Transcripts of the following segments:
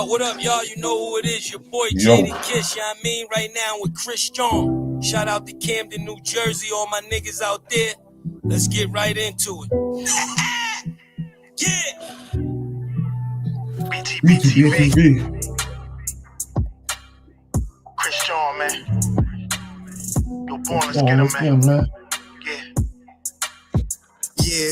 What up, y'all? You know who it is. Your boy Jada Kiss, you know what I mean? Right now with Chris Strong. Shout out to Camden, New Jersey, all my niggas out there. Let's get right into it. Yeah! BTBTV. Chris Strong, man. Yo, born, let's get him, man. Yeah.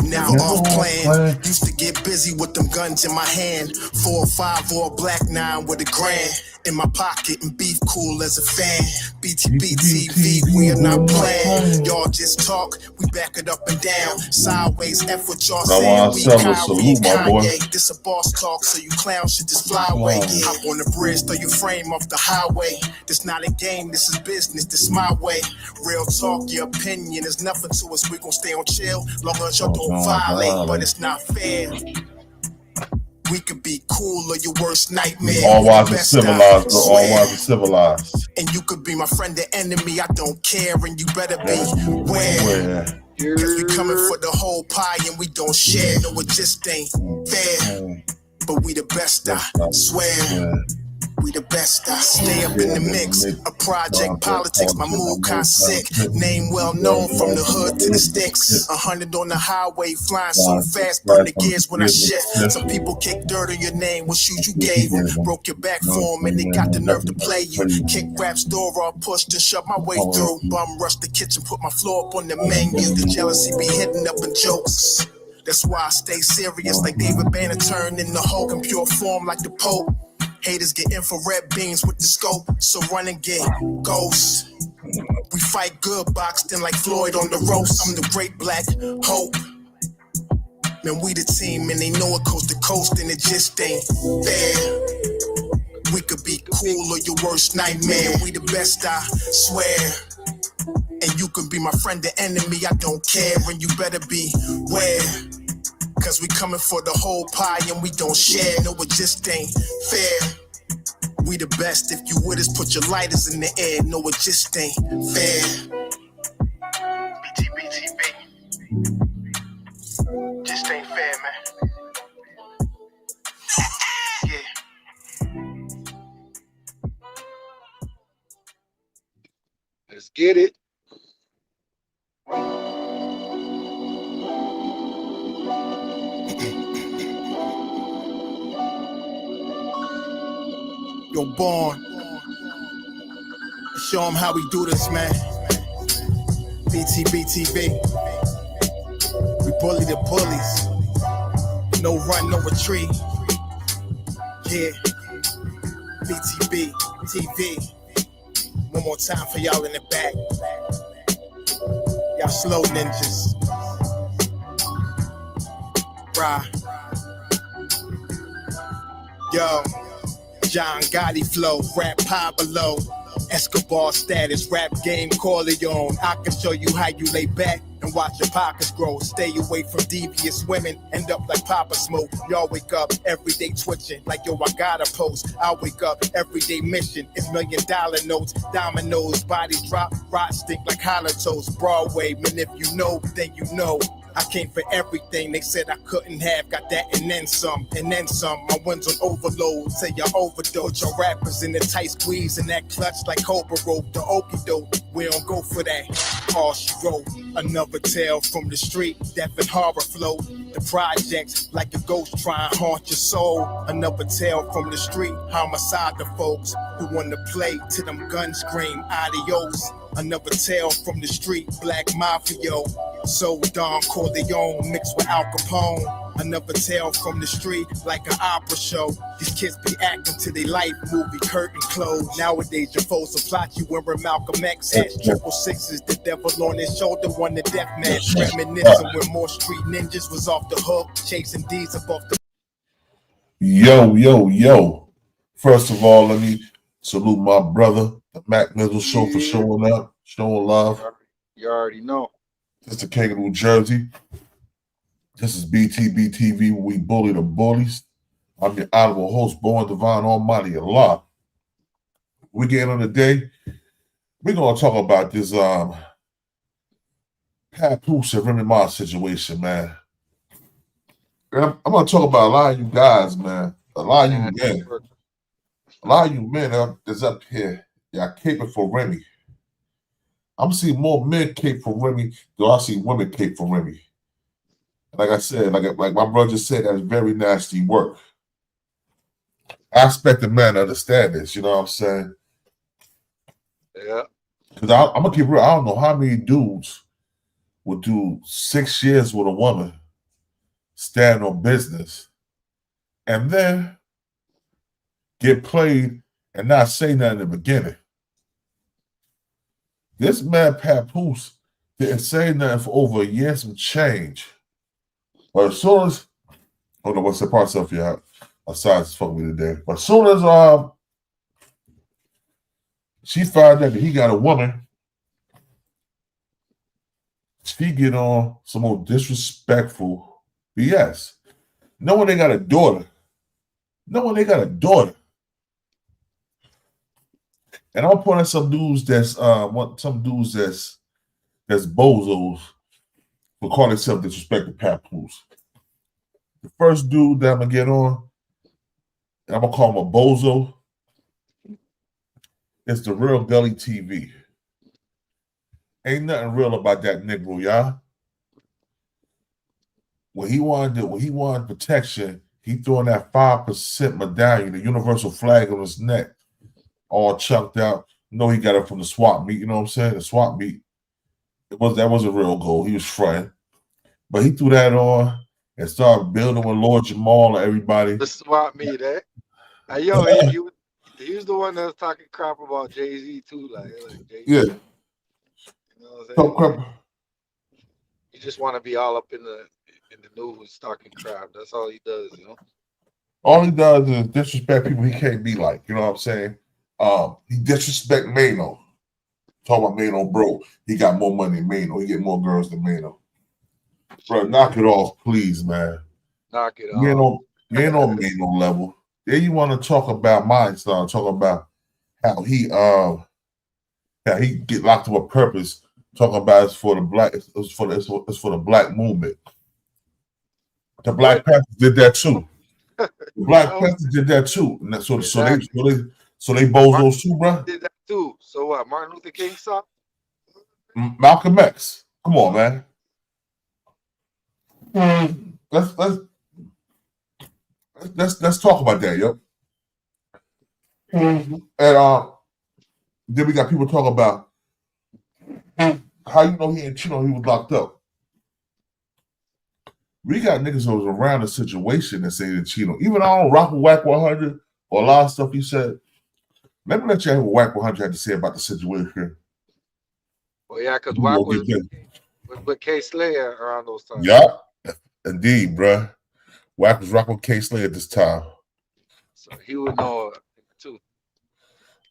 Never off plan. Used to get busy with them guns in my hand. 4 or 5 or a black 9 with a grand in my pocket and beef cool as a fan. BTBTV, we are not playing. Y'all just talk, we back it up and down. Sideways, F what y'all saying. We Kanye. This a boss talk, so you clowns should just fly away. Hop on the bridge, throw your frame off the highway. This not a game, this is business, this my way. Real talk, your opinion is nothing to us. We gon' stay on chill, long as y'all don't violate, but it's not fair. We could be cool or your worst nightmare. All wise and civilized, bro. All wise and civilized. And you could be my friend or enemy, I don't care, and you better be where. Cause we coming for the whole pie and we don't share. No, it just ain't fair. But we the best, I swear. We the best, I stay up in the mix. A project politics, my mood kinda sick. Name well known from the hood to the sticks. 100 on the highway, flying so fast, burn the gears when I shift. Some people kick dirt on your name, what shoes you gave them. Broke your back for them and they got the nerve to play you. Kick rap's door off, pushed and shoved my way through. Bum rush the kitchen, put my floor up on the menu. The jealousy be hitting up in jokes. That's why I stay serious like David Banner turned in the Hulk in pure form like the Pope. Haters get infrared beams with the scope, so run and get ghosts. We fight good, boxed in like Floyd on the roast. I'm the great black hope. Man, we the team, and they know it coast to coast, and it just ain't fair. We could be cool or your worst nightmare. We the best, I swear. And you can be my friend or enemy, I don't care. And you better be where. Cause we coming for the whole pie and we don't share. No, it just ain't fair. We the best. If you with us, put your lighters in the air. No, it just ain't fair. BTBTV. Just ain't fair, man. Yeah. Let's get it. Yo, Born. Show them how we do this, man. BTBTV. We bully the bullies. No run, no retreat. Yeah. BTBTV. One more time for y'all in the back. Y'all slow ninjas. Rah. Yo. John Gotti flow, rap Pablo, Escobar status, rap game Corleone. I can show you how you lay back and watch your pockets grow. Stay away from devious women, end up like Papa Smoke. Y'all wake up every day twitching like yo, I gotta post. I wake up every day mission, it's $1 million notes, dominoes, bodies drop, rot stink like hollow toast. Broadway, man, if you know, then you know. I came for everything they said I couldn't have. Got that and then some, and then some. My ones on overload, say y'all overdose. Your rappers in the tight squeeze and that clutch like Cobra rope. The okie doke, we don't go for that. All she wrote, another tale from the street. Death and horror flow. The projects like a ghost try and haunt your soul. Another tale from the street. Homicide the folks who want to play till them guns scream adios. Another tale from the street. Black Mafia. So Don Corleone mixed with Al Capone. Another tale from the street, like an opera show. These kids be acting to their life movie, curtain closed. Nowadays your foes will plot you wearing Malcolm X hats. 666, the devil on his shoulder, won the death match. Reminiscing when more street ninjas was off the hook, chasing D's up off the... Yo. First of all, let me salute my brother, the Mac Middle Show, for showing up, showing love. You already know. This is the King of New Jersey. This is BTBTV, where we bully the bullies. I'm your honorable host, Born Divine Almighty Allah. We get on the day. We're gonna talk about this Papoose and Remy Ma situation, man. I'm gonna talk about a lot of you guys, man. A lot of you men. A lot of you men that's up here. Y'all caping for Remy. I'm seeing more men cape for Remy than I see women cape for Remy. Like I said, like my brother just said, that's very nasty work. I expect the man to understand this, you know what I'm saying? Yeah. Because I'm going to keep real. I don't know how many dudes would do 6 years with a woman, stand on business, and then get played and not say nothing in the beginning. This man, Papoose, didn't say nothing for over a year, some change. But as soon as, hold on, what's the part of you aside fucking me today? But as soon as she found out that he got a woman, she get on some more disrespectful BS. No one they got a daughter. No one they got a daughter. And I'm pointing at some dudes that's that's bozos for calling themselves disrespecting Papoose. The first dude that I'm gonna get on, and I'm gonna call him a bozo, is the real Gully TV. Ain't nothing real about that Negro, y'all. When he wanted protection, he throwing that 5% medallion, the universal flag on his neck, all chunked out. You know he got it from the swap meet, you know what I'm saying? The swap meet. That was a real goal. He was fronting. But he threw that on and started building with Lord Jamal and everybody. The swap meet, eh? Yo, he was the one that was talking crap about Jay-Z too, like Jay-Z. Yeah. You know what I'm saying? You just want to be all up in the news talking crap. That's all he does, you know. All he does is disrespect people he can't be like. You know what I'm saying? He disrespect Mano. Talk about Mano, bro. He got more money than Mano. He get more girls than Mano. Bro, knock it off, please, man. Knock it off. You ain't on Mano level. Then you want to talk about my style, talk about how he get locked up with purpose. Talking about it's for the black, it's for the black movement. The Black Panthers did that too. The Black Panthers did that too. And so they bozos too, bro. Did that too. So what? Martin Luther King saw? Malcolm X. Come on, man. Let's talk about that, yo. And then we got people talking about how you know he ain't Chino, he was locked up. We got niggas that was around the situation that say that Chino, even I don't rock with Whack 100 or a lot of stuff he said. Let me let you hear what Whack 100 had to say about the situation. Well, yeah, because Whack was with K Slayer around those times. Yeah, indeed, bruh. Whack was rocking with K Slayer at this time. So he would know too.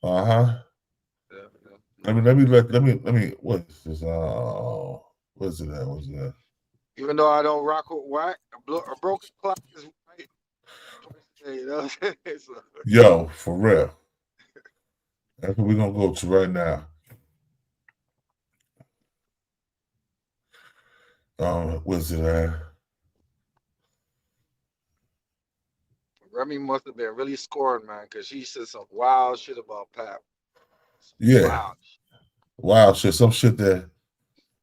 Uh-huh. Yeah. Let me. What is this? What's it at? What's that? Even though I don't rock with Whack, a broken clock is right. You know what I'm saying? So. Yo, for real. That's what we're gonna go to right now. What's it at? Remy must have been really scoring, man, because she said some wild shit about Pap. Yeah. Wow shit. Some shit that.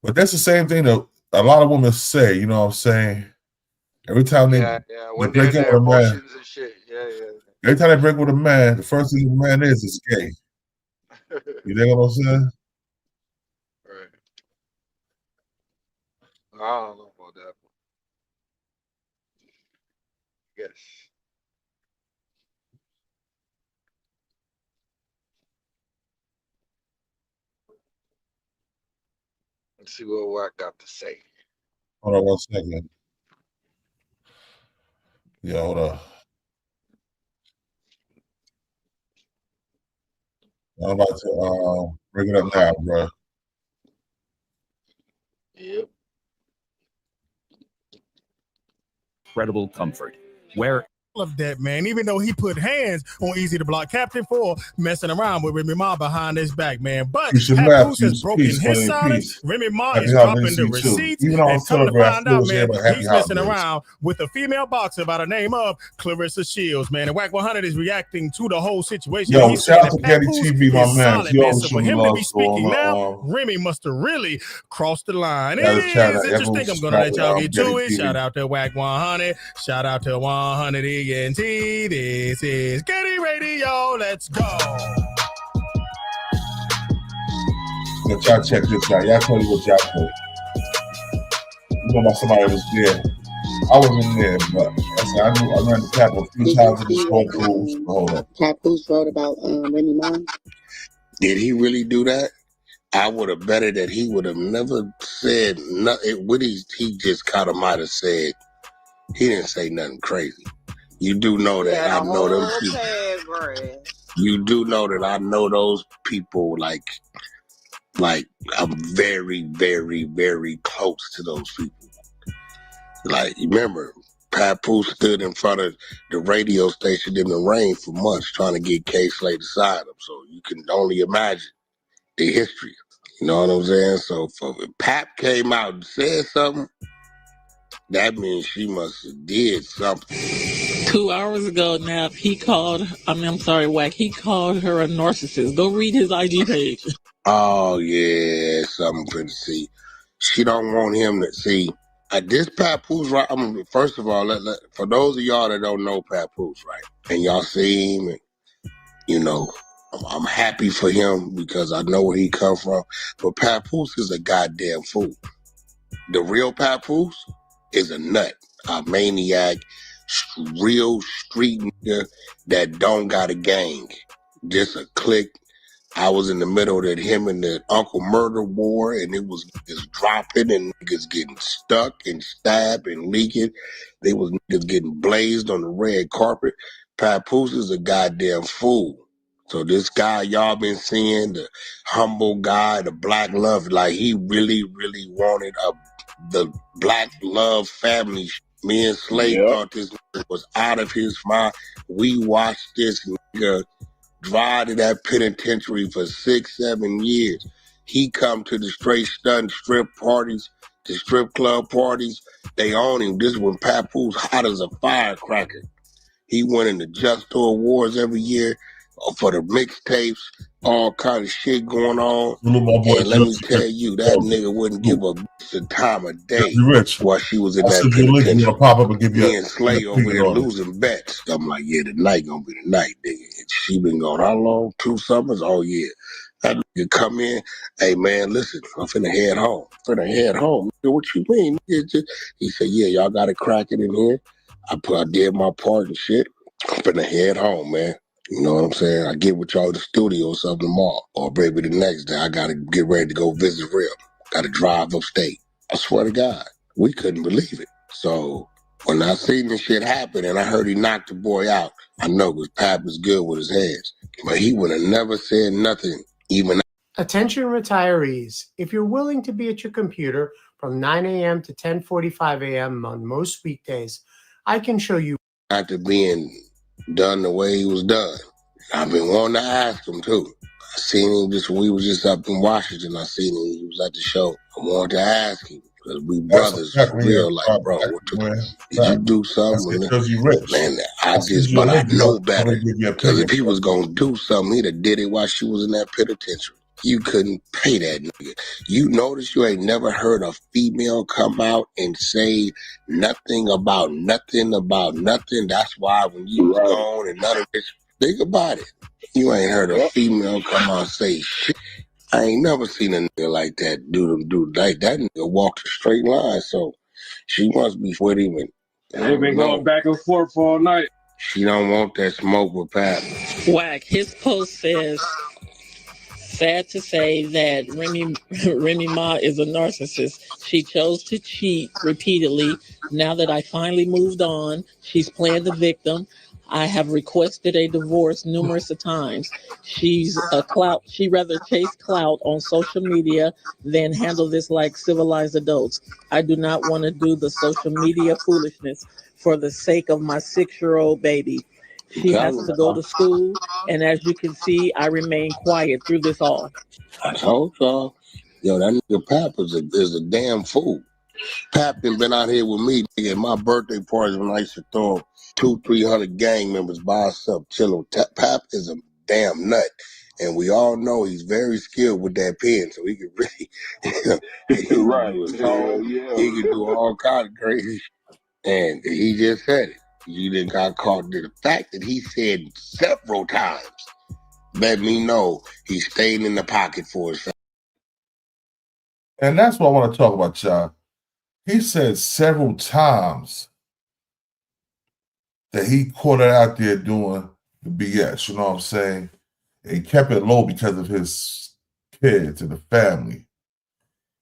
But that's the same thing that a lot of women say, you know what I'm saying? Every time they break up with a man. And shit. Yeah. Every time they break with a man, the first thing the man is gay. You know what I'm saying? Right. I don't know about that. Yes. Let's see what Whack got to say. Hold on 1 second. Yeah, hold on. I'm about to bring it up now, bro. Yep. Incredible comfort. Where of that, man, even though he put hands on Eazy the Block Captain for messing around with Remy Ma behind his back, man. But Papoose has broken his silence. Remy Ma is dropping the receipts and come to find out, man, he's messing around with a female boxer by the name of Clarissa Shields, man. And Wack 100 is reacting to the whole situation. Yo, he's shout out to Getty TV, my man. So for him to be speaking now, Remy must have really crossed the line. It is interesting. I'm gonna let y'all get to it. Shout out to Wack 100. Shout out to 100 ENT. This is Getty Radio. Let's go. Let y'all check this out. Y'all tell me what y'all think. You know about somebody was there. I wasn't there, but I ran the tap a few times in the store. Hold up. Papoose wrote about Remy Ma. Did he really do that? I would have betted that he would have never said nothing. What he just kind of might have said. He didn't say nothing crazy. You do know that I know them people. You do know that I know those people like I'm very, very, very close to those people. Like, remember, Papoose stood in front of the radio station in the rain for months trying to get K-Slay to sign him. So you can only imagine the history. You know what I'm saying? So if Pap came out and said something, that means she must have did something. 2 hours ago now, he called, I'm sorry, Wack, he called her a narcissist. Go read his IG page. Oh, yeah, something for to see. She don't want him to see. This Papoose, right? First of all, for those of y'all that don't know Papoose, right? And y'all see him, and, you know, I'm happy for him because I know where he come from. But Papoose is a goddamn fool. The real Papoose is a nut, a maniac, real street nigga that don't got a gang, just a clique. I was in the middle of that him and the Uncle Murder war, and it was just dropping and niggas getting stuck and stabbed and leaking. They was niggas getting blazed on the red carpet. Papoose is a goddamn fool. So this guy y'all been seeing, the humble guy, the black love, like he really, really wanted the black love family. Me and Slade thought this nigga was out of his mind. We watched this nigga drive to that penitentiary for 6-7 years. He come to the straight stunt strip parties, the strip club parties. They own him. This when Papoose hot as a firecracker. He went in the Just Awards every year for the mixtapes, all kind of shit going on. And let me tell you, that nigga wouldn't give a bitch the time of day while she was in that penitentiary. Pop up and give you me and Slay over there losing bets. I'm like, yeah, tonight gonna be the night, nigga. And she been going, how long? 2 summers? Oh, yeah. That nigga come in, hey, man, listen, I'm finna head home. What you mean? He said, yeah, y'all got to crack it in here. I did my part and shit. I'm finna head home, man. You know what I'm saying? I get with y'all at the studio or something tomorrow. Or maybe the next day, I got to get ready to go visit Rip. Got to drive upstate. I swear to God, we couldn't believe it. So when I seen this shit happen and I heard he knocked the boy out, I know because Pap is good with his hands. But he would have never said nothing, even. Attention retirees, if you're willing to be at your computer from 9 a.m. to 10:45 a.m. on most weekdays, I can show you. After being done the way he was done. I've been wanting to ask him too. I seen him we was just up in Washington. I seen him, he was at the show. I wanted to ask him, because we brothers for real, like, bro, did you do something? Man, but I know better. Because if he was gonna do something, he'd have did it while she was in that penitentiary. You couldn't pay that nigga. You notice you ain't never heard a female come out and say nothing about nothing. That's why when you was gone and none of this, think about it. You ain't heard a female come out and say shit. I ain't never seen a nigga like that do like that nigga walked a straight line. So she must be with him. They've been going back and forth all night. She don't want that smoke with Pat. Wack, his post says, sad to say that Remy Ma is a narcissist. She chose to cheat repeatedly. Now that I finally moved on, she's playing the victim. I have requested a divorce numerous of times. She's a clout. She rather chase clout on social media than handle this like civilized adults. I do not want to do the social media foolishness for the sake of my 6-year-old baby. She has to go to school, and as you can see, I remain quiet through this all. I told y'all, yo, that nigga Pap is a damn fool. Pap been out here with me, nigga, at my birthday parties when I used to throw 200-300 gang members by himself chilling. Pap is a damn nut, and we all know he's very skilled with that pen, so he can really, he can do all kinds of crazy shit. And he just said it. You didn't got caught. The fact that he said several times let me know he stayed in the pocket for his family. And that's what I want to talk about, y'all. He said several times that he caught it out there doing the BS, you know what I'm saying? And he kept it low because of his kids and the family.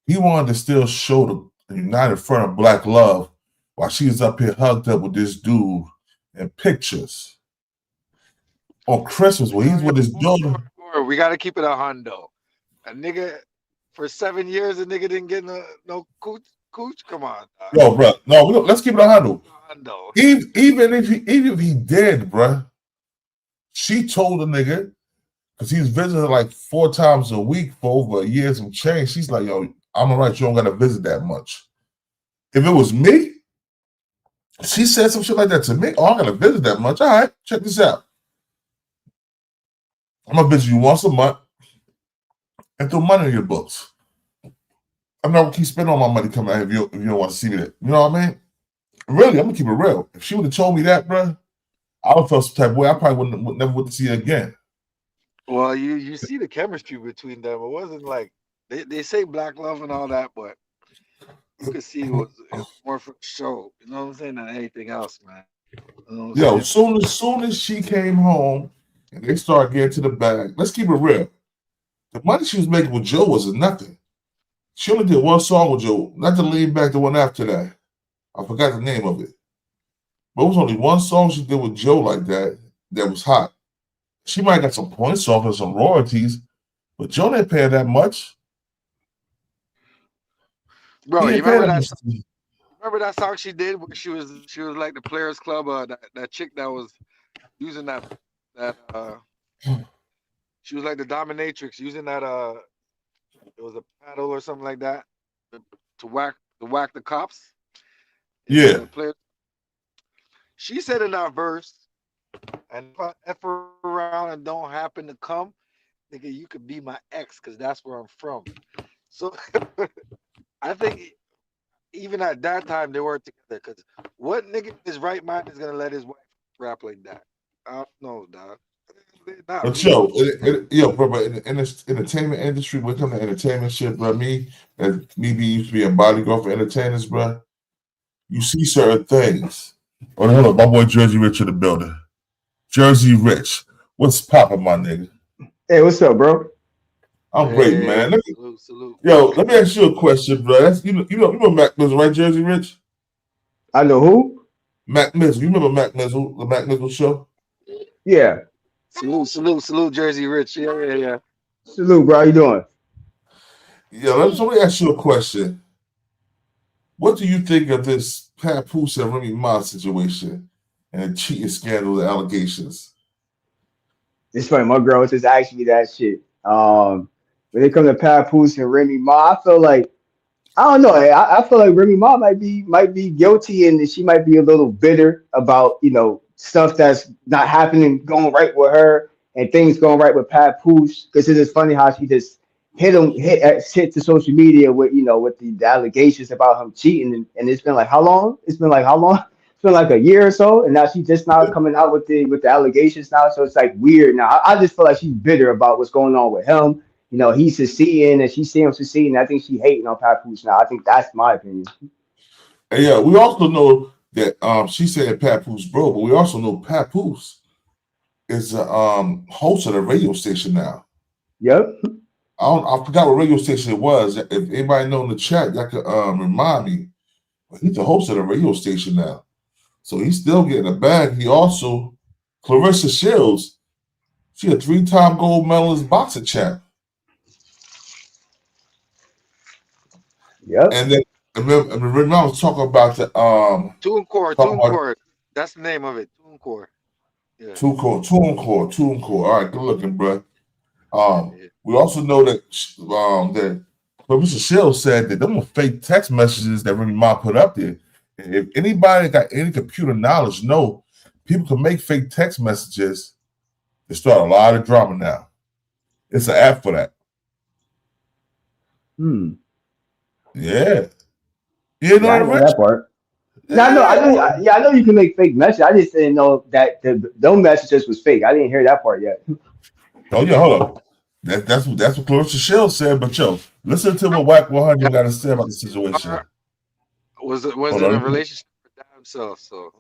He wanted to still show the united front of black love while she was up here hugged up with this dude in pictures. On Christmas, when he's with his daughter. We got to keep it a hundo. A nigga, for 7 years, a nigga didn't get no cooch. Come on, dog. Yo, bro. No, let's keep it a hundo. Even if he did, bro, she told the nigga, because he was visiting her like 4 times a week for over a year some change. She's like, yo, I'm all right, you don't got to visit that much. If it was me, she said some shit like that to me. Oh, I'm going to visit that much. All right, check this out. I'm going to visit you once a month and throw money in your books. I'm not going to keep spending all my money coming out here if you don't want to see me. You know what I mean? Really, I'm going to keep it real. If she would have told me that, bro, I would have felt some type of way. I probably never would see her again. Well, you see the chemistry between them. It wasn't like, they say black love and all that, but you could see it was more for show. You know what I'm saying? Than anything else, man. You know Yo, soon as she came home and they started getting to the bag, let's keep it real. The money she was making with Joe was nothing. She only did one song with Joe, not to lean back the one after that. I forgot the name of it. But it was only one song she did with Joe like that was hot. She might have got some points off and some royalties, but Joe didn't pay her that much. Bro, you remember that song she did where she was like the Players Club, that chick that was using that she was like the dominatrix using that it was a paddle or something like that to whack the cops. Yeah. She said in that verse, and if I F around and don't happen to come, nigga, you could be my ex because that's where I'm from. So I think even at that time they weren't together, because what nigga in his right mind is gonna let his wife rap like that? I don't know, dog. But yo, bro, in this entertainment industry, when it comes to entertainment shit, bro, me used to be a bodyguard for entertainers, bro. You see certain things. Oh, hold on, my boy Jersey Rich in the building. Jersey Rich, what's poppin', my nigga? Hey, what's up, bro? I'm great, man. Salute. Yo, let me ask you a question, bro. You know Mac Mizzle, right, Jersey Rich? I know who? Mac Mizzle. You remember Mac Mizzle, the Mac Mizzle show? Yeah. Salute, Jersey Rich. Yeah. Salute, bro. How you doing? Yeah, let me ask you a question. What do you think of this Papoose and Remy Ma situation and the cheating scandal and allegations? It's funny. My girl was just asking me that shit. When it comes to Papoose and Remy Ma, I feel like I don't know. I feel like Remy Ma might be guilty, and she might be a little bitter about stuff that's not happening, going right with her, and things going right with Papoose. Because it is funny how she just hit to social media with the allegations about him cheating, and it's been like how long? It's been like a year or so, and now she's just now coming out with the allegations now. So it's like weird now. I just feel like she's bitter about what's going on with him. He's succeeding and she's seeing him succeeding. I think she hating on Papoose now. I think that's my opinion. And yeah, we also know that she said Papoose broke, but we also know Papoose is a host of a radio station now. Yep. I forgot what radio station it was. If anybody know in the chat, y'all could remind me. He's the host of a radio station now. So he's still getting a bag. He also Clarissa Shields, she a 3-time gold medalist boxing champ. Yep. And then remember I was talking about the TuneCore. That's the name of it. TuneCore. Yeah. TuneCore. All right, good looking, bro. We also know that that Clarissa Shields said that them were fake text messages that Remy Ma put up there. And if anybody got any computer knowledge, know people can make fake text messages to start a lot of drama now. It's an app for that. Yeah. You know, I know that part. Yeah. I know you can make fake messages. I just didn't know that those messages was fake. I didn't hear that part yet. Oh yeah, hold up. That's what Clarissa Shields said. But yo, listen to what Whack 100 got to say about the situation. Was in a relationship with that himself? So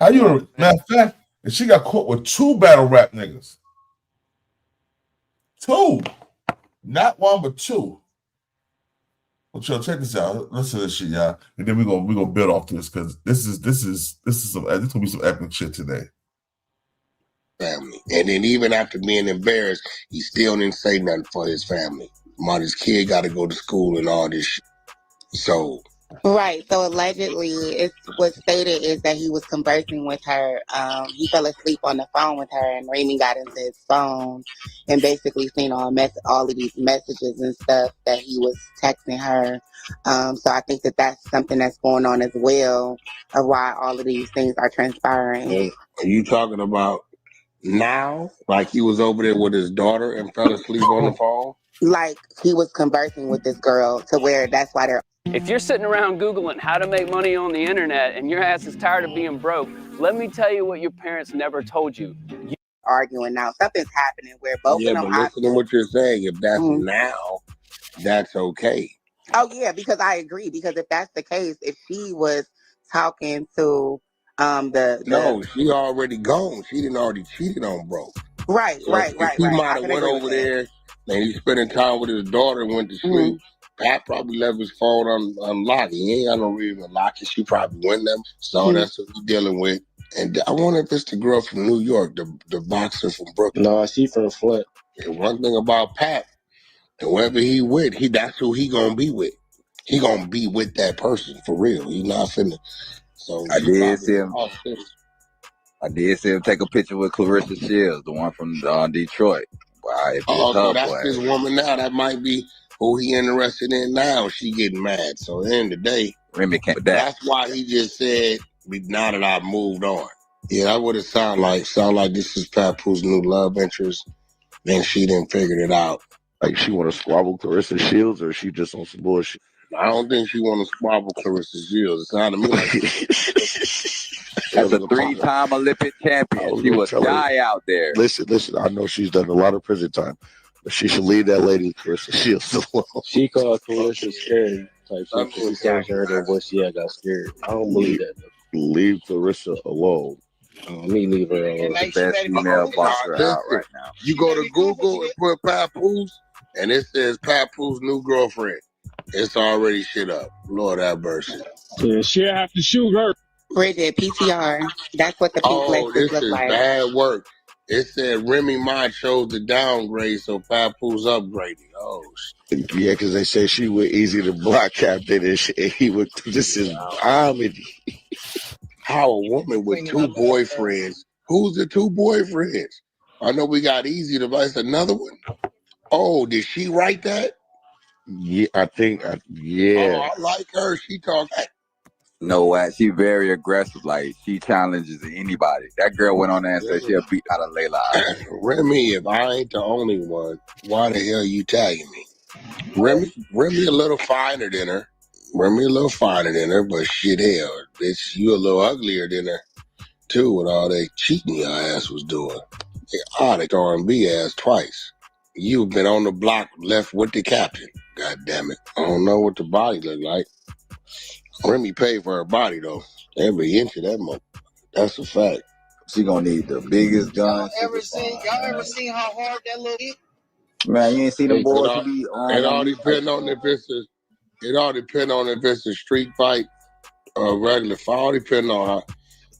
how you? Matter of fact, and she got caught with 2 battle rap niggas. 2, not 1 but 2. Well, chill, check this out. Listen to this shit, y'all, and then we gonna build off this because this gonna be some epic shit today. Family, and then even after being embarrassed, he still didn't say nothing for his family. His kid got to go to school and all this shit. So right. So allegedly, it's what's stated is that he was conversing with her. He fell asleep on the phone with her, and Remy got into his phone and basically seen all of these messages and stuff that he was texting her. So I think that that's something that's going on as well of why all of these things are transpiring. Are you talking about now? Like he was over there with his daughter and fell asleep on the phone? Like he was conversing with this girl to where that's why they're. If you're sitting around Googling how to make money on the internet and your ass is tired of being broke, let me tell you what your parents never told you. Arguing now. Something's happening where both of them. But listen to what you're saying. If that's now, that's okay. Oh yeah, because I agree. Because if that's the case, if she was talking to no, she already gone. She didn't already cheated on bro. Right. He might have went over there and he's spending time with his daughter and went to sleep. Pat probably left his phone unlocked. He ain't got no reason to lock it. She probably went there. So that's what he's dealing with. And I wonder if it's the girl from New York, the boxer from Brooklyn. No, she from Flint. And one thing about Pat, whoever he with, that's who he gonna be with. He gonna be with that person for real. He not finna. So I did see him take a picture with Clarissa Shields, the one from Detroit. Wow, so that's his woman now. That might be who he interested in now. She getting mad. So at the end of the day, Remy can't. That's why he just said, now that I've moved on. Yeah, that would have sound like this is Papoose' new love interest. Then she didn't figure it out. Like she want to squabble Clarissa Shields, or she just on some bullshit? I don't think she want to squabble Clarissa Shields. It sounded to me like as a 3-time Olympic champion, she was shy out there. Listen. I know she's done a lot of prison time, but she should leave that lady Clarissa Shields alone. She called Clarissa scary type shit. She tells her that what she had got scared. I don't believe that. Leave Clarissa alone. Me leave her alone. The best female boxer out right now. You go to Google and put Papoose, and it says Papoose' new girlfriend. It's already shit up. Lord have mercy. Yeah, she'll have to shoot her. Bridget, PTR. That's what the pink this look is like. bad work. It said Remy Ma chose the downgrade, so Papoose upgraded. Oh, shit. Yeah, because they say she was Eazy the block captain, and he would. This is comedy. How a woman with 2 boyfriends? Who's the 2 boyfriends? I know we got Eazy the vice. Another one. Oh, did she write that? Yeah, I think. Yeah. Oh, I like her. She talks. No, she very aggressive. Like she challenges anybody. That girl went on there and said she'll beat out of Layla. Remy, if I ain't the only one, why the hell you tagging me? Remy a little finer than her. But shit, hell, bitch, you a little uglier than her too. With all that cheating your ass was doing. They R&B ass twice. You've been on the block, left with the captain. God damn it! I don't know what the body look like. Remy paid for her body though. Every inch of that mother. That's a fact. She gonna need the biggest gun. Y'all ever seen how hard that look is? Man, you ain't seen the boys who be It all depends on if it's a street fight or a regular fight. It all depends on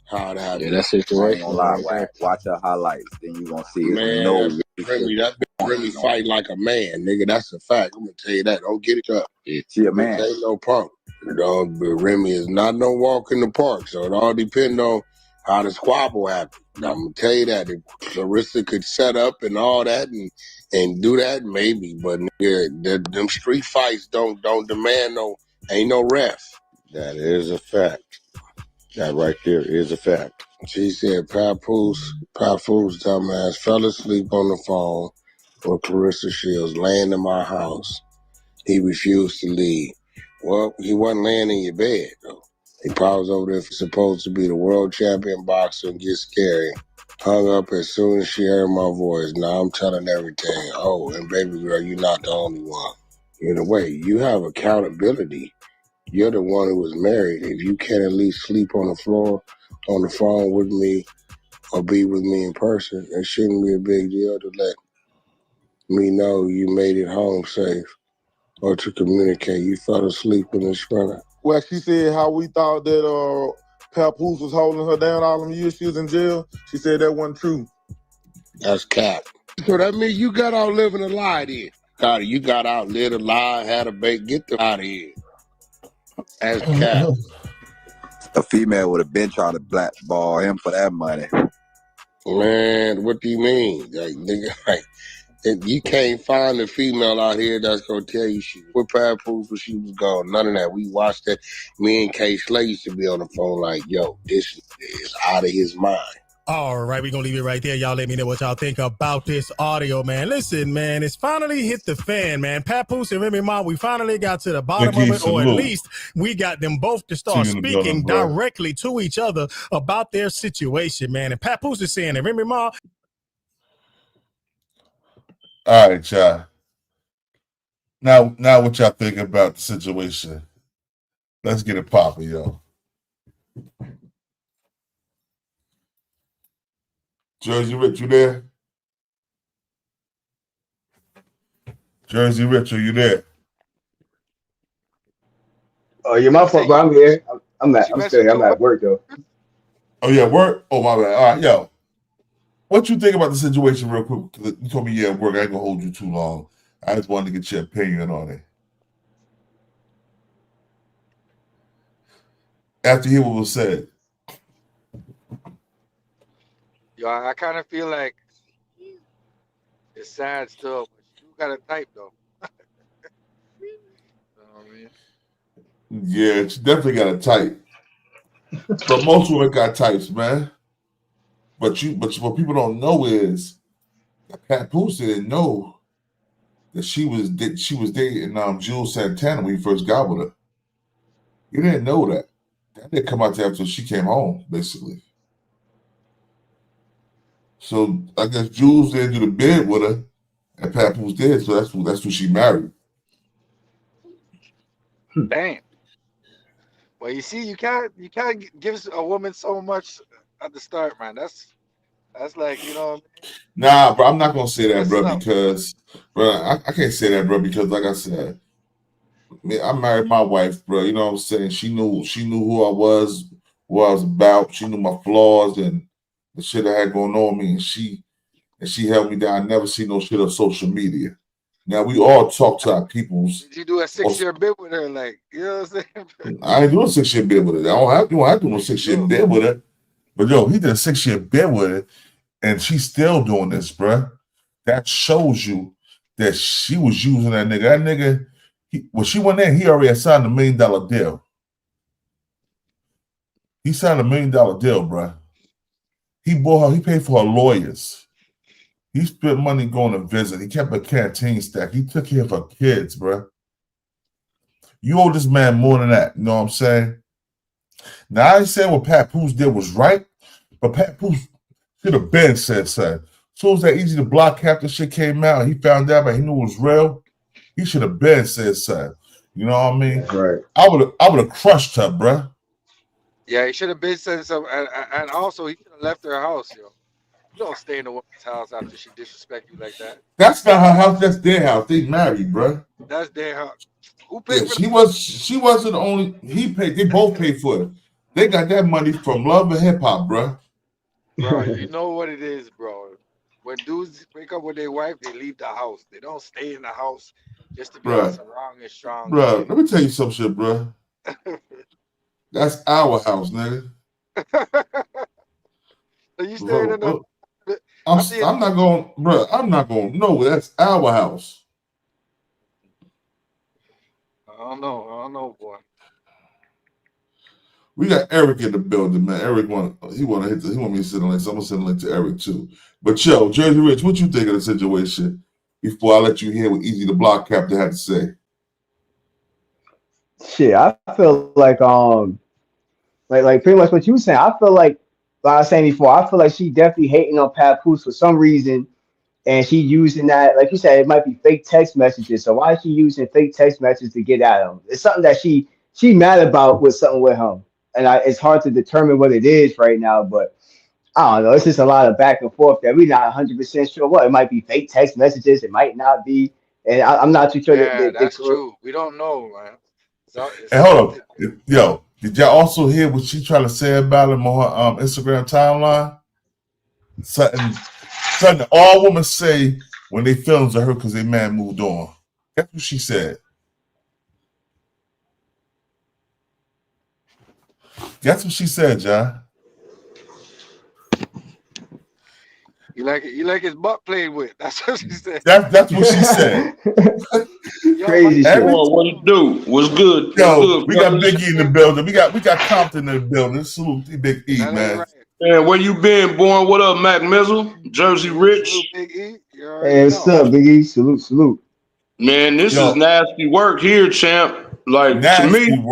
how it happened. Yeah, that I ain't situation gonna lie. right there. Watch her highlights, then you gonna see it's Man, no that bitch Remy fight like a man, nigga. That's a fact. I'm gonna tell you that. Don't get it up. She a man. Ain't no punk. You know, but Remy is not no walk in the park. So it all depends on how the squabble happened. I'm gonna tell you that. If Clarissa could set up and all that and do that, maybe. But nigga, them street fights don't demand ain't no ref. That is a fact. That right there is a fact. She said Papoose dumbass fell asleep on the phone with Clarissa Shields laying in my house. He refused to leave. Well, he wasn't laying in your bed, though. He probably was over there supposed to be the world champion boxer and get scary. Hung up as soon as she heard my voice. Now I'm telling everything. Oh, and baby girl, you're not the only one. In a way, you have accountability. You're the one who was married. If you can't at least sleep on the floor, on the phone with me, or be with me in person, it shouldn't be a big deal to let me know you made it home safe. Or to communicate, you fell asleep in the sprinter. Well, she said how we thought that Papoose was holding her down all them years she was in jail. She said that wasn't true. That's cap. So that means you got out living a lie then. God, you got out, lived a lie, had a bait, get the out of here. That's cap. A female would have been trying to blackball him for that money. Man, what do you mean? Like, nigga, like, you can't find a female out here that's gonna tell you she with Papoose when she was gone. None of that. We watched that. Me and K Slay used to be on the phone like, yo, this is out of his mind. All right, we're going to leave it right there. Y'all let me know what y'all think about this audio, man. Listen, man, it's finally hit the fan, man. Papoose and Remy Ma, we finally got to the bottom of it, or at least we got them both to start speaking directly to each other about their situation, man. And Papoose is saying, and Remy Ma. All right, y'all. Now what y'all think about the situation? Let's get it popping, yo. Jersey Rich, you there? Jersey Rich, are you there? Oh, yeah, my fault, bro. I'm here. I'm still here. I'm at work though. Oh yeah, work. Oh my bad. All right, yo. What you think about the situation, real quick? You told me yeah, work. I ain't gonna hold you too long. I just wanted to get your opinion on it. After you hear what was said. Yo, I kind of feel like it's sad still, but you got a type though. You know what I mean? Yeah, she definitely got a type. But most women got types, man. But what people don't know is that Papoose didn't know that she was dating Jules Santana when he first got with her. He didn't know that. That didn't come out after she came home, basically. So I guess Jules didn't do the bid with her, and Papoose did. So that's who she married. Damn. Well, you see, you can't give a woman so much at the start, man. That's like, you know. Nah, bro, I'm not gonna say that, bro, because, bro, I can't say that, bro, because like I said, I married my wife, bro. You know what I'm saying? She knew who I was, what I was about. She knew my flaws and the shit I had going on with me, and she held me down. I never see no shit on social media. Now we all talk to our peoples. Did you do a 6-year bid with her? Like, you know what I'm saying? I ain't doing a 6-year bid with her. I don't have to do no 6-year bid with her. But yo, he did a 6-year bid with her, and she's still doing this, bro. That shows you that she was using that nigga. That nigga, when she went in, he already had signed $1 million deal. He signed $1 million deal, bro. He paid for her lawyers. He spent money going to visit. He kept a canteen stack. He took care of her kids, bro. You owe this man more than that. You know what I'm saying? Now, I ain't saying what Papoose did was right, but Papoose should have been said something. As soon as that Eazy the Block Captain shit came out, and he found out, but he knew it was real. He should have been said something. You know what I mean? That's right. I would have crushed her, bro. Yeah, he should have been saying something, and also he should have left her house, yo. You don't stay in a woman's house after she disrespect you like that. That's not her house. That's their house. They married, bro. That's their house. Who paid for she wasn't the only. He paid. They both paid for it. They got that money from Love and Hip Hop, bro. Bro, you know what it is, bro. When dudes break up with their wife, they leave the house. They don't stay in the house just to be on Bruh. some wrong and strong Bruh, shit. let me tell you some shit, bruh. That's our house, nigga. So you staying in the? I'm not going, bruh. I'm not going. No, that's our house. I don't know, boy. We got Eric in the building, man. Eric he want me to send a link. So I'm gonna send a link to Eric too. But yo, Jersey Rich, what you think of the situation? Before I let you hear what Eazy the Block Captain had to say. Shit, I feel like pretty much what you were saying. I feel like I was saying before. I feel like she definitely hating on Papoose for some reason, and she using that, like you said, it might be fake text messages. So why is she using fake text messages to get at him? It's something that she mad about with something with him, and it's hard to determine what it is right now. But I don't know. It's just a lot of back and forth that we're not 100% sure what. It might be fake text messages. It might not be, and I'm not too sure Yeah, that's true. We don't know, man. Hey, hold on, yo. Did y'all also hear what she trying to say about him on her Instagram timeline? Something all women say when they feelings are hurt because their man moved on. That's what she said. That's what she said, John. You like his butt played with. That's what she said. That's what she said. Crazy shit. What it do? What's good? Yo, we got Big E in the building. We got Compton in the building. Salute Big E, man. Right. Man, where you been, boy? What up, Mac Mizzle? Jersey Rich? Salute, Big E. Hey, what's up, Big E? Salute. Man, this is nasty work here, champ. Like, to me,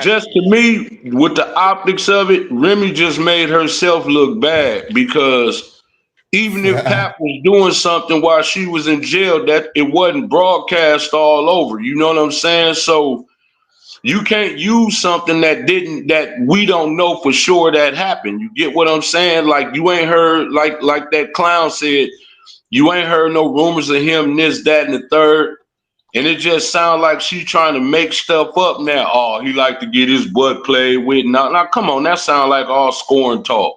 just to me, with the optics of it, Remy just made herself look bad because even if Pap was doing something while she was in jail, that it wasn't broadcast all over. You know what I'm saying? So you can't use something that we don't know for sure that happened. You get what I'm saying? Like you ain't heard, like that clown said, you ain't heard no rumors of him, this, that, and the third. And it just sounds like she trying to make stuff up now. Oh, he like to get his butt played with. Now, come on, that sound like all scoring talk.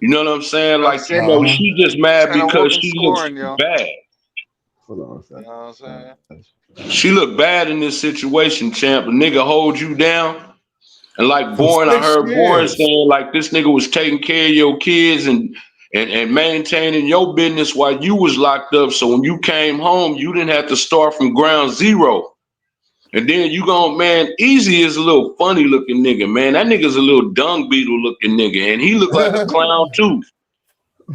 You know what I'm saying? Like, you know, she just mad because she looks bad. Hold on, you know what I'm saying? She look bad in this situation, champ. A nigga hold you down. And like Bourne, I heard Bourne saying like this nigga was taking care of your kids and maintaining your business while you was locked up. So when you came home, you didn't have to start from ground zero. And then you go, man, Eazy is a little funny looking nigga, man. That nigga's a little dung beetle looking nigga. And he look like a clown too.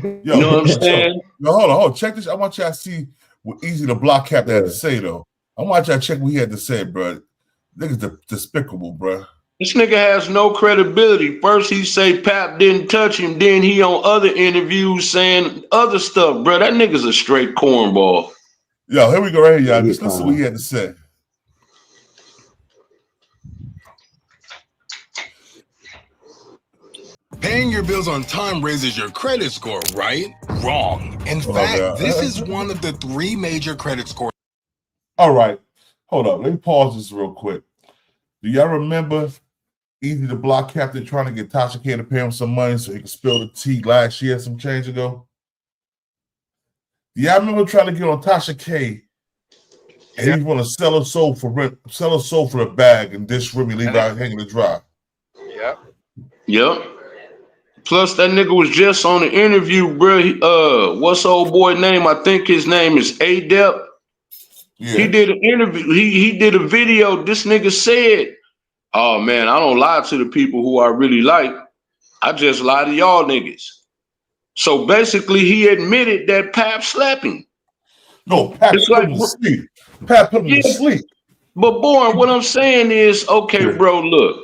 Yo, you know what I'm saying? Yo, hold on. Check this. I want y'all to see what Eazy the Block Captain had to say, though. I want y'all to check what he had to say, bro. Nigga's despicable, bro. This nigga has no credibility. First he say Pap didn't touch him, then he on other interviews saying other stuff, bro. That nigga's a straight cornball. Yo, here we go right here, y'all. Just listen to what he had to say. Paying your bills on time raises your credit score, right? Wrong. In fact, this is one of the 3 major credit scores. All right. Hold up. Let me pause this real quick. Do y'all remember Eazy the Block Captain trying to get Tasha K to pay him some money so he could spill the tea last year, some change ago? Do y'all remember trying to get on Tasha K and he want to sell her soul for a bag and dish Remy, leave out hanging to dry? Yep. Plus, that nigga was just on the interview, bro. What's old boy name? I think his name is Adep. Yeah. He did an interview. He did a video. This nigga said, "Oh man, I don't lie to the people who I really like. I just lie to y'all niggas." So basically, he admitted that Pap slapped him. No, Pap put him to sleep. Pap put him to sleep. But boy, what I'm saying is, okay, bro, look.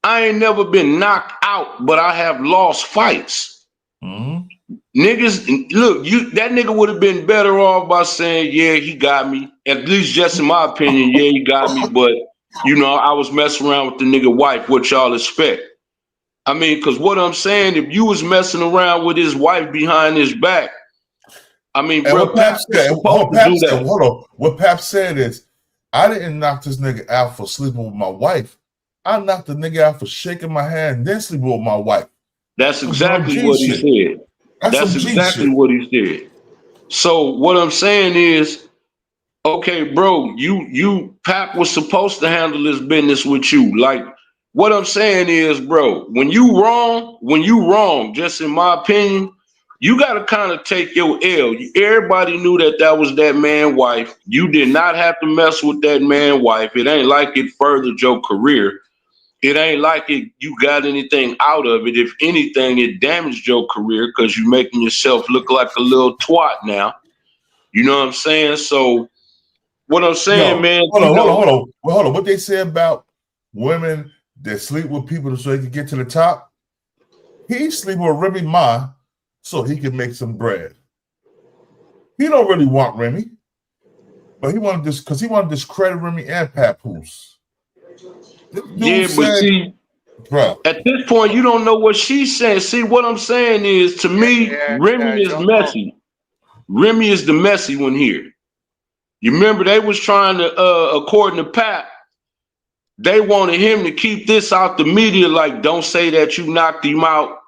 I ain't never been knocked out, but I have lost fights. Niggas, look, that nigga would have been better off by saying, yeah, he got me. At least just in my opinion, yeah, he got me. But, you know, I was messing around with the nigga wife. What y'all expect? I mean, because what I'm saying, if you was messing around with his wife behind his back, I mean, bro, what Pap said, what Pap said is, I didn't knock this nigga out for sleeping with my wife. I knocked the nigga out for shaking my hand and then sleeping with my wife. That's exactly what he said. That's exactly what he said. So what I'm saying is, okay, bro, Pap was supposed to handle this business with you. Like, what I'm saying is, bro, when you wrong, just in my opinion, you got to kind of take your L. Everybody knew that was that man's wife. You did not have to mess with that man's wife. It ain't like it furthered your career. It ain't like you got anything out of it. If anything, it damaged your career because you're making yourself look like a little twat now. You know what I'm saying? So what I'm saying, man. Hold on. What they say about women that sleep with people so they can get to the top? He's sleeping with Remy Ma so he can make some bread. He don't really want Remy, but he wanted this because he wanted to discredit Remy and Papoose. Yeah, but see, bro, at this point, you don't know what she's saying. See, what I'm saying is, to me, Remy is messy. Remy is the messy one here. You remember they was trying to, according to Pat, they wanted him to keep this out the media, like, don't say that you knocked him out.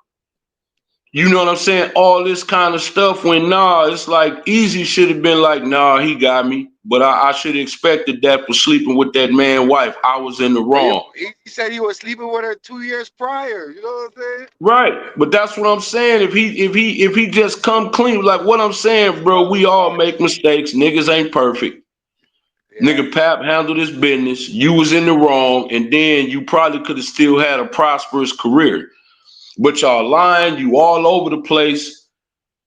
You know what I'm saying? All this kind of stuff. When it's like Eazy should have been like, nah, he got me. But I should have expected that for sleeping with that man's wife. I was in the wrong. He said he was sleeping with her 2 years prior. You know what I'm saying? Right. But that's what I'm saying. If he just come clean, like what I'm saying, bro, we all make mistakes. Niggas ain't perfect. Yeah. Nigga Pap handled his business. You was in the wrong, and then you probably could have still had a prosperous career. But y'all lying, you all over the place.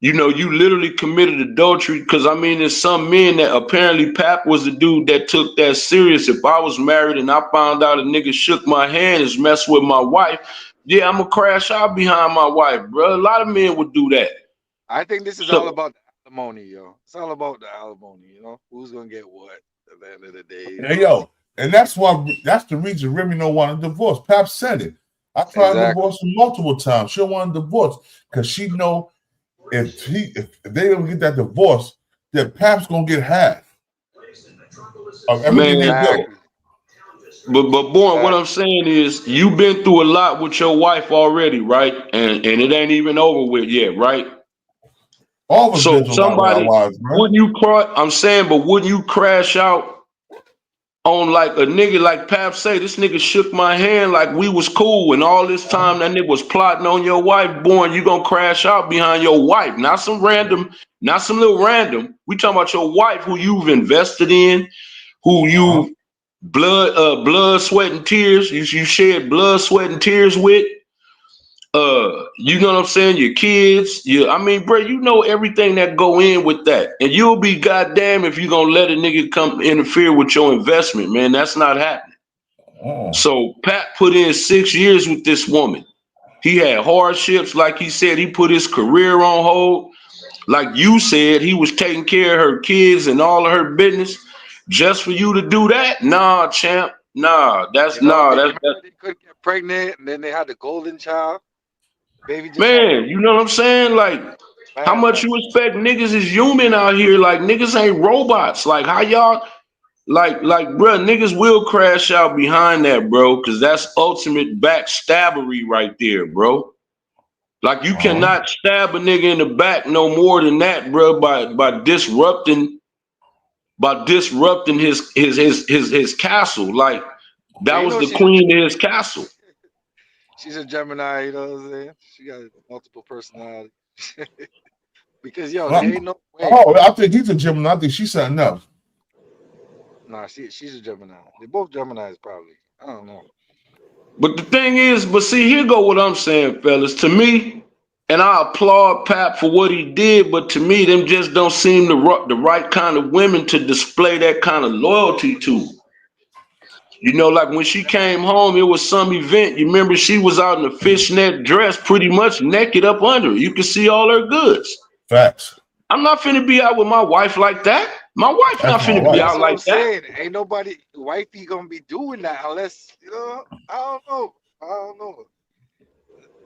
You know, you literally committed adultery. Because, I mean, there's some men that apparently Pap was the dude that took that serious. If I was married and I found out a nigga shook my hand and messed with my wife, yeah, I'm going to crash out behind my wife, bro. A lot of men would do that. I think this is all about the alimony, yo. It's all about the alimony, you know? Who's going to get what at the end of the day? Hey, yo, and that's the reason Remy don't want a divorce. Pap said it. I tried to divorce her multiple times. She don't want a divorce because she know if they don't get that divorce, then Pap's gonna get half of everything they do. But boy, what I'm saying is you've been through a lot with your wife already, right? And it ain't even over with yet, right? So somebody wouldn't you cry? I'm saying, but wouldn't you crash out on like a nigga like Pap say, this nigga shook my hand like we was cool, and all this time that nigga was plotting on your wife, born, you gonna crash out behind your wife. Not some little random. We talking about your wife who you've invested in, who you blood, sweat, and tears. You shed blood, sweat, and tears with. You know what I'm saying? Your kids, I mean, bro, you know everything that go in with that. And you'll be goddamn if you gonna let a nigga come interfere with your investment, man. That's not happening. So Pat put in 6 years with this woman. He had hardships, like he said, he put his career on hold. Like you said, he was taking care of her kids and all of her business. Just for you to do that? Nah, champ. Nah, that's They couldn't get pregnant, and then they had the golden child. Baby just you know what I'm saying? Like, how much you expect niggas is human out here? Like, niggas ain't robots. Like, how y'all, like, bro, niggas will crash out behind that, bro, because that's ultimate backstabbery right there, bro. Like, you cannot stab a nigga in the back no more than that, bro, by disrupting his castle. Like, that was the queen of his castle. She's a Gemini, you know what I'm saying? She got multiple personalities. Because there ain't no way. I think he's a Gemini. I think she's something else. Nah, she's a Gemini. They're both Geminis, probably. I don't know. But the thing is, see, here go what I'm saying, fellas. To me, and I applaud Pap for what he did, but to me, them just don't seem the right kind of women to display that kind of loyalty to. You know, like when she came home, it was some event. You remember she was out in a fishnet dress, pretty much naked up under her. You could see all her goods. Facts. I'm not finna be out with my wife like that. My wife not finna be out like that. Ain't nobody, wifey, gonna be doing that unless, I don't know.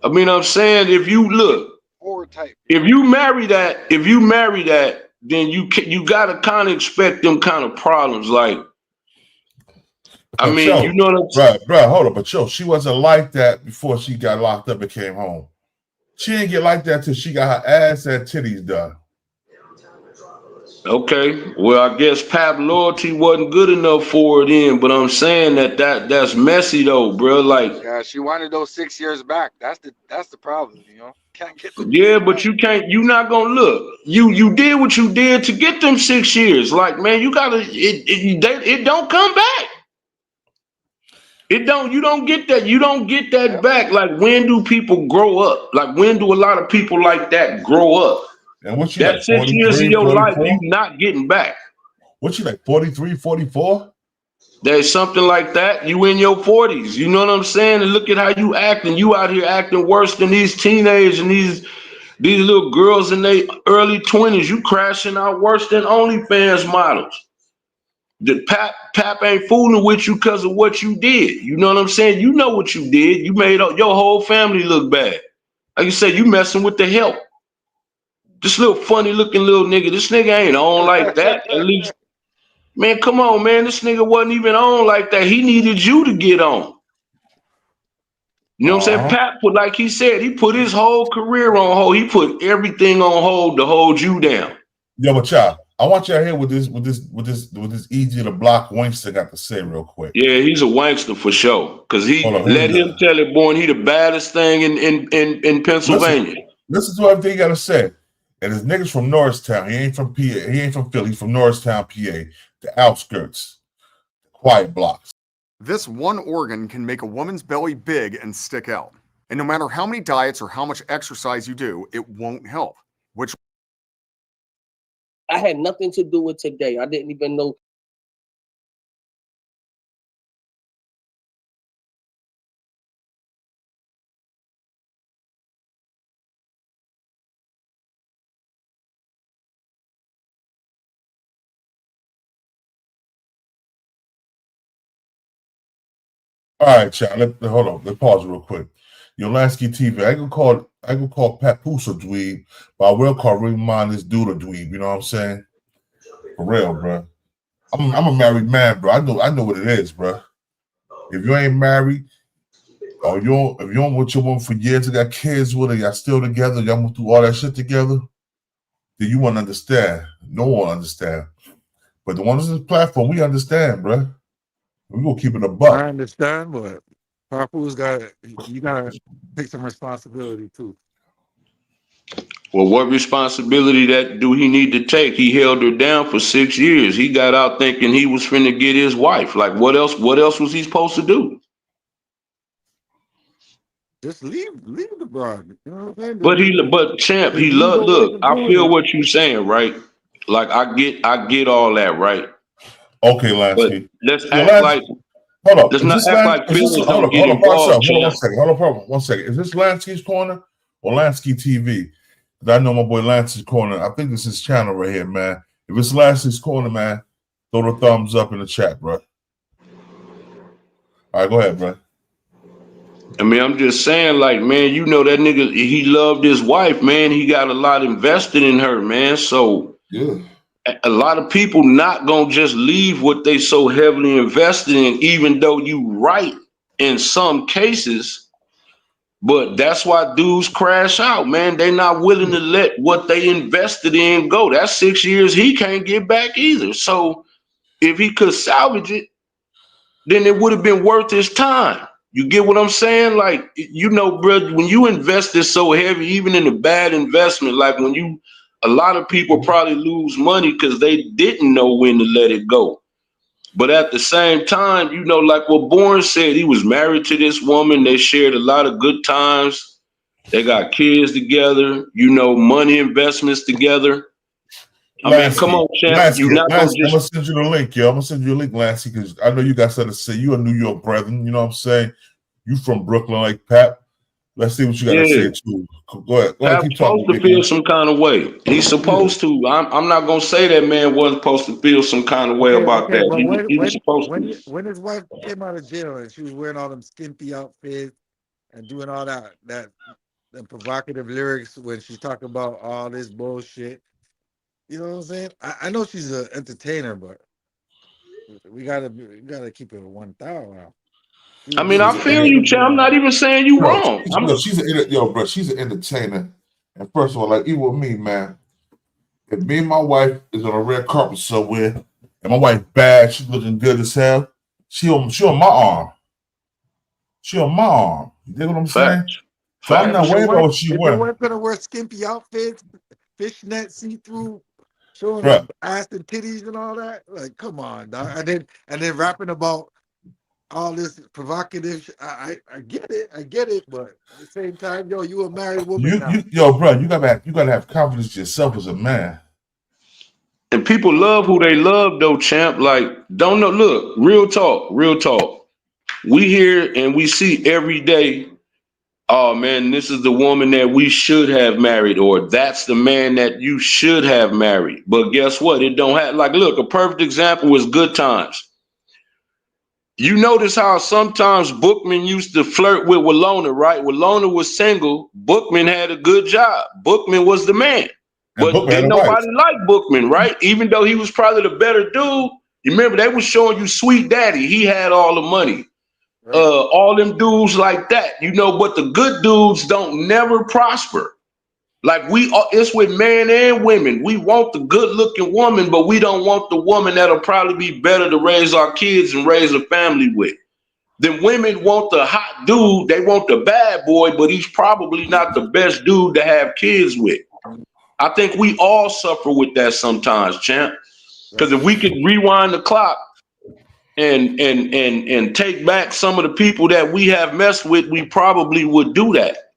I mean, I'm saying if you look, if you marry that, then you gotta kind of expect them kind of problems. Like, I mean, you know what I'm saying? Bro, hold on. But she wasn't like that before she got locked up and came home. She didn't get like that till she got her ass and titties done. Okay, well, I guess Pap loyalty wasn't good enough for her then, but I'm saying that's messy though, bro. Like, yeah, she wanted those 6 years back. That's the problem, you know. Can't get them. yeah, but you can't. You not gonna look. You did what you did to get them 6 years. Like, man, you gotta. It don't come back. It don't. You don't get that. You don't get that back. Like, when do people grow up? Like, when do a lot of people like that grow up? And what you that like, 6 years of 43, your 44? life you not getting back. What you like, 43, 44? There's something like that. You in your 40s. You know what I'm saying? And look at how you acting. You out here acting worse than these teenagers and these little girls in their early 20s. You crashing out worse than OnlyFans models. The Pap ain't fooling with you because of what you did. You know what I'm saying? You know what you did. You made your whole family look bad. Like you said, you messing with the help. This little funny looking little nigga, this nigga ain't on like that. At least, man, come on, man. This nigga wasn't even on like that. He needed you to get on. You know what I'm saying? Pap put, like he said, he put his whole career on hold. He put everything on hold to hold you down. Yo, but y'all, I want y'all to hear what this Eazy the Block Wankster got to say real quick. Yeah, he's a wankster for sure. Cause he let him tell it, boy, and he the baddest thing in Pennsylvania. Listen to everything he got to say. And his niggas from Norristown. He ain't from PA. He ain't from Philly. He's from Norristown, PA. The outskirts. The quiet blocks. This one organ can make a woman's belly big and stick out. And no matter how many diets or how much exercise you do, it won't help. Which I had nothing to do with today. I didn't even know. All right, y'all. Hold on. Let's pause real quick. Yolansky TV. I can call Papoose a dweeb, but I will call Remy Ma this dude a dweeb. You know what I'm saying? For real, bro. I'm a married man, bro. I know what it is, bro. If you ain't married, or if you don't with your woman for years, you got kids with her, y'all still together, y'all went through all that shit together, then you won't understand. No one understand. But the ones on this platform, we understand, bro. We gonna keep it a buck. I understand, but Papoose you gotta take some responsibility too. Well, what responsibility do he need to take? He held her down for 6 years. He got out thinking he was finna get his wife. Like, what else was he supposed to do? Just leave the broad. You know what I'm saying? But Champ, he loved. Look, I feel what you're saying, right? Like, I get all that, right? Okay, Lansky. Let's act like. Hold up. Let's not act like feelings don't get involved. Hold on one second. Is this Lansky's Corner or Lansky TV? Because I know my boy Lance's Corner. I think this is his channel right here, man. If it's Lansky's Corner, man, throw the thumbs up in the chat, bro. All right, go ahead, bro. I mean, I'm just saying, like, man, you know that nigga, he loved his wife, man. He got a lot invested in her, man. So yeah, a lot of people not gonna just leave what they so heavily invested in, even though you right in some cases. But that's why dudes crash out, man. They not willing to let what they invested in go. That's 6 years he can't get back either. So if he could salvage it, then it would have been worth his time. You get what I'm saying? Like, you know, bro, when you invested so heavy, even in a bad investment, like a lot of people probably lose money because they didn't know when to let it go. But at the same time, you know, like what Bourne said, he was married to this woman. They shared a lot of good times. They got kids together, you know, money investments together. I mean, come on, champ. You're not gonna just. I'm gonna send you the link, yo. I'm gonna send you a link, Lansky, because I know you got something to say. You a New York brethren, you know what I'm saying? You from Brooklyn, like Pap. Let's see what you got to say too. Go ahead. Pap's keep talking. Supposed to feel some kind of way. He's supposed to. I'm not gonna say that man wasn't supposed to feel some kind of way about that. But He was supposed to. When his wife came out of jail and she was wearing all them skimpy outfits and doing all that the provocative lyrics when she's talking about all this bullshit. You know what I'm saying? I know she's an entertainer, but we gotta keep it 1,000. I mean, I feel you, champ. I'm not even saying you wrong. She's an entertainer. And first of all, like even with me, man, if me and my wife is on a red carpet somewhere, and my wife bad, she's looking good as hell, she on my arm. She on my arm. You dig what I'm saying? So I'm not worried about what she wearing. If your wife gonna wear skimpy outfits, fishnet, see-through, showing Right. ass and titties and all that, like, come on, dog. And then rapping about all this provocative. I get it, but at the same time, yo, you a married woman now. Bro, you gotta have confidence in yourself as a man. And people love who they love, though, champ. Like, don't know. Look, real talk. We hear and we see every day. Oh man, this is the woman that we should have married, or that's the man that you should have married. But guess what? It don't have. Like, look, a perfect example is Good Times. You notice how sometimes Bookman used to flirt with Walona, right? Walona was single. Bookman had a good job. Bookman was the man. But didn't nobody like Bookman, right? Even though he was probably the better dude. You remember they was showing you Sweet Daddy. He had all the money. Right. All them dudes like that, you know, but the good dudes don't never prosper. Like it's with men and women. We want the good looking woman, but we don't want the woman that'll probably be better to raise our kids and raise a family with. Then women want the hot dude. They want the bad boy, but he's probably not the best dude to have kids with. I think we all suffer with that sometimes, champ. Because if we could rewind the clock and take back some of the people that we have messed with, we probably would do that.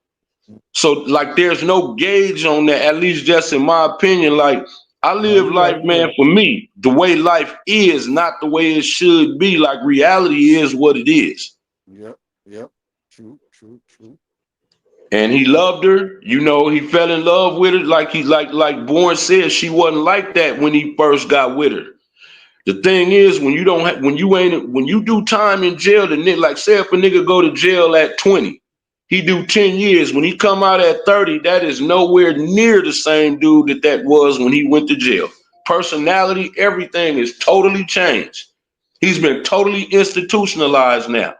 So like there's no gauge on that, at least just in my opinion. Like I live life, man, for me, the way life is, not the way it should be. Like reality is what it is. Yep. True. And he loved her, you know, he fell in love with her. Like Bourne said, she wasn't like that when he first got with her. The thing is, when you do time in jail, like say if a nigga go to jail at 20, he do 10 years. When he come out at 30, that is nowhere near the same dude that was when he went to jail. Personality, everything is totally changed. He's been totally institutionalized now.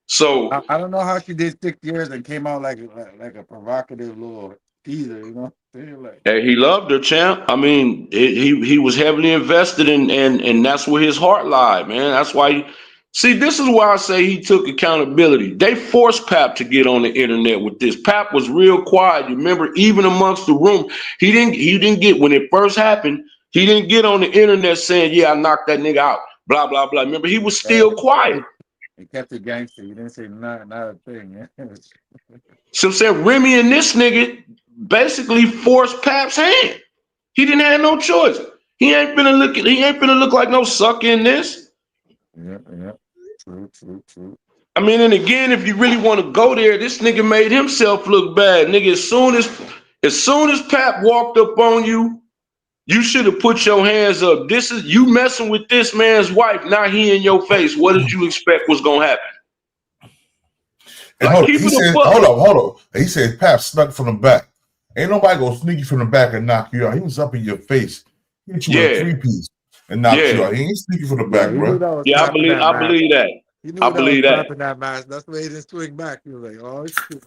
So I don't know how she did 6 years and came out like a provocative little teaser, you know? Like, hey, he loved her, champ. I mean, he was heavily invested in, and that's where his heart lied, man. That's why. See, this is why I say he took accountability. They forced Pap to get on the internet with this. Pap was real quiet. You remember, even amongst the room, he didn't get, when it first happened, he didn't get on the internet saying, "Yeah, I knocked that nigga out." Blah blah blah. Remember, he was still quiet. He kept it gangster. He didn't say not a thing. Yeah? So I'm saying Remy and this nigga basically forced Pap's hand. He didn't have no choice. He ain't finna look like no sucker in this. Yeah. True. I mean, and again, if you really want to go there, this nigga made himself look bad. Nigga, as soon as Pap walked up on you, you should have put your hands up. This is you messing with this man's wife, not he in your face. What did you expect was gonna happen? And like, hold on. He said Pap snuck from the back. Ain't nobody gonna sneak you from the back and knock you out. He was up in your face. He hit you with a 3-piece and knocked you out. He ain't sneaking from the back, bro. Yeah, I believe that. He knew I believe that. That match. That's why he didn't swing back. He was like, "Oh shit."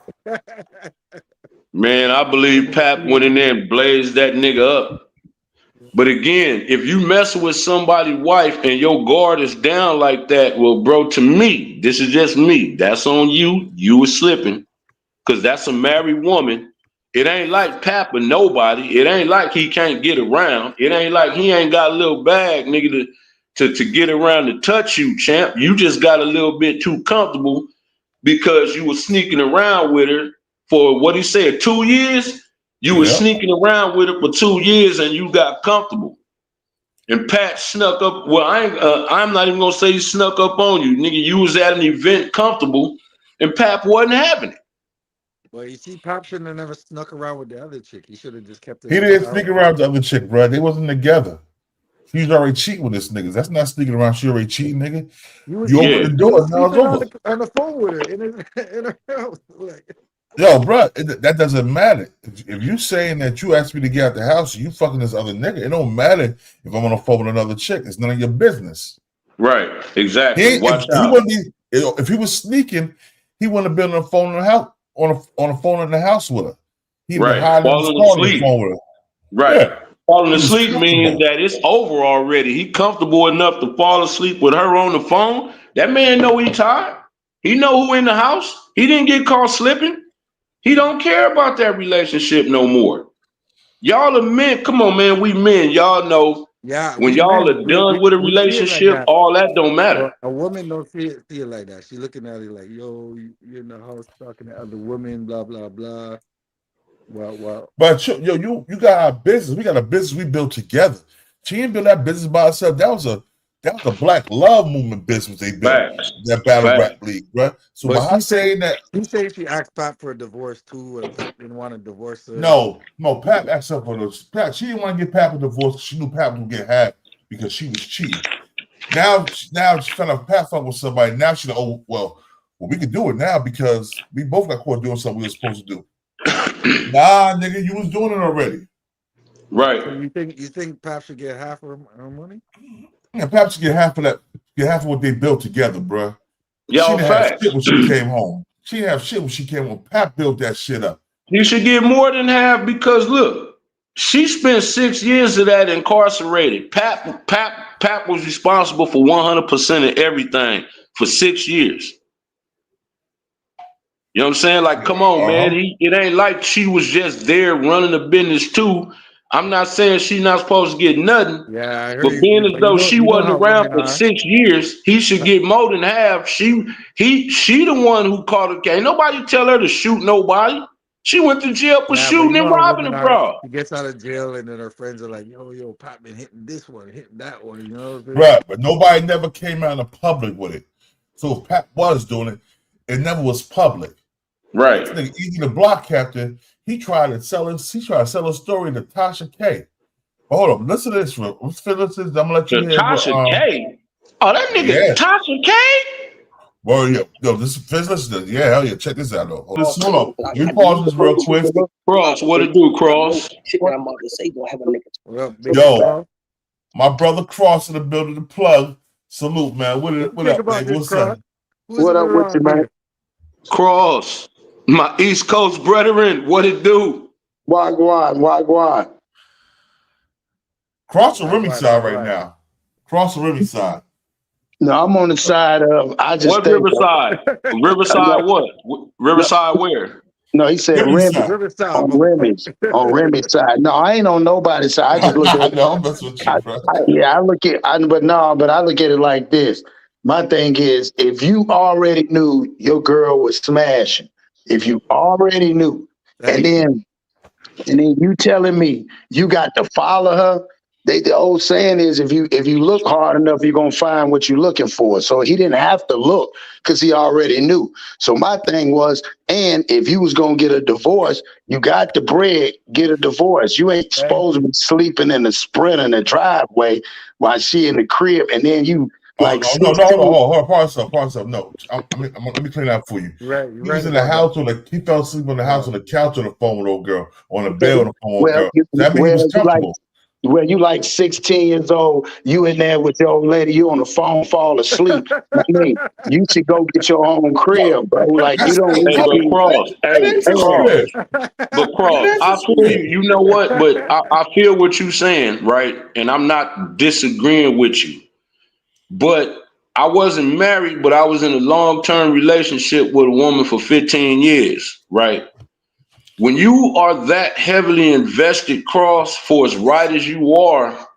Man, I believe Pap went in there and blazed that nigga up. But again, if you mess with somebody's wife and your guard is down like that, well, bro, to me, this is just me. That's on you. You was slipping, because that's a married woman. It ain't like Pap or nobody. It ain't like he can't get around. It ain't like he ain't got a little bag, nigga, to get around to touch you, champ. You just got a little bit too comfortable because you were sneaking around with her for what he said, 2 years. You were sneaking around with her for 2 years and you got comfortable. And Pat snuck up. Well, I'm not even gonna say he snuck up on you, nigga. You was at an event comfortable, and Pap wasn't having it. Well, you see, Pap shouldn't have never snuck around with the other chick. He should have just kept it. He didn't sneak around with the other chick, bro. They wasn't together. He's already cheating with this nigga. That's not sneaking around. She already cheating, nigga. You open the door, now it's over. On the phone with her in her house. Like, Yo, bro, that doesn't matter. If you saying that you asked me to get out the house, you fucking this other nigga. It don't matter if I'm on the phone with another chick. It's none of your business. Right. Exactly. Watch out. If he was sneaking, he wouldn't have been on the phone in the house on the phone in the house with her. He'd been hiding on the phone with her. Right. Yeah. Falling asleep means that it's over already. He comfortable enough to fall asleep with her on the phone. That man know he tired. He know who in the house. He didn't get caught slipping. He don't care about that relationship no more. Y'all are men. Come on, man. We men. Y'all know when y'all are done with a relationship, all that don't matter. A woman don't see it like that. She looking at it like, yo, you're in the house talking to other women, blah blah blah. Well. But you got our business. We got a business we built together. She didn't build that business by herself. That was a Black Love Movement business they built. That battle rap league, right? So by her saying that, he said she asked Pat for a divorce too, and Pat didn't want to divorce her. No, Pat asked her for this. Pat, she didn't want to get Pat a divorce. She knew Pat would get half because she was cheating. Now she found out Pat fucked with somebody. Now she's like, oh well, we could do it now because we both got caught doing something we were supposed to do. Nah, nigga, you was doing it already. Right. So you think Pat should get half of her money? Yeah, Pat should get half of that. Get half of what they built together, bro. Yo, she didn't have shit when she came home. She didn't have shit when she came home. Pat built that shit up. You should get more than half because look, she spent 6 years of that incarcerated. Pat was responsible for 100% of everything for 6 years. You know what I'm saying? Like, come on, man. It ain't like she was just there running the business too. I'm not saying she's not supposed to get nothing. Yeah, I heard but being as though she wasn't around for 6 years, he should get more than half. She the one who caught her. Ain't nobody tell her to shoot nobody. She went to jail for shooting and robbing a bro. She gets out of jail and then her friends are like, yo, Pat been hitting this one, hitting that one, you know? Right, but nobody never came out in the public with it. So if Pat was doing it, it never was public. Right. This nigga Eazy the block captain, he tried to sell a story to Tasha K. Hold up, listen to this. Let's finish this. I'm gonna let you hear. Tasha K. Oh, that nigga Tasha K. Well, yo, listen to this. Yeah, hell yeah. Check this out though. Hold on. Let me pause this real quick. Cross, what it do, Cross? Yo, my brother Cross in the building. The plug. Salute, man. What up, baby? What's up? What up with you, man? Cross, my East Coast brethren, what it do? Wagwan. Cross the Remy side right now. Cross the Remy side. No, I'm on the side of. What Riverside? Riverside what? Riverside where? No, he said Remy. On Remy's side. No, I ain't on nobody's side. I just look at it. I look at it like this. My thing is, if you already knew your girl was smashing, if you already knew, and then you telling me you got to follow her. The old saying is, if you look hard enough, you're gonna find what you're looking for. So he didn't have to look because he already knew. So my thing was, and if you was gonna get a divorce, you got the bread, get a divorce. You ain't supposed to be sleeping in the Sprint in the driveway while she in the crib, and then you. Hold on, pause up. No, let me clean that for you. Right, he was in the house he fell asleep on the house on the couch on the phone with old girl, on the bed on the phone with girl. That means he was comfortable. Where you like 16 years old, you in there with your old lady, you on the phone, fall asleep. I mean, you should go get your own crib, bro. Like you don't. Cross. But Cross, I feel you. You know what? But I feel what you're saying, right? And I'm not disagreeing with you. But I wasn't married, but I was in a long-term relationship with a woman for 15 years, right? When you are that heavily invested, Cross, for as right as you are,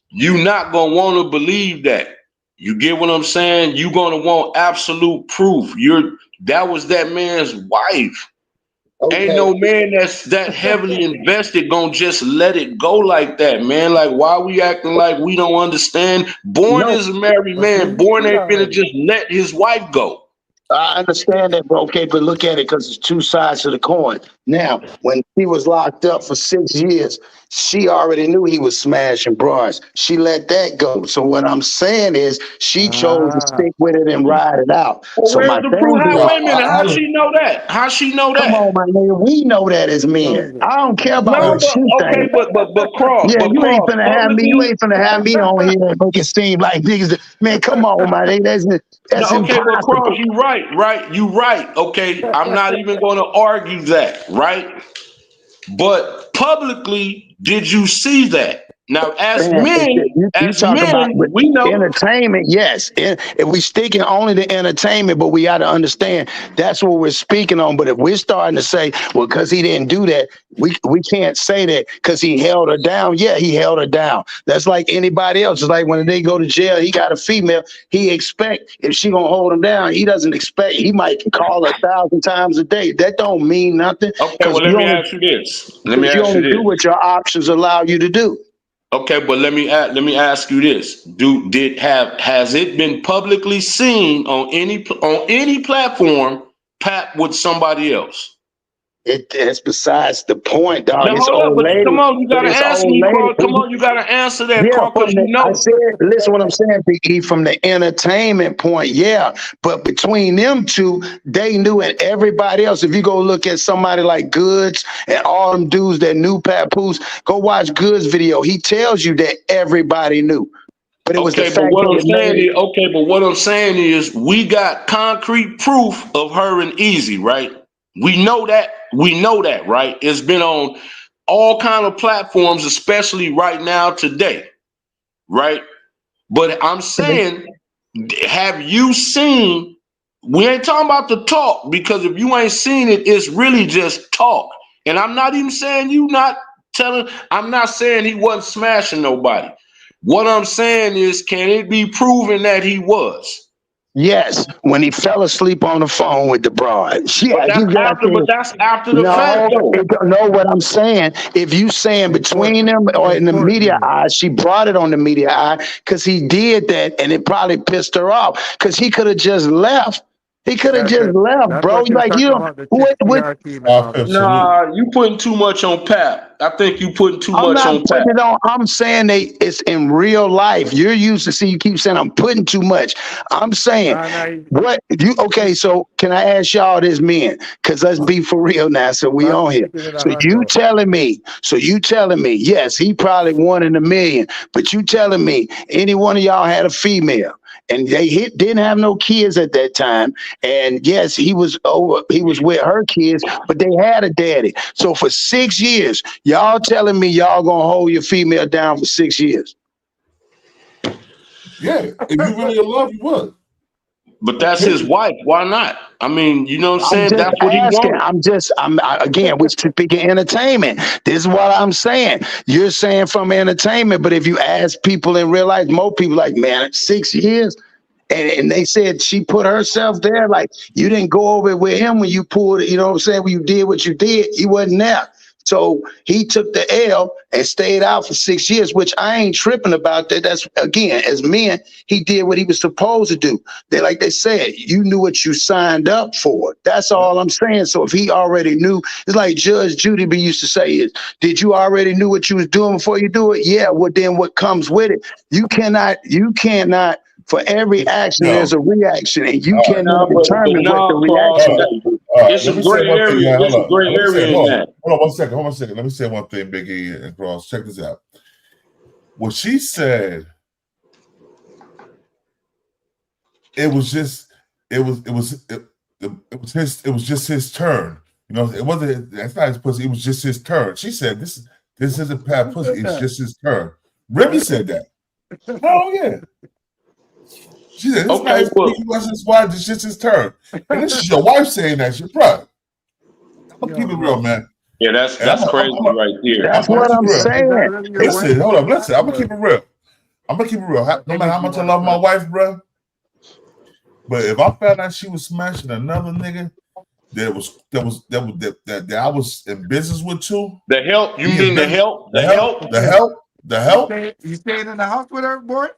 you're not going to want to believe that. You get what I'm saying? You're going to want absolute proof. That was that man's wife. Okay. Ain't no man that's that heavily invested gonna just let it go like that, man. Like, why we acting like we don't understand? Born is a married man. Born ain't finna just let his wife go. I understand that, but okay, but look at it because it's two sides to the coin. Now, when she was locked up for 6 years, she already knew he was smashing bras. She let that go. So what I'm saying is she chose to stick with it and ride it out. Well, So where's my the thing proof? is, Wait a minute. How she know that? How she know come that? on, my nigga. We know that as men. I don't care about No, what but she okay, think. but Cross, Yeah, you ain't finna have me. You publicly. ain't finna have me on here and make it seem like niggas. Man, come on, my nigga. That's No, okay, but Cross, impossible. you right. You right. Okay, I'm not even going to argue that, right? But publicly, did you see that? Now, as Man, men, you talk about with we know. entertainment, yes. If we sticking only to entertainment, but we got to understand that's what we're speaking on. But if we're starting to say, well, because he didn't do that, we can't say that because he held her down. Yeah, he held her down. That's like anybody else. It's like when they go to jail, he got a female. He expect if she gonna hold him down, he doesn't expect. He might call her 1,000 times a day. That don't mean nothing. Okay, Because well, let me ask you this. you only do what your options allow you to do. Okay, but let me ask you this: has it been publicly seen on any platform, Pat, with somebody else? That's besides the point, dog. Now It's hold up, old but lady. come on, you gotta It's answer old me, lady. Cross. Come on, you gotta answer that, Yeah, Cross, because you I know. said, listen what I'm saying, Big E, from the entertainment point, yeah. But between them two, they knew it. Everybody else, if you go look at somebody like Goods and all them dudes that knew Papoose, go watch Goods' video. He tells you that everybody knew. But it was the fact that it made it. Okay, but what I'm saying is we got concrete proof of her and Eazy, right? We know that, right? It's been on all kind of platforms, especially right now today, right? But I'm saying, have you seen, we ain't talking about the talk, because if you ain't seen it, it's really just talk. And I'm not even saying I'm not saying he wasn't smashing nobody. What I'm saying is, can it be proven that he was? Yes, when he fell asleep on the phone with the broad. Yeah, But that's after the fact, though. Know what I'm saying. If you saying between them or in the media eye, she brought it on the media eye because he did that, and it probably pissed her off because he could have just left. He could have just left, bro. Like you know what? Nah, you putting too much on Pat. I think you putting too I'm much not on Pat. putting it on. I'm saying it's in real life. You're used to see. You keep saying I'm putting too much. I'm saying what you. Okay, so can I ask y'all this, men? Because let's be for real now. So we on here. So you telling me? Yes, he probably 1 in a million. But you telling me any one of y'all had a female? And they didn't have no kids at that time. And yes, he was with her kids, but they had a daddy. So for 6 years, y'all telling me y'all gonna hold your female down for 6 years? Yeah, if you really in love, you would. But that's his wife. Why not? I mean, you know what I'm saying? Just That's what he asking. wants. Again, we're speaking entertainment. This is what I'm saying. You're saying from entertainment, but if you ask people in real life, most people like, man, 6 years. And they said she put herself there. Like, you didn't go over it with him when you pulled it. You know what I'm saying? When you did what you did, he wasn't there. So he took the L and stayed out for 6 years, which I ain't tripping about that. That's, again, as men, he did what he was supposed to do. Like they said, you knew what you signed up for. That's all I'm saying. So if he already knew, it's like Judge Judy B used to say is, did you already knew what you was doing before you do it? Yeah, well, then what comes with it? You cannot, for every action, there's a reaction, and you cannot determine what the reaction is. It's a gray area. It's a gray area in that. Hold on 1 second. Let me say one thing, Big E and Cross. Check this out. What she said, it was just his turn. You know, it wasn't. That's not his pussy. It was just his turn. She said, "This isn't Pat pussy. It's just his turn." Remy said that. Oh yeah. She said, "This guy's his wife. It's just his turn." And this is your wife saying that shit, bro. I'm gonna keep it real, man. Yeah, that's crazy right there. That's what I'm saying. Listen, hold up. Listen, I'm gonna keep it real. No matter how much I love my wife, bro. But if I found out she was smashing another nigga that I was in business with too. The help? You mean the help? The help? You staying in the house with her, boy?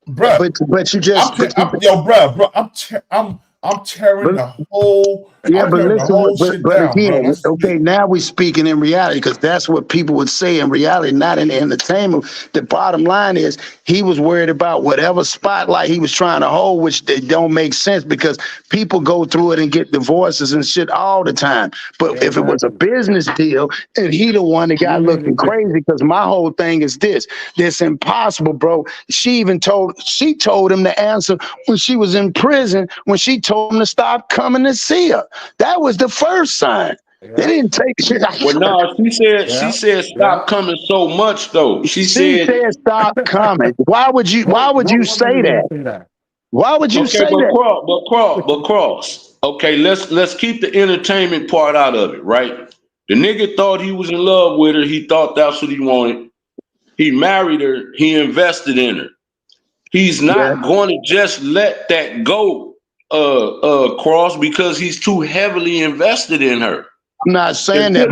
Bruh. But you just bro. I'm tearing the whole. Yeah, I'm but tearing the listen, whole shit but down, bro. again, That's okay, now we're speaking in reality because that's what people would say in reality, not in entertainment. The bottom line is he was worried about whatever spotlight he was trying to hold, which they don't make sense because people go through it and get divorces and shit all the time. But if it was a business deal and he the one that got looking crazy, because my whole thing is this impossible, bro. She told him the answer when she was in prison, when she told him to stop coming to see her. That was the first sign. They didn't take shit. Well, no, she said stop coming so much though. She She said said stop coming. Why would you say that? Why would you say okay, but that? Cross. Okay, let's keep the entertainment part out of it, right? The nigga thought he was in love with her. He thought that's what he wanted. He married her. He invested in her. He's not going to just let that go, Cross, because he's too heavily invested in her. I'm not saying that,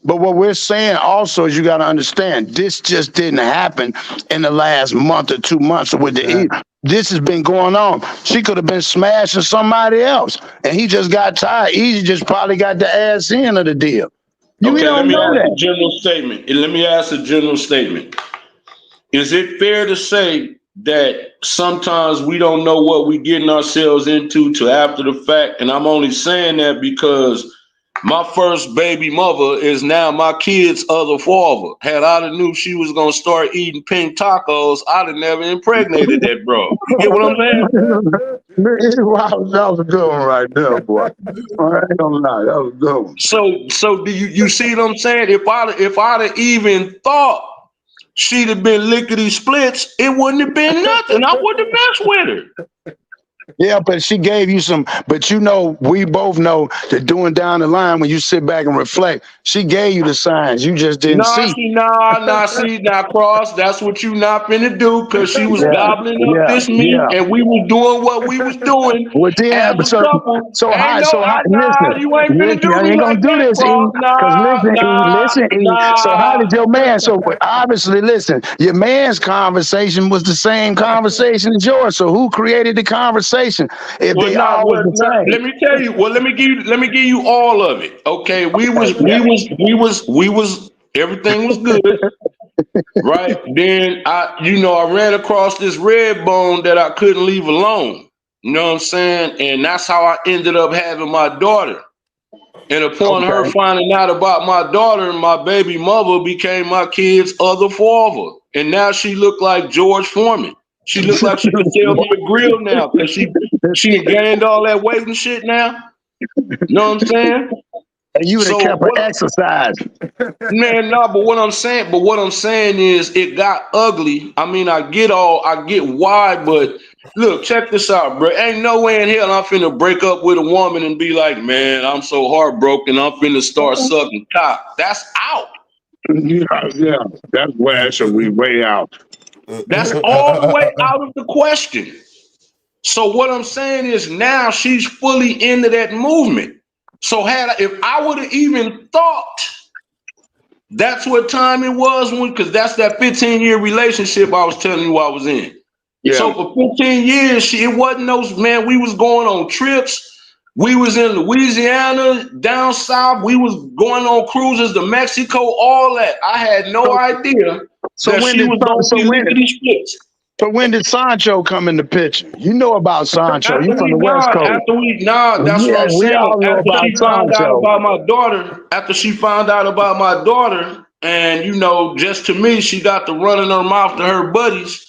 but what we're saying also is you got to understand this just didn't happen in the last month or 2 months with the this has been going on. She could have been smashing somebody else, and he just got tired. Eazy just probably got the ass end of the deal. Okay, let don't me know ask that. a general statement. Is it fair to say that sometimes we don't know what we're getting ourselves into till after the fact? And I'm only saying that because my first baby mother is now my kid's other father. Had I knew she was gonna start eating pink tacos, I'd have never impregnated that bro. You get what I'm saying? Wow, that was a good one right there, boy. I ain't gonna lie, that was a good one. So do you see what I'm saying? If I'd have even thought she'd have been lickety splits, it wouldn't have been nothing. I wouldn't have messed with her. Yeah, but she gave you some, but we both know that doing down the line, when you sit back and reflect, she gave you the signs. You just didn't see. Nah, Cross. That's what you not finna do, because she was gobbling up this meat, and we was doing what we was doing as a couple. Listen, You ain't finna do I me ain't gonna like do that, this, Cross. because listen, so how did your man, so obviously, listen, your man's conversation was the same conversation as yours, so who created the conversation if they all was the same? Let me tell you. Well, let me give you all of it. Okay, we was everything was good, right? Then I ran across this red bone that I couldn't leave alone. You know what I'm saying? And that's how I ended up having my daughter. And upon her finding out about my daughter, my baby mother became my kid's other father. And now she looked like George Foreman. She looked like she could sell me a grill now because she gained all that weight and shit now. You know what I'm saying? And you would have kept her exercise. Man, no, but what I'm saying is it got ugly. I mean, I get why, but look, check this out, bro. Ain't no way in hell I'm finna break up with a woman and be like, man, I'm so heartbroken, I'm finna start sucking cock. That's out. Yeah, that's where should we way out. That's all the way out of the question. So what I'm saying is now she's fully into that movement. So if I would have even thought that's what time it was, because that's that 15-year relationship I was telling you I was in. Yeah. So for 15 years, it wasn't those, man, we was going on trips. We was in Louisiana, down south. We was going on cruises to Mexico, all that. I had no idea that she was going to be lickety splits. So when did Sancho come in the picture? You know about Sancho. You from the West Coast. That's what I'm saying. We all know about After she found out about my daughter, and just to me, she got to running her mouth to her buddies.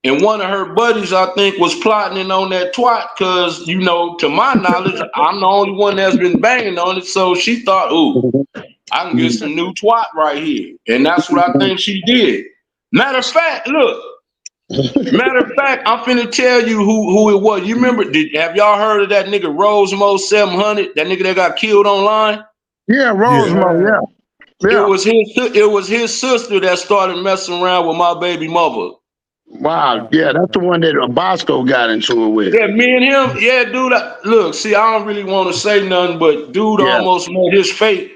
And one of her buddies, I think, was plotting on that twat because, to my knowledge, I'm the only one that's been banging on it. So she thought, ooh, I can get some new twat right here. And that's what I think she did. Matter of fact, I'm finna tell you who it was. You remember, have y'all heard of that nigga Rosemo 700? That nigga that got killed online? Yeah, Rosemo, yeah. It was his sister that started messing around with my baby mother. Wow, yeah, that's the one that Bosco got into it with. Yeah, me and him, yeah, dude. Look, see, I don't really want to say nothing, but dude almost made his fate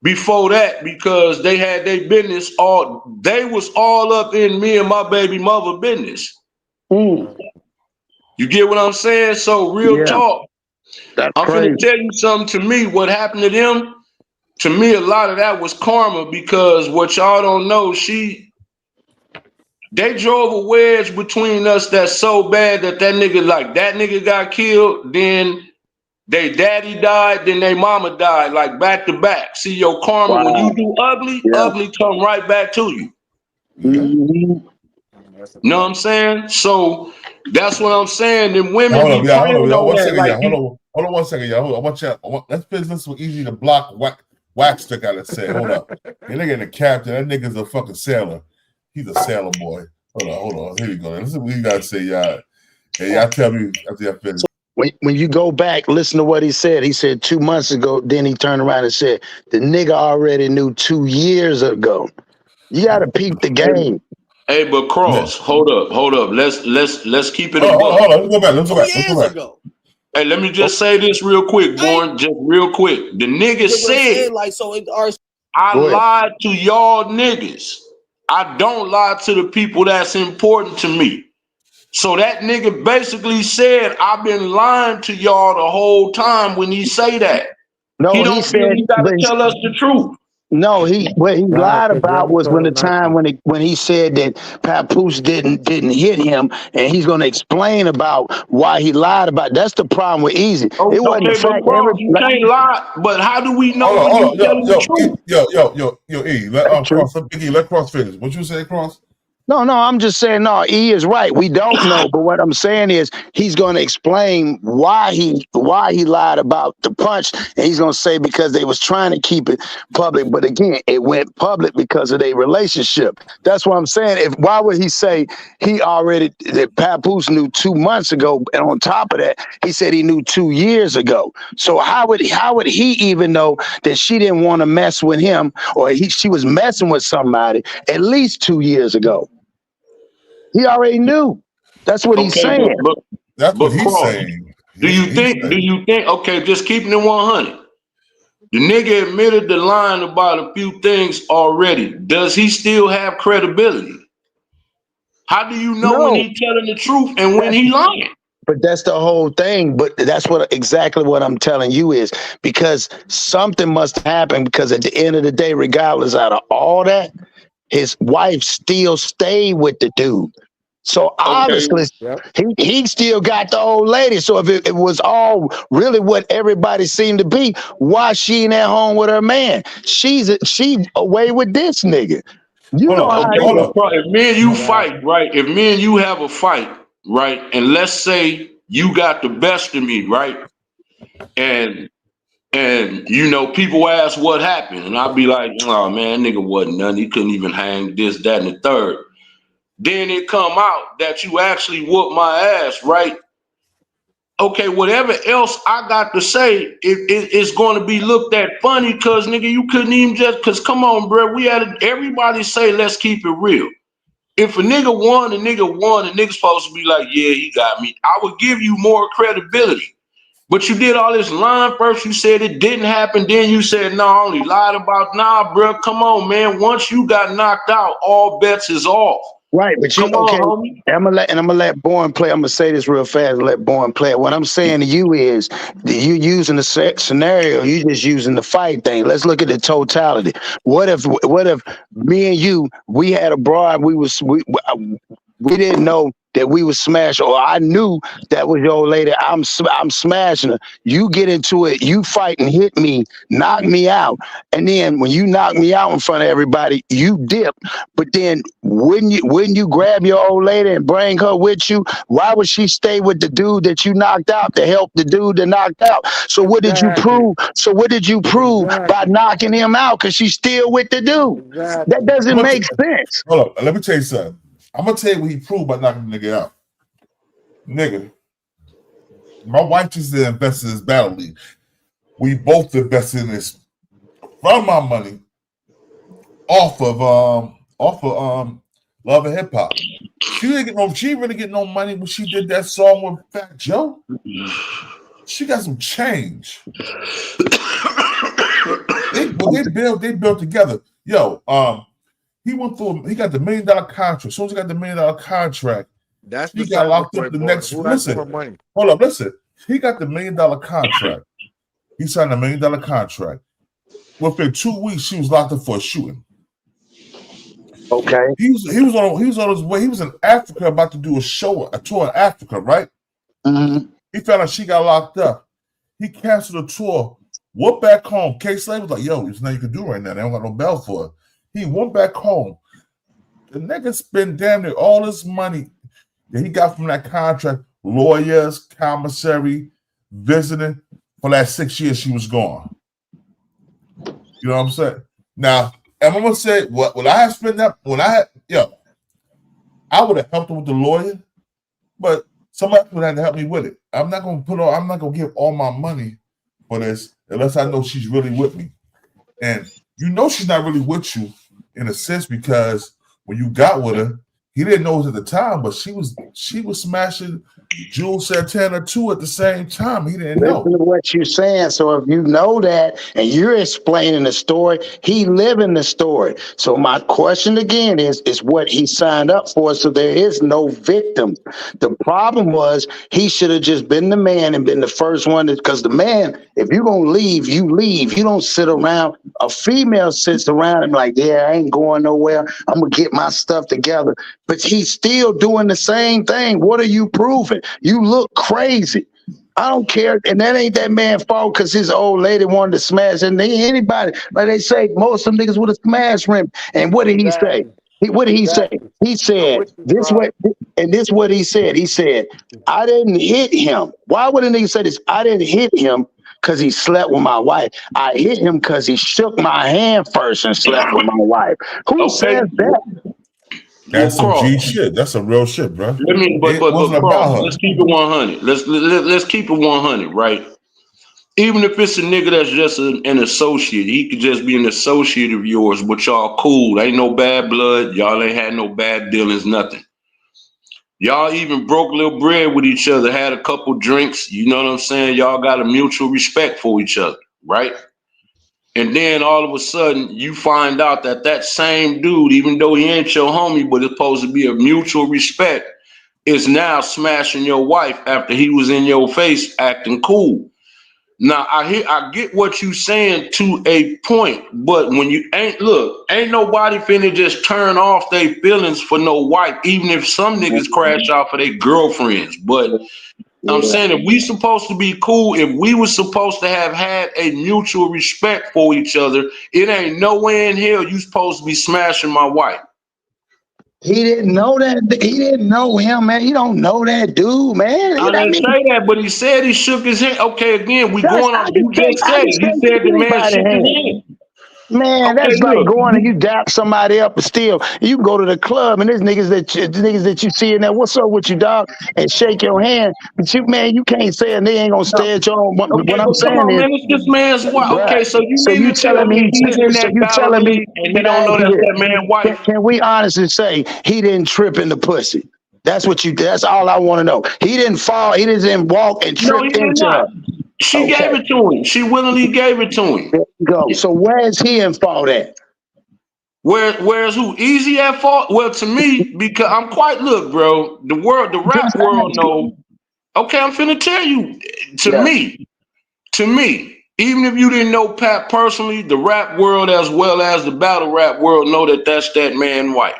before that because they had their business they was all up in me and my baby mother business. You get what I'm saying? So real talk. That's I'm crazy. finna tell you something. To me, what happened to them, to me, a lot of that was karma, because what y'all don't know, they drove a wedge between us that's so bad that that nigga got killed, then they daddy died, then they mama died, like back to back. See, your karma, when you do ugly, ugly come right back to you. Mm-hmm. You know what I'm saying? So that's what I'm saying. Then women Hold be up, yeah, hold praying up, y'all. on 1 that. second, Like yeah. Hold on 1 second, y'all. Hold on. Let's finish this with Eazy the block wax stick. I say, hold up. That nigga in the captain. That nigga's a fucking sailor. He's a sailor boy. Hold on. Here you go. Listen, what you gotta say, y'all. Hey, y'all tell me after y'all finish. When you go back, listen to what he said. He said 2 months ago. Then he turned around and said the nigga already knew 2 years ago. You got to peep the game. Hey, but Cross, hold up. Let's keep it Hold above. on. Let's go back. Let's go back. Hey, let me just say this real quick, Born. Just real quick. The nigga said, I lied to y'all niggas. I don't lie to the people that's important to me. So that nigga basically said, I've been lying to y'all the whole time when he say that. No, he he don't feel said, he gotta tell us the truth. No, what he lied about was when the time when when he said that Papoose didn't hit him, and he's going to explain about why he lied about. That's the problem with Eazy. It wasn't the Okay, but fact Cross, you can't lie. But how do we know when you telling the truth? Yo, E, let Cross finish. What you say, Cross? No, I'm just saying, no, E is right. We don't know, but what I'm saying is he's going to explain why he lied about the punch, and he's going to say because they was trying to keep it public, but again, it went public because of their relationship. That's what I'm saying. Why would he say that Papoose knew 2 months ago, and on top of that, he said he knew 2 years ago. So how would he even know that she didn't want to mess with him, or she was messing with somebody at least 2 years ago? He already knew. That's what he's saying. That's what he's Cross, saying. Do you think? Okay, just keeping it 100. The nigga admitted the lying about a few things already. Does he still have credibility? How do you know when he's telling the truth and when he lying? But that's the whole thing. But that's exactly what I'm telling you is because something must happen, because at the end of the day, regardless out of all that, his wife still stayed with the dude. So obviously, he still got the old lady. So if it was all really what everybody seemed to be, why she ain't at home with her man? She away with this nigga. You know how it is. If me and you fight, right? If me and you have a fight, right? And let's say you got the best of me, right? And you know, people ask what happened, and I'll be like, oh man, that nigga wasn't nothing. He couldn't even hang this, that, and the third. Then it come out that you actually whooped my ass, right? Okay, whatever else I got to say, it's going to be looked at funny because, nigga, you couldn't even because come on, bro, everybody say, let's keep it real. If a nigga won, the nigga's supposed to be like, yeah, he got me. I would give you more credibility. But you did all this lying. First you said it didn't happen, then you said, no, I only lied about, nah, bro, come on, man. Once you got knocked out, all bets is off. Right, but I'm gonna let Bourne play. I'm gonna say this real fast and let Bourne play. What I'm saying to you is you using the scenario, you just using the fight thing. Let's look at the totality. What if me and you, we had a broad, we didn't know that we was smashed, or I knew that was your old lady. I'm smashing her. You get into it, you fight and hit me, knock me out, and then when you knock me out in front of everybody, you dip. But then wouldn't you grab your old lady and bring her with you? Why would she stay with the dude that you knocked out to help the dude that knocked out? So what did you prove? So what did you prove by knocking him out? Because she's still with the dude. That doesn't make sense. Hold up, let me tell you something. I'm gonna tell you what he proved by knocking the nigga out. Nigga, my wife just invested in this battle league. We both invested in this from my money off of Love and Hip Hop. She really get no money when she did that song with Fat Joe. She got some change. They built together. Yo, he got the $1 million contract. As soon as he got the $1 million contract, That's he got beside the locked up point, the boy. next. Who has more Listen, money? hold up, listen. He got the $1 million contract. He signed a $1 million contract. Within 2 weeks, she was locked up for a shooting. Okay. He was on his way. He was in Africa about to do a tour in Africa, right? Mm-hmm. He found out she got locked up. He canceled the tour. Went back home. K-Slave was like, yo, there's nothing you can do right now. They don't got no bail for it. He went back home. The nigga spent damn near all this money that he got from that contract, lawyers, commissary, visiting, for that 6 years she was gone. You know what I'm saying? Now, and I'm gonna say, when I had spent that, I would have helped him with the lawyer, but somebody would have to help me with it. I'm not gonna give all my money for this unless I know she's really with me. And you know she's not really with you in a sense, because when you got with her, he didn't know it at the time, but she was smashing Jules Santana too at the same time. He didn't know. Listen to what you're saying. So if you know that and you're explaining the story, he living the story. So my question again is what he signed up for. So there is no victim. The problem was he should have just been the man and been the first one, because the man, if you're gonna leave, you leave. You don't sit around. A female sits around and like, yeah, I ain't going nowhere. I'm gonna get my stuff together. But he's still doing the same thing. What are you proving? You look crazy. I don't care, and that ain't that man's fault because his old lady wanted to smash. And anybody, like they say, most of them niggas would have smashed him. And what did he say? What did he say? He said this what, and this what he said. He said, I didn't hit him. Why would a nigga say this? I didn't hit him because he slept with my wife. I hit him because he shook my hand first and slept with my wife. Who says that? That's some G shit. That's some real shit, bro. But Carl, let's keep it 100. Let's keep it 100, right? Even if it's a nigga that's just an associate, he could just be an associate of yours, but y'all cool. Ain't no bad blood. Y'all ain't had no bad dealings, nothing. Y'all even broke a little bread with each other, had a couple drinks. You know what I'm saying? Y'all got a mutual respect for each other, right? And then all of a sudden, you find out that same dude, even though he ain't your homie, but it's supposed to be a mutual respect, is now smashing your wife after he was in your face acting cool. Now, I get what you saying to a point, but when you ain't nobody finna just turn off their feelings for no wife, even if some niggas crash out for their girlfriends. But I'm saying, if we supposed to be cool, if we were supposed to have had a mutual respect for each other, it ain't no way in hell you supposed to be smashing my wife. He didn't know that. He didn't know him, man. He don't know that dude, man. I didn't say that, but he said he shook his hand. Okay, again, we going on. You just said he said the man shook his hand. Man, that's like going and you dap somebody up, but still, you go to the club and there's niggas that you see in there. What's up with you, dog? And shake your hand, but you can't say and they ain't gonna stay at your own. What I'm saying come on, is, man, it's this man's wife. Okay, so you so mean you to tell telling me me? he's in So that you battle telling me? league and he Can I don't know ask you that's this? that man's wife? Can we honestly say he didn't trip in the pussy? That's what you. That's all I want to know. He didn't fall. He didn't walk and trip No, he did into her. not. She gave it to him. She willingly gave it to him. There you go. So where is he in fault at? Where's who? Eazy at fault? Well, to me, because I'm look, bro, the rap world know. Okay, I'm finna tell you. To me, even if you didn't know Pat personally, the rap world as well as the battle rap world know that's that man's wife,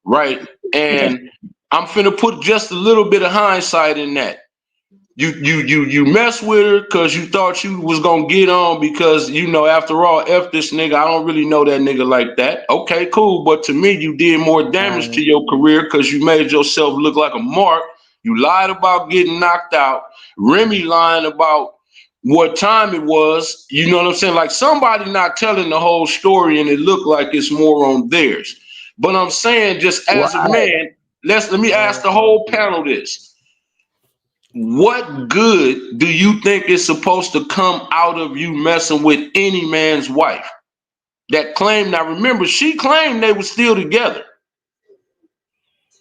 right? And I'm finna put just a little bit of hindsight in that. You mess with her because you thought you was gonna get on because after all, F this nigga, I don't really know that nigga like that. Okay, cool. But to me, you did more damage to your career because you made yourself look like a mark. You lied about getting knocked out. Remy lying about what time it was. You know what I'm saying? Like somebody not telling the whole story and it looked like it's more on theirs. But I'm saying just as a man, let me ask the whole panel this. What good do you think is supposed to come out of you messing with any man's wife? That claim, now remember, she claimed they were still together.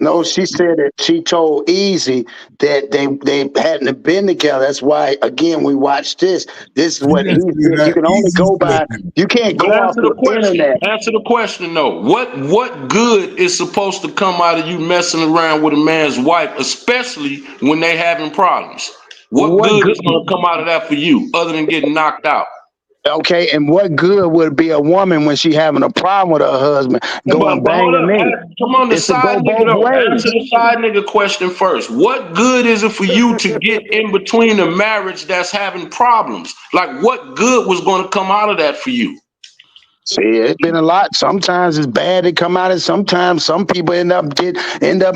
No, she said that she told Eazy that they hadn't been together. That's why, again, we watched this. This is what he said. You can only go by. You can't But go off answer the the question. internet. Answer the question though. What good is supposed to come out of you messing around with a man's wife, especially when they having problems? What good is going to come out of that for you, other than getting knocked out? Okay, and what good would be a woman when she having a problem with her husband going But hold bang a up, nigga? come on, the It's to side go nigga both though. ways. Answer the side nigga question first. What good is it for you to get in between a marriage that's having problems? Like, what good was going to come out of that for you? See, it's been a lot. Sometimes it's bad to come out of. Sometimes some people end up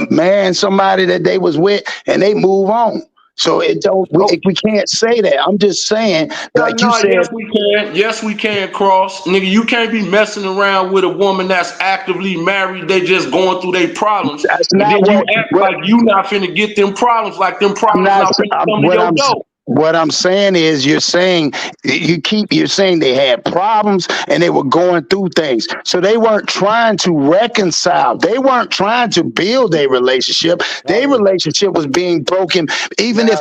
marrying somebody that they was with, and they move on. So it don't. We can't say that. I'm just saying, like you said. Yes, we can. Yes, we can, Cross. Nigga, you can't be messing around with a woman that's actively married. They just going through their problems. That's And not then you what. act like you not finna get them problems, like them I'm problems not. not finna come to your door. What I'm saying is, you're saying they had problems and they were going through things, so they weren't trying to reconcile. They weren't trying to build a relationship. Their relationship was being broken. Even if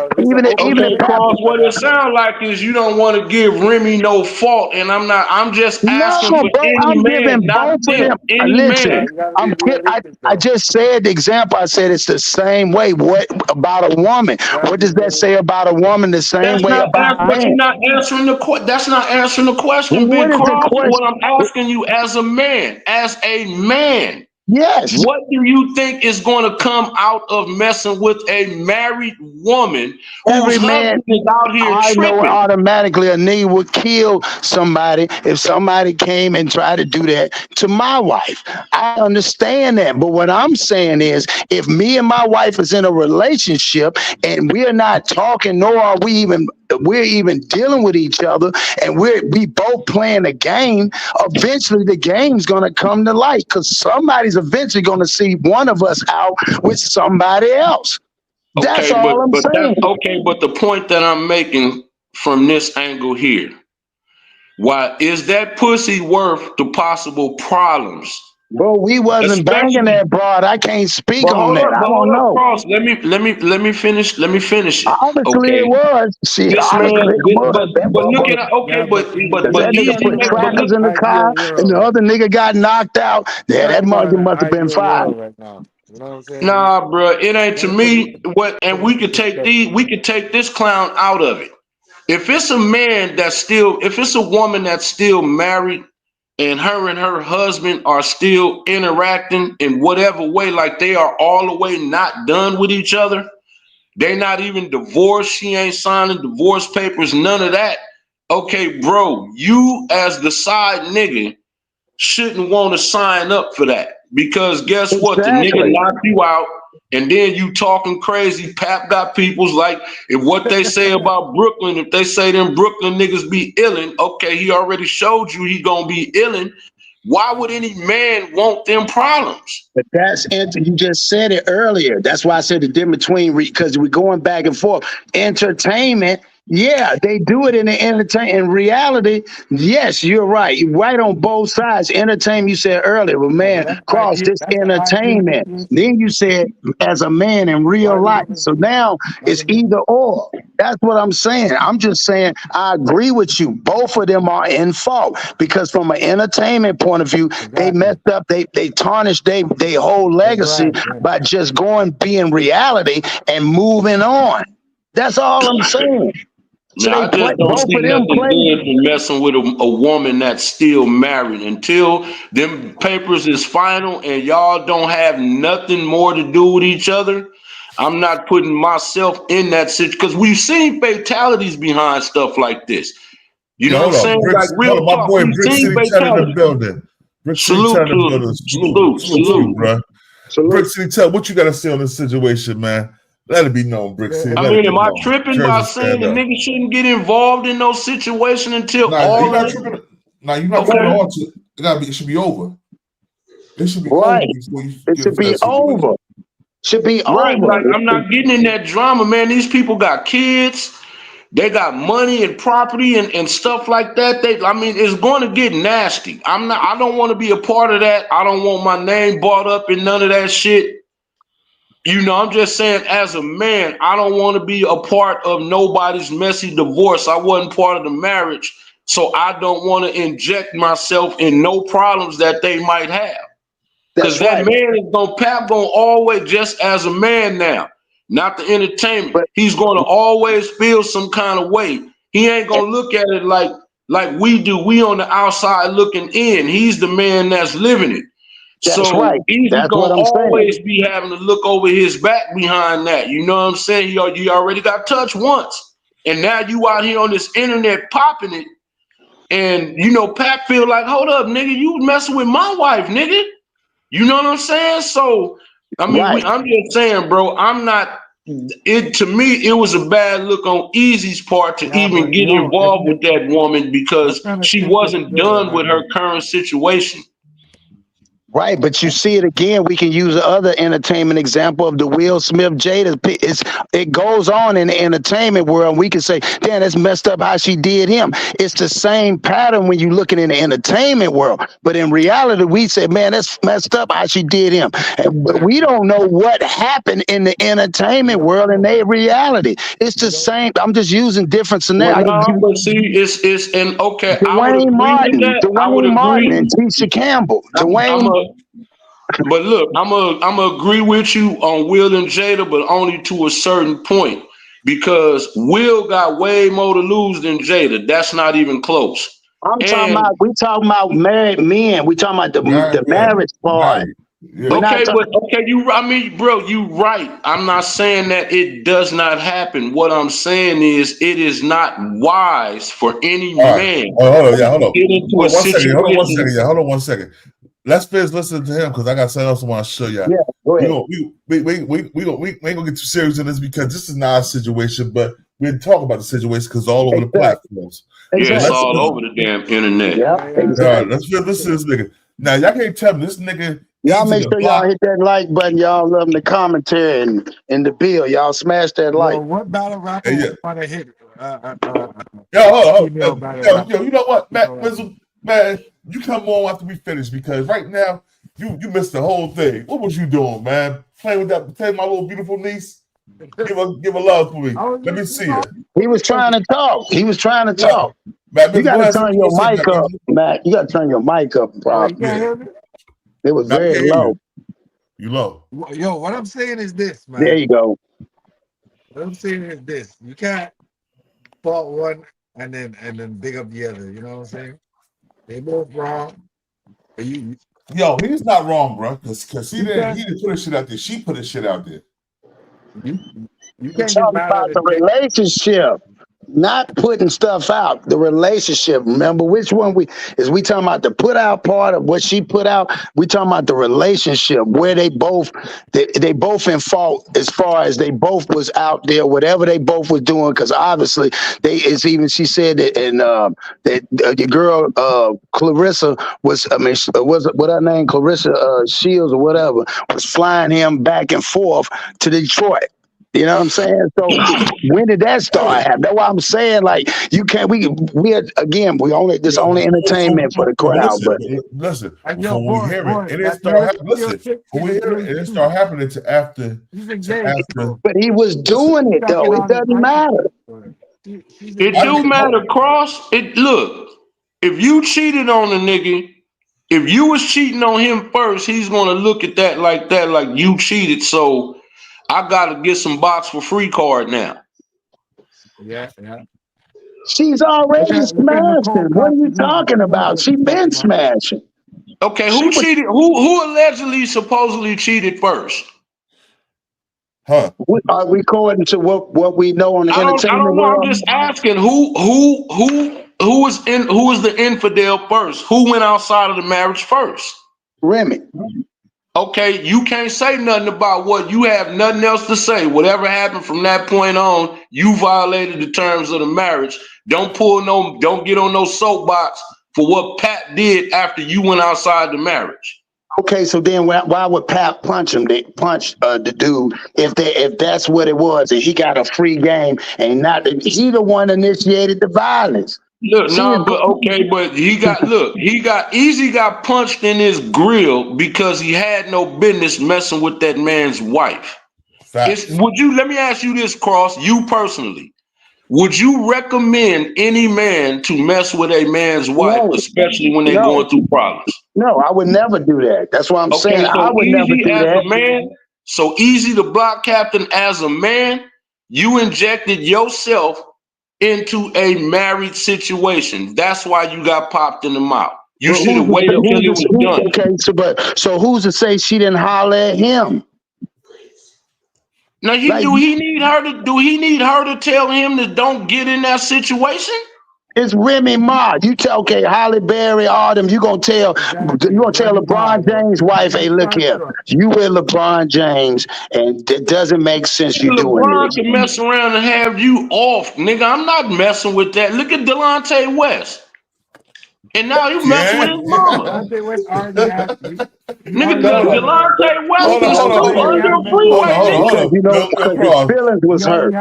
Cross, what it sounds like is you don't want to give Remy no fault, and I'm just asking for bro, any I'm man, giving not both of them, them. any Listen, man. I just said the example. I said it's the same way. What about a woman? What does that say about a woman? The same way about a But man. you're not answering the question. That's not answering the question, What Big is the Cross. What I'm question? asking you as a man, Yes. what do you think is going to come out of messing with a married woman whose Every man, husband is out here I know tripping? automatically a nigga would kill somebody if somebody came and tried to do that to my wife. I understand that. But what I'm saying is, if me and my wife is in a relationship and we're not talking, nor are we're even dealing with each other, and we both playing a game, eventually the game's gonna come to light, because somebody's eventually gonna see one of us out with somebody else. That's Okay, all I'm saying. but the point that I'm making from this angle here, why is that pussy worth the possible problems? Bro, we wasn't banging that broad. I can't speak on that. I don't know. Cross. Let me finish it. Obviously it Okay. was. See, This man, obviously it was. That but look motherfucker. at okay, but That nigga Eazy put make, but crackers look, in the car and the other nigga got knocked out. Yeah, that mother must have been fine. right now. You know what I'm saying? nah, bro, it ain't to me. What? And we could take this clown out of it. If it's a man that's still, if it's a woman that's still married, and her husband are still interacting in whatever way, like they are all the way not done with each other. They not even divorced. She ain't signing divorce papers, none of that. Okay, bro, you as the side nigga shouldn't want to sign up for that, because guess what? The nigga Exactly. knocked you out, and then you talking crazy. Pap got people's like, if what they say about Brooklyn, if they say them Brooklyn niggas be illin', okay, he already showed you he gonna be illin'. Why would any man want them problems? But you just said it earlier. That's why I said the difference between, because we're going back and forth. Entertainment, yeah, they do it in the entertainment. In reality, yes, you're right. You're right on both sides. Entertainment, you said earlier, but man, Cross, this entertainment. Then you said as a man in real life. So now it's either or. That's what I'm saying. I'm just saying I agree with you. Both of them are in fault, because from an entertainment point of view, they messed up. They tarnished their whole legacy by just being reality and moving on. That's all I'm saying. So Now, I just don't both see of them nothing played. good for messing with a woman that's still married until them papers is final and y'all don't have nothing more to do with each other. I'm not putting myself in that situation, because we've seen fatalities behind stuff like this. You know what I'm saying? Like real my talk, boy we've Brick seen City Chat in the fatalities. building. Brick City Chat in the building. Salute, bro. Brick City Chat, what you got to say on this situation, man? Let it be known, Brick City. I mean, am I tripping by saying the nigga shouldn't get involved in those situations until all you're not tripping. Nah, you're not tripping all to it. It should be over. It should be over before you It should be over. Should be right, over. like I'm not getting in that drama, man. These people got kids, they got money and property and stuff like that. I mean, it's going to get nasty. I don't want to be a part of that. I don't want my name brought up in none of that shit. You know, I'm just saying, as a man, I don't want to be a part of nobody's messy divorce. I wasn't part of the marriage, so I don't want to inject myself in no problems that they might have. Because that man is Pap gonna always, just as a man now, not the entertainment, he's gonna always feel some kind of way. He ain't gonna look at it like we do. We on the outside looking in. He's the man that's living it. So Eazy gonna always be having to look over his back behind that. You know what I'm saying? You already got touched once, and now you out here on this internet popping it. And you know, Pap feel like, hold up, nigga, you messing with my wife, nigga. You know what I'm saying? So, I mean, I'm just saying, bro, I'm not, to me, it was a bad look on Eazy's part to even get involved with that woman because she wasn't done with her current situation. Right, but you see it again. We can use the other entertainment example of the Will Smith Jada. It goes on in the entertainment world. We can say, damn, that's messed up how she did him. It's the same pattern when you're looking in the entertainment world. But in reality, we say, man, that's messed up how she did him. But we don't know what happened in the entertainment world in their reality. It's the same. I'm just using different scenarios. Well, no, but see, it's and okay. Dwayne Martin and Tisha Campbell. But look, I'm gonna agree with you on Will and Jada, but only to a certain point, because Will got way more to lose than Jada. That's not even close. We talking about married men. We talking about the marriage part. Bro, you right. I'm not saying that it does not happen. What I'm saying is it is not wise for any man Hold to get into a situation. Hold on one second. Let's finish listening to him because I got something else I want to show you. Yeah, go ahead. We ain't gonna get too serious in this because this is not a situation, but we're talking about the situation because all over the platforms. Yeah, it's all over the damn internet. Yeah, exactly. Let's listen to this nigga. Now y'all can't tell me this nigga. Y'all make sure y'all hit that like button. Y'all love the commentary and the bill. Y'all smash that like. What battle rapper want to hit? Yo, you know what, man, you come on after we finish because right now you missed the whole thing. What was you doing, man? Playing my little beautiful niece. Give a love for me. Let me see it. He was trying to talk. Man, you gotta turn your mic up, Matt. You gotta turn your mic up, bro. It was very low. You low. Yo, what I'm saying is this, man. There you go. What I'm saying is this: you can't fault one and then big up the other. You know what I'm saying? They both wrong. Yo, he's not wrong, bro. Because he didn't put his shit out there. She put his shit out there. You can't talk about the relationship, not putting stuff out. The relationship. Remember which one we talking about the put out part of what she put out. We talking about the relationship where they both in fault as far as they both was out there, whatever they both was doing. Because obviously she said that, and that the girl Clarissa was what her name, Clarissa Shields or whatever, was flying him back and forth to Detroit. You know what I'm saying? So when did that start happening? That's why I'm saying, like, you can't. We only entertainment for the crowd. Listen, when we hear it, it didn't start happening. Listen, when we hear it, it didn't start happening until after. But he was doing it though. It doesn't matter. It do matter, Cross. Look, if you cheated on a nigga, if you was cheating on him first, he's gonna look at that, like you cheated. So I gotta get some box for free card now. Yeah. She's already smashing. What are you talking about? She been smashing. Okay, who cheated? Who allegedly, supposedly cheated first? Huh? Are we according to what we know on the entertainment I don't know. world? I'm just asking who was the infidel first? Who went outside of the marriage first? Remy. Okay, you can't say nothing about what you have nothing else to say. Whatever happened from that point on, you violated the terms of the marriage. Don't get on no soapbox for what Pat did after you went outside the marriage. Okay, so then why would Pat punch him? They punch the dude if that's what it was, and he got a free game, and he the one initiated the violence. Look, but Eazy got punched in his grill because he had no business messing with that man's wife. Would you, let me ask you this, Cross, you personally, would you recommend any man to mess with a man's wife, especially when they're going through problems? No, I would never do that. That's what I'm saying. So I would never Eazy do as that. a man, so Eazy the block captain as a man, you injected yourself into a married situation. That's why you got popped in the mouth. You should have waited until it was done. Okay, so who's to say she didn't holler at him? Now do he need her to tell him to don't get in that situation? It's Remy Ma. You tell Halle Berry, all them. You gonna tell LeBron James' wife, hey, look here, you with LeBron James, and it doesn't make sense you doing LeBron this. can mess around and have you off, nigga. I'm not messing with that. Look at Delonte West. And now you messing with his mama. Delonte West already had me. Nigga, Delonte West is still under a freeway. Because his feelings was hurt.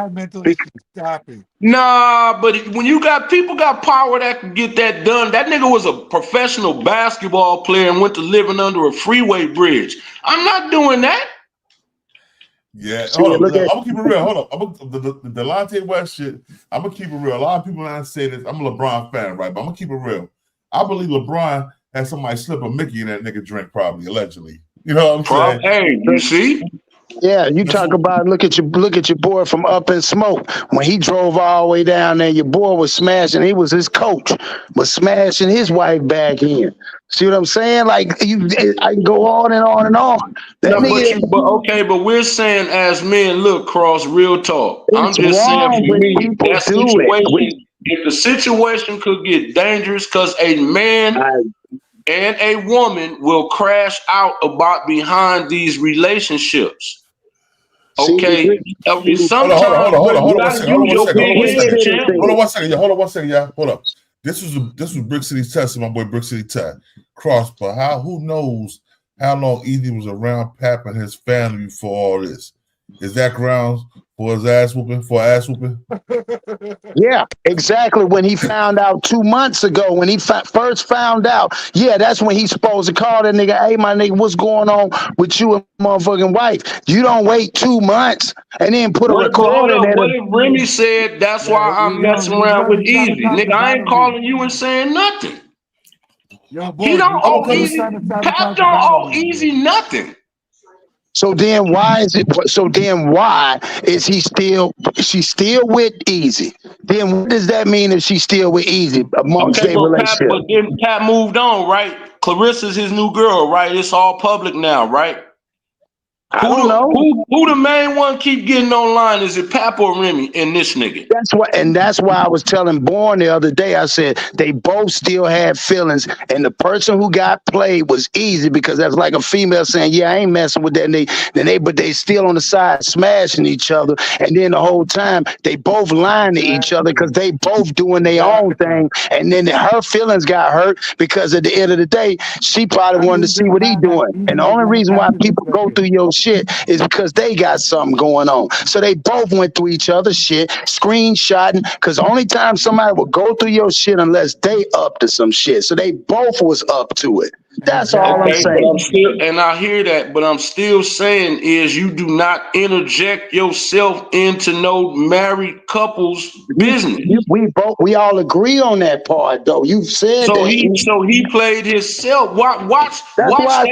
Stop it. Nah, but when you got people got power that can get that done. That nigga was a professional basketball player and went to living under a freeway bridge. I'm not doing that. Yeah, hold on. I'm gonna keep it real. Hold on. The Delonte West shit. I'm gonna keep it real. A lot of people not say this. I'm a LeBron fan, right? But I'm gonna keep it real. I believe LeBron had somebody slip a Mickey in that nigga drink, probably allegedly. You know what I'm saying? Hey, you see? Yeah, you talk about look at your boy from Up in Smoke. When he drove all the way down there, your boy was smashing. He was his coach, was smashing his wife back in. See what I'm saying? Like I can go on and on and on. But we're saying as men, look, Cross, real talk. I'm just saying for me, that situation, if the situation could get dangerous, because a man and a woman will crash out behind these relationships. Okay, sometimes hold on one second, y'all. Hold up. This was Brick City Test, my boy Brick City Test. Cross, but who knows how long Eazy was around Pap and his family for all this? Is that grounds for his ass whooping? Yeah, exactly. When he found out 2 months ago, when he first found out, yeah, that's when he's supposed to call that nigga, hey, my nigga, what's going on with you and motherfucking wife? You don't wait 2 months and then put a record in there. What if Remy said, that's why I'm messing around with Eazy? Nigga, I ain't calling you and saying nothing. Yo, boy, he don't owe Eazy. Pap don't owe Eazy nothing. So then why is she still with Eazy? Then what does that mean if she's still with Eazy amongst their relationship? But then Pat moved on, right? Clarissa's his new girl, right? It's all public now, right? I don't know. Who the main one keep getting online? Is it Pap or Remy and this nigga? That's why I was telling Born the other day, I said they both still had feelings, and the person who got played was Eazy, because that's like a female saying, yeah, I ain't messing with that nigga. But they still on the side smashing each other, and then the whole time they both lying to each other because they both doing their own thing, and then her feelings got hurt because at the end of the day, she probably wanted to see what he doing. And the only reason why people go through your shit is because they got something going on. So they both went through each other's shit, screenshotting, because only time somebody will go through your shit unless they up to some shit. So they both was up to it. That's all I'm saying. And I hear that, but I'm still saying is you do not interject yourself into no married couple's business. We all agree on that part, though. You've said that. So he played himself. Watch that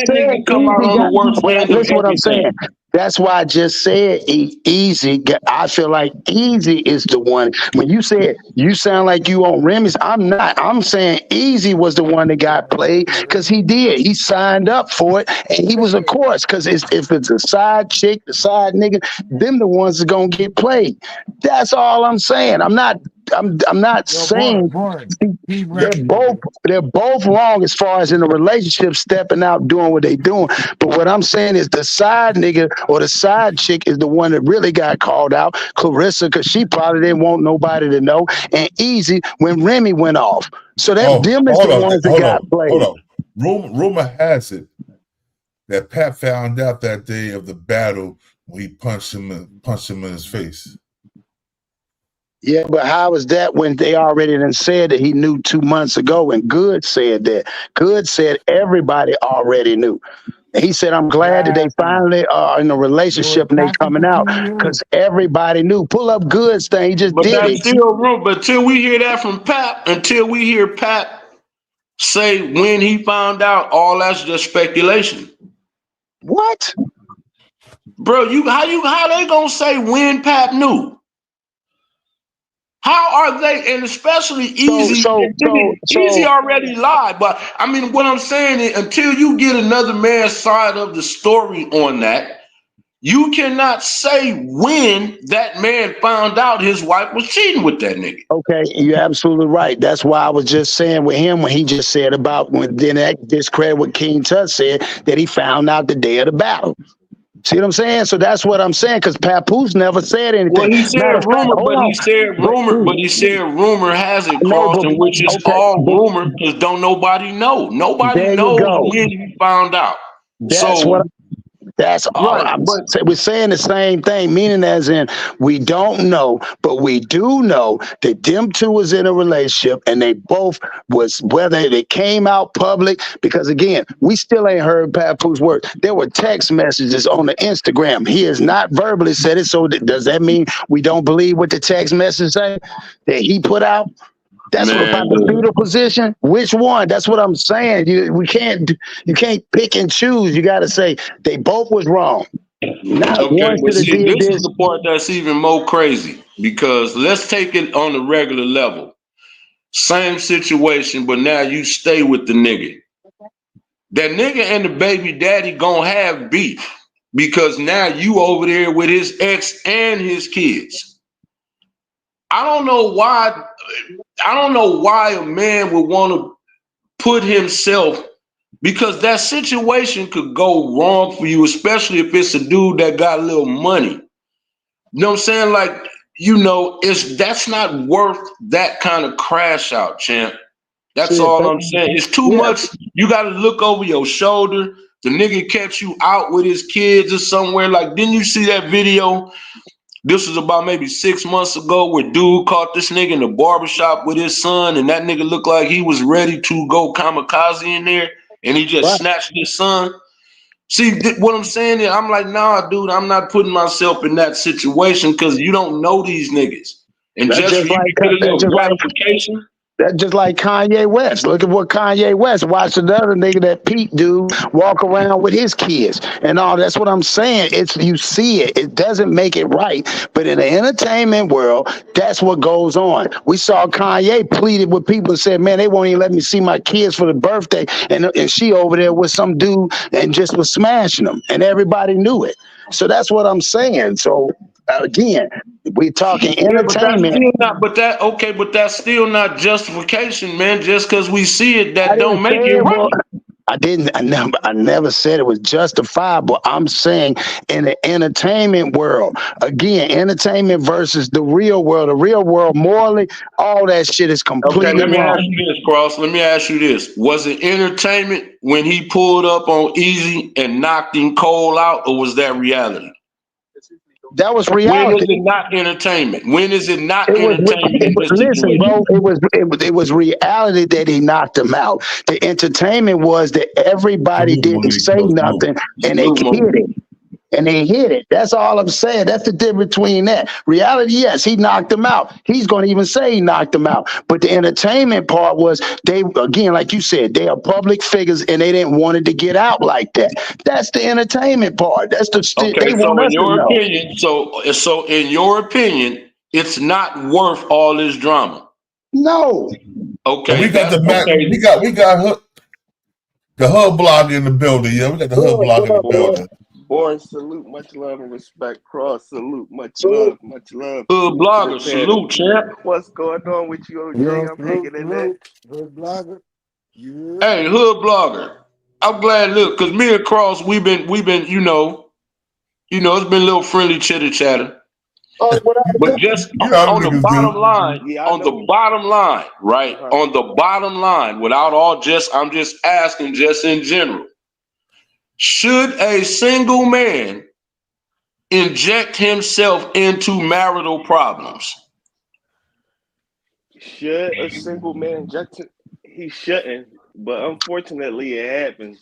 nigga come out on the worst end of listen what I'm saying. That's why I just said Eazy. I feel like Eazy is the one. When you said you sound like you on Remy's, I'm not. I'm saying Eazy was the one that got played because he did. He signed up for it, and he was, of course, because if it's a side chick, the side nigga, them the ones that gonna get played. That's all I'm saying. I'm not saying they're both wrong as far as in a relationship stepping out doing what they doing. But what I'm saying is the side nigga or the side chick is the one that really got called out. Clarissa, because she probably didn't want nobody to know, and Eazy when Remy went off. So them is the ones that got played. Hold on. Rumor has it that Pat found out that day of the battle when he punched him in his face. Yeah, but how is that when they already done said that he knew 2 months ago, and Good said that? Good said everybody already knew. He said, I'm glad that they finally are in a relationship and they coming out because everybody knew. Pull up goods thing. He just But did that's it. still wrong. But until we hear that from Pap, until we hear Pap say when he found out, all that's just speculation. What? Bro, how they gonna say when Pap knew? How are they, and especially Eazy, Eazy already lied. But I mean, what I'm saying is until you get another man's side of the story on that, you cannot say when that man found out his wife was cheating with that nigga. Okay, you're absolutely right. That's why I was just saying with him when he just said about when then that discredit what King Tut said that he found out the day of the battle. See what I'm saying? So that's what I'm saying because Papoose never said anything. Well, he said Matter of fact, rumor, hold but on. he said rumor, but he said rumor has it, Cross, in which is all rumor because don't nobody know. Nobody there you knows go. when he found out. That's So what. That's all. right, We're saying the same thing, meaning as in we don't know, but we do know that them two was in a relationship and they both was whether they came out public. Because again, we still ain't heard Papoose word. There were text messages on the Instagram. He has not verbally said it. So does that mean we don't believe what the text message say that he put out? That's what about the fetal position. Which one? That's what I'm saying. You can't pick and choose. You got to say they both was wrong. Not okay, one but should have see, did this this. is the part that's even more crazy because let's take it on the regular level. Same situation, but now you stay with the nigga. That nigga and the baby daddy gonna have beef because now you over there with his ex and his kids. I don't know why a man would want to put himself, because that situation could go wrong for you, especially if it's a dude that got a little money. You know what I'm saying? Like, that's not worth that kind of crash out, champ. That's all I'm saying. It's too much. You got to look over your shoulder. The nigga catch you out with his kids or somewhere. Like, didn't you see that video? This was about maybe 6 months ago where dude caught this nigga in the barbershop with his son, and that nigga looked like he was ready to go kamikaze in there, and he just snatched his son. See, what I'm saying is, I'm like, nah, dude, I'm not putting myself in that situation because you don't know these niggas. And That's just for just you like to get a little gratification. That's just like Kanye West. Look at what Kanye West watched another nigga, that Pete dude, walk around with his kids and all. That's what I'm saying. It's you see it. It doesn't make it right. But in the entertainment world, that's what goes on. We saw Kanye pleaded with people and said, "Man, they won't even let me see my kids for the birthday," and she over there with some dude and just was smashing them, and everybody knew it. So that's what I'm saying. So again, we talking entertainment. But that's still not justification, man. Just because we see it, that don't make it right. I never said it was justifiable. I'm saying in the entertainment world, again, entertainment versus the real world. The real world, morally, all that shit is completely Okay, let me wrong. ask you this, Cross. Let me ask you this. Was it entertainment when he pulled up on Eazy and knocked him cold out, or was that reality? That was reality. When is it not entertainment? When is it not It was, entertainment in this listen, situation? bro. It was reality that he knocked him out. The entertainment was that everybody didn't say nothing and they hid it. And they hit it. That's all I'm saying. That's the difference between that. Reality, yes, he knocked him out. He's going to even say he knocked him out. But the entertainment part was they, again, like you said, they are public figures and they didn't want it to get out like that. That's the entertainment part. That's the they want us to know. Opinion, so in your opinion, it's not worth all this drama. No. Okay. We got we got the Hood Blogger in the building. Yeah, we got the Hood Blogger in the building. Boy, salute, much love and respect. Cross, salute, much love, much love. Hood Blogger, salute, champ. What's going on with you, OJ? I'm hanging in there. Hood Blogger. Hey, Hood Blogger. I'm glad. Look, because me and Cross, we've been, you know, it's been a little friendly chitter chatter. But just on the bottom line, right? On the bottom line, without all I'm just asking, just in general, should a single man inject himself into marital problems? Should a single man inject it? He shouldn't, but unfortunately it happens.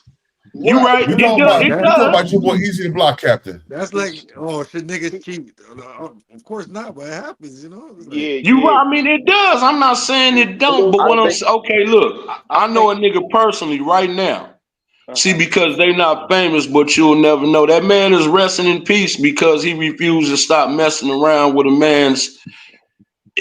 You right. We It talking does. about It we talking does. about your boy Eazy the Block Captain. That's like, oh, should niggas cheat? Of course not, but it happens, you know. It's like, You right. I mean, it does. I'm not saying it don't, but I what I'm think saying, okay, look, I I know think a nigga personally right now. See, uh-huh. because they not famous, but you'll never know. That man is resting in peace because he refused to stop messing around with a man's.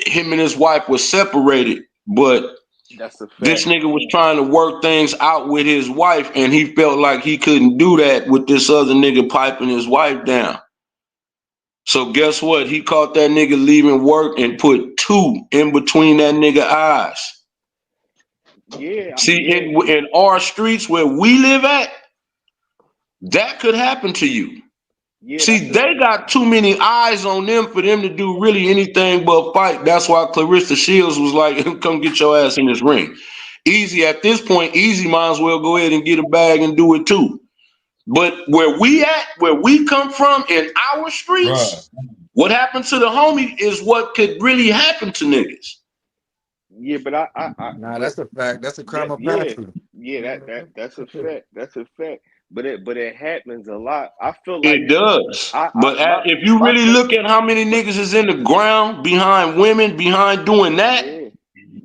Him and his wife were separated, but That's a this fact. nigga was trying to work things out with his wife, and he felt like he couldn't do that with this other nigga piping his wife down. So guess what? He caught that nigga leaving work and put 2 in between that nigga eyes. Yeah, See, yeah, in our streets where we live at, that could happen to you. yeah. See, they got too many eyes on them for them to do really anything but fight. That's why Clarissa Shields was like, come get your ass in this ring. Eazy, at this point, Eazy might as well go ahead and get a bag and do it too. But where we come from in our streets, what happened to the homie is what could really happen to niggas. Yeah, but nah, but that's a fact. That's a crime of yeah, passion. yeah. That's a fact. That's a fact. But it happens a lot. I feel like It does. I But my if you my really thing. look at how many niggas is in the ground behind women, behind doing that, Yeah,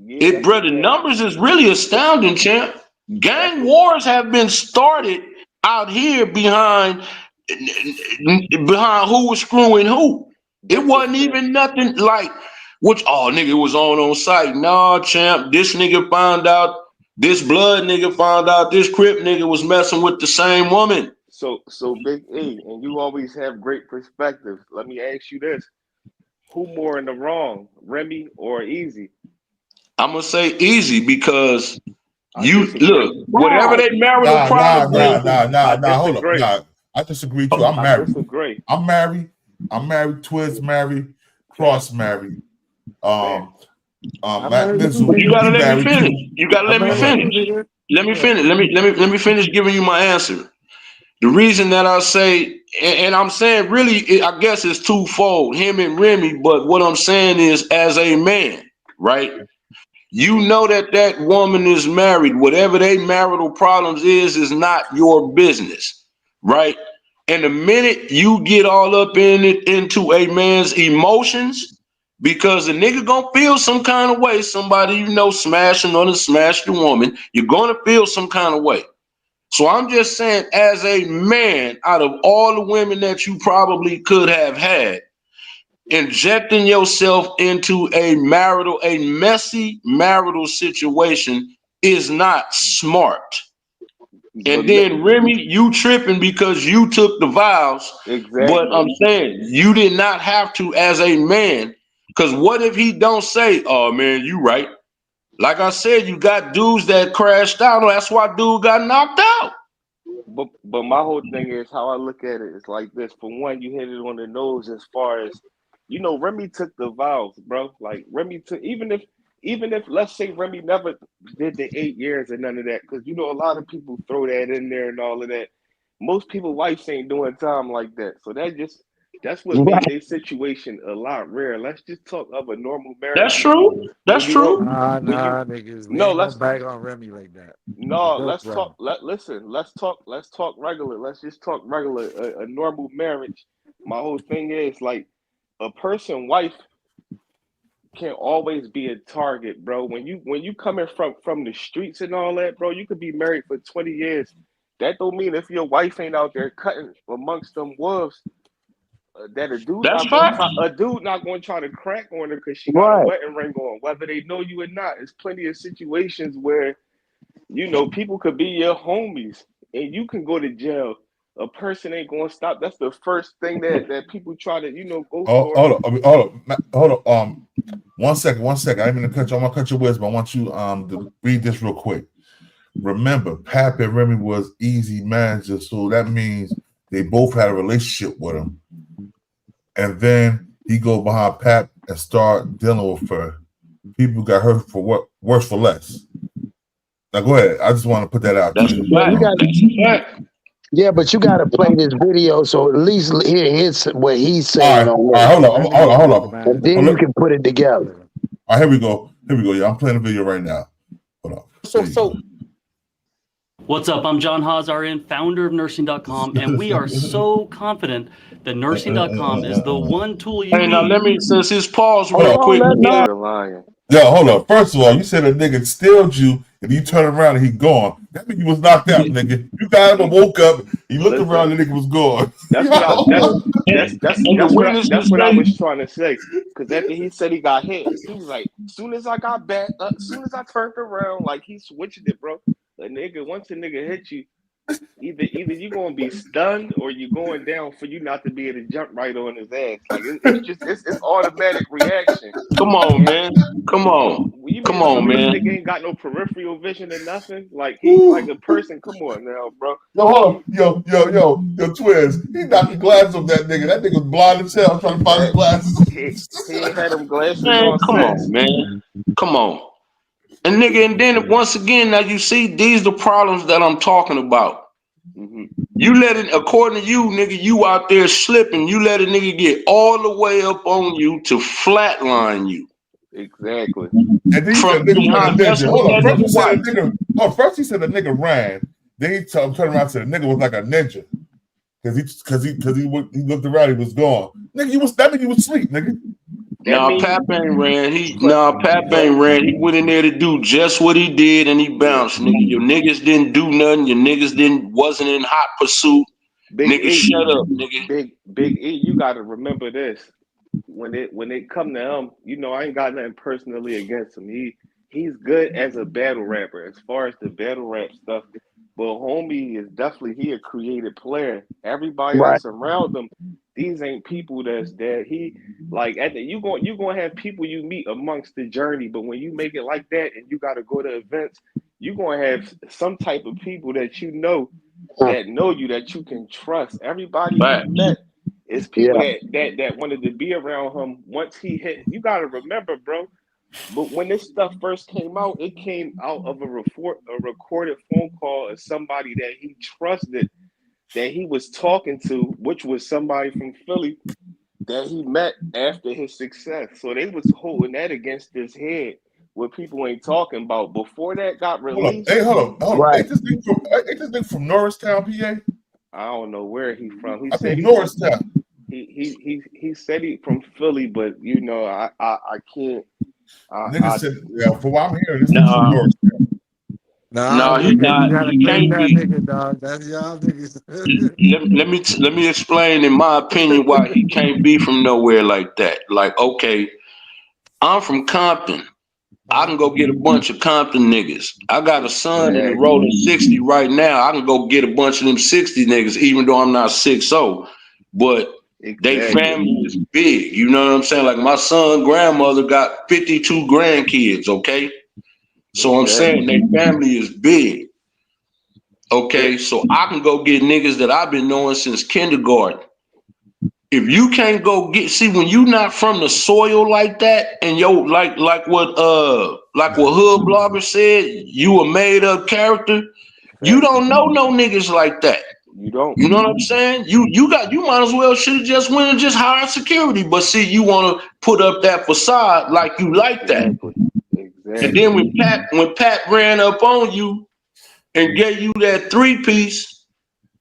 yeah. That's a the fact. numbers is really astounding, champ. That's Gang a wars have been started out here behind who was screwing who. It that's a wasn't fact. even nothing like which nigga was on site. Nah, champ. This nigga found out. This blood nigga found out. This Crip nigga was messing with the same woman. So Big E, and you always have great perspective. Let me ask you this: who more in the wrong, Remy or Eazy? I'm gonna say Eazy because I you disagree. look whatever they marital problems is. Hold up. Disagree. Nah, I disagree too. I'm I married. disagree. I'm married, twins married, cross married. Matt Mizzle, You gotta he let me married finish. too. You gotta let me finish. Let me finish. Let me finish giving you my answer. The reason that I say, and I'm saying really, I guess it's twofold, him and Remy. But what I'm saying is, as a man, right? You know that woman is married. Whatever they marital problems is not your business, right? And the minute you get all up in it into a man's emotions, because the nigga gonna feel some kind of way, somebody you know smashing or smashed the woman, you're gonna feel some kind of way. So I'm just saying, as a man, out of all the women that you probably could have had, injecting yourself into a messy marital situation is not smart. And But then Remy, you tripping because you took the vows. But exactly. I'm saying you did not have to as a man. Because what if he don't say, oh man, you right. Like I said, you got dudes that crashed out. That's why dude got knocked out. But my whole thing is how I look at it is like this. For one, you hit it on the nose as far as Remy took the vows, bro. Like Remy took even if let's say Remy never did the 8 years and none of that, because a lot of people throw that in there and all of that. Most people wives ain't doing time like that. So that's what Right. made their situation a lot rare. Let's just talk of a normal marriage That's when you true. when That's you true. Nah, niggas. We no, ain't gonna let's bag on Remy like that. no, Joke, let's bro. talk. Listen, let's talk regular. Let's just talk regular. A normal marriage. My whole thing is like a person wife can always be a target, bro. When you coming from the streets and all that, bro, you could be married for 20 years. That don't mean if your wife ain't out there cutting amongst them wolves, that That's fact. a dude not going to try to crack on her because she got a Right. wedding ring on, whether they know you or not. There's plenty of situations where people could be your homies and you can go to jail. A person ain't gonna stop. That's the first thing that people try to, go Oh, for. hold up. 1 second. I'm gonna cut you. I'm gonna cut your words, but I want you to read this real quick. Remember, Pap and Remy was Eazy manager, so that means they both had a relationship with him. And then he go behind Pap and start dealing with her. People got hurt for what? Worse for less. Now go ahead. I just want to put that out. That's a Yeah, you fact. got. That's a fact. Yeah, but you got to play this video so at least hear what he's saying All on right, hold up. and then you can put it together. All right, here we go. Yeah, I'm playing the video right now. Hold on. So What's up? I'm John Haas, RN, founder of nursing.com, and we are so confident that nursing.com is the one tool you Hey, now let me, need. since his pause Hold real on, quick. Lying. Yo, hold up. First of all, you said a nigga stealed you and you turn around and he gone. That means you was knocked out, nigga. You got him and woke up, he looked around and the nigga was gone. That's what I that's what I say, was trying to say. Because after he said he got hit, he was like, soon as I got back, soon as I turned around, like he switched it, bro. The nigga, once a nigga hit you, either you gonna be stunned or you going down for you not to be able to jump right on his ass. Like it's automatic reaction. come on, man. Come on. You Come mean to tell on, me this man. nigga ain't got no peripheral vision or nothing? Like he's like a person. Come on now, bro. Yo, hold on. Yo, twins. He knocked the glasses off that nigga. That nigga was blind as hell trying to find his glasses. He ain't had them glasses Man, on come since. on, man. Come on. And nigga, and then once again, now you see, these the problems that I'm talking about. Mm-hmm. You let it, according to you, nigga, you out there slipping. You let a nigga get all the way up on you to flatline you. Exactly. And then he said, "Nigga was like a ninja." Hold on. First he said a nigga. Oh, first he said a nigga ran. Then he turned around and said the nigga was like a ninja. Cause he looked around, he was gone. Nigga, that mean you was asleep, nigga. Pap ain't ran. Pap ain't ran. He went in there to do just what he did, and he bounced, nigga. Your niggas didn't do nothing. Your niggas wasn't in hot pursuit. Nigga, shut up, nigga. Big E, you gotta remember this. When it come to him, you know, I ain't got nothing personally against him. He's good as a battle rapper, as far as the battle rap stuff. But homie is definitely a creative player. Everybody that's around him, these ain't people that he like. You gonna have people you meet amongst the journey, but when you make it like that and you got to go to events, you gonna have some type of people that you know you that you can trust. Everybody he met is people that wanted to be around him once he hit. You got to remember, bro. But when this stuff first came out, it came out of a recorded phone call of somebody that he trusted, that he was talking to, which was somebody from Philly that he met after his success. So they was holding that against his head, what people ain't talking about. Before that got released. Hold on. Ain't this nigga from Norristown, PA? I don't know where he from. He I said think Norristown. He said he from Philly, but you know, I can't. Nigga said, for what I'm hearing, this nigga from Norristown. Nah, he not. you gotta He claim can't that be. nigga, dog. That's y'all niggas. Let me explain, in my opinion, why he can't be from nowhere like that. Like, okay, I'm from Compton. I can go get a bunch of Compton niggas. I got a son in the rolling 60 right now. I can go get a bunch of them 60 niggas, even though I'm not 6'0". But they family is big. You know what I'm saying? Like my son grandmother got 52 grandkids, okay? So I'm saying their family is big. Okay, so I can go get niggas that I've been knowing since kindergarten. If you can't go when you not from the soil like that, and like what Hood Blogger said, you a made up character. You don't know no niggas like that. You don't. You know what I'm saying? You might as well should have just went and just hired security. But see, you want to put up that facade like you like that. Exactly. And then when Pat ran up on you and gave you that 3-piece,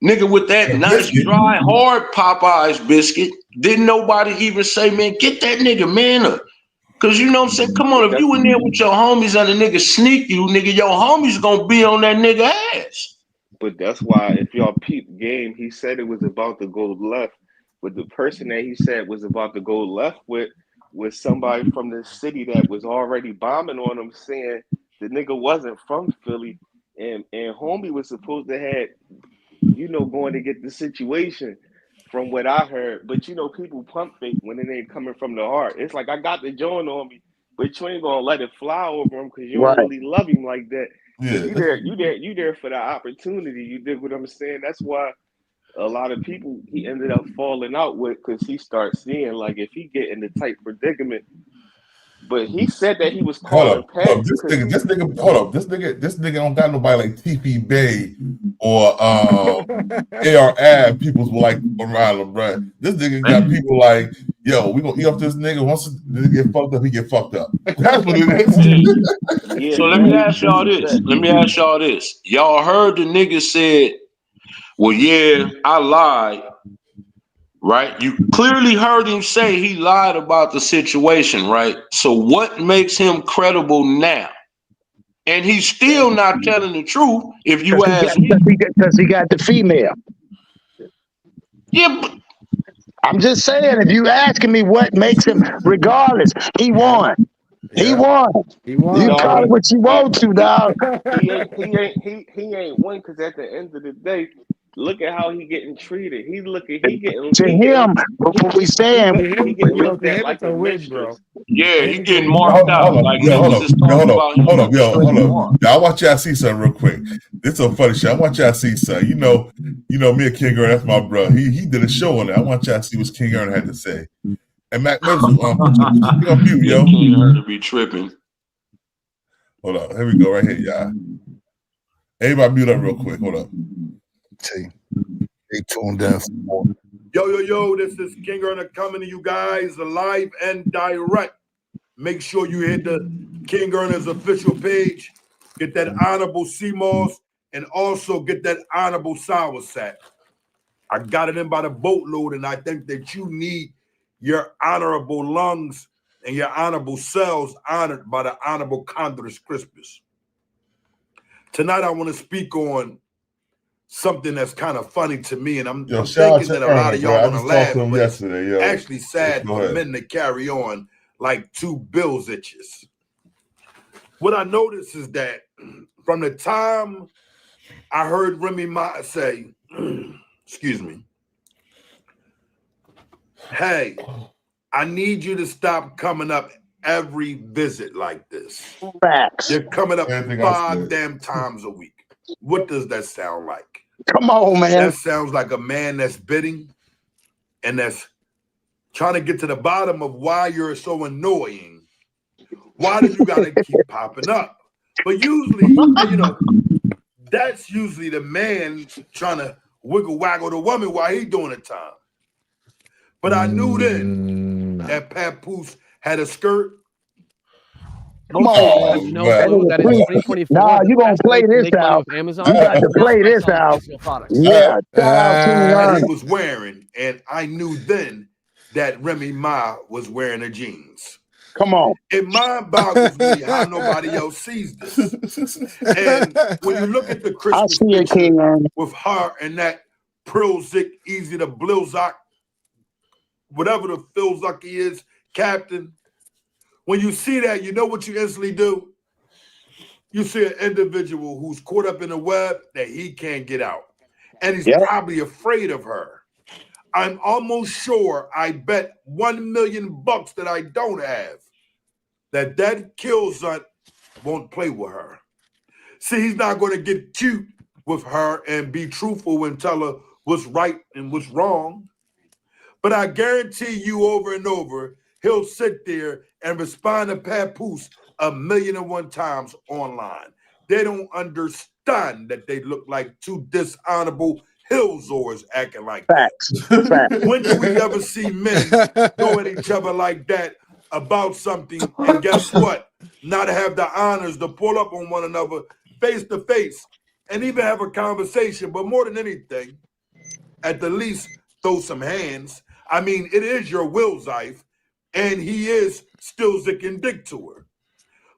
nigga, with that nice dry hard Popeyes biscuit, didn't nobody even say, man, get that nigga, man. Cause you know what I'm saying? Come on, if you in there with your homies and the nigga sneak you, nigga, your homies gonna be on that nigga ass. But that's why, if y'all peep game, he said it was about to go left. But the person that he said was about to go left with was somebody from the city that was already bombing on him, saying the nigga wasn't from Philly, and homie was supposed to have, you know, going to get the situation, from what I heard. But you know, people pump fake when it ain't coming from the heart. It's like, I got the joint on me, but you ain't gonna let it fly over him because you don't really love him like that. Yeah. You there for the opportunity. You dig what I'm saying? That's why a lot of people he ended up falling out with, because he starts seeing, like, if he get in the tight predicament. But he said that he was calling Pat. This nigga don't got nobody like TP Bay or AR Ab people's like around him, bro. This nigga got people like yo, we gonna eat off this nigga. Once he get fucked up, he get fucked up. That's what it is. Yeah, So let me ask y'all this. Y'all heard the nigga said, well, yeah, I lied. Right? You clearly heard him say he lied about the situation, right? So what makes him credible now? And he's still not telling the truth, if you ask me. Because he got the female. Yeah, but I'm just saying, if you asking me what makes him, regardless, he won. He won. He won. You call it what you want to, dog. He ain't win because at the end of the day, look at how he getting treated. He To him, what we saying, he getting Yo, looked to at him like it's a a win, bro. mistress. yeah, he getting Anything. marked out. Hold Like on, niggas is talking about him. hold up. Y'all, I want y'all to see something real quick. This is a funny shit. I want y'all to see something. You know, me and King Ern, that's my bro. He did a show on it. I want y'all to see what King Ern had to say. And Mac Mizzle, put your on mute, yo. King Ern to be tripping. Hold up. Here we go, right here, y'all. Everybody mute up real quick. Hold up. Stay tuned in for more. Yo, this is King Ern coming to you guys live and direct. Make sure you hit the King Ern's official page, get that honorable CMOS, and also get that honorable sour sack. I got it in by the boatload, and I think that you need your honorable lungs and your honorable cells honored by the honorable Condorus Crispus. Tonight, I want to speak on something that's kind of funny to me, and I'm thinking that a lot of y'all gonna laugh, but yesterday, it's actually sad for men to carry on like two bills itches. What I noticed is that from the time I heard Remy Ma say, excuse me, hey, I need you to stop coming up every visit like this. Facts. You're coming up 5 damn times a week. What does that sound like? Come on, man. That sounds like a man that's bidding and that's trying to get to the bottom of why you're so annoying. Why do you gotta keep popping up? But usually, that's usually the man trying to wiggle waggle the woman while he doing the time. But I knew then that Papoose had a skirt. Come on, have no clue that in 2024, nah, you gonna best play way to this make money out. with Amazon You got to is play this selling out. physical products. Yeah, shout out King That Ern. he was wearing, and I knew then that Remy Ma was wearing the jeans. Come on. It mind boggles me how nobody else sees this. And when you look at the Christmas picture with her and that Prilzik, Eazy the Blilzak, whatever the Philzucky is, captain, when you see that, you know what you instantly do? You see an individual who's caught up in a web that he can't get out. And he's probably afraid of her. I'm almost sure, I bet $1 million that I don't have, that Killzut won't play with her. See, he's not going to get cute with her and be truthful and tell her what's right and what's wrong. But I guarantee you over and over, he'll sit there and respond to Papoose 1,000,001 times online. They don't understand that they look like two dishonorable hillzors acting like that. When do we ever see men go at each other like that about something, and guess what? Not have the honors to pull up on one another face to face and even have a conversation, but more than anything, at the least throw some hands. I mean, it is your Will Zife, and he is still zicking dick to her.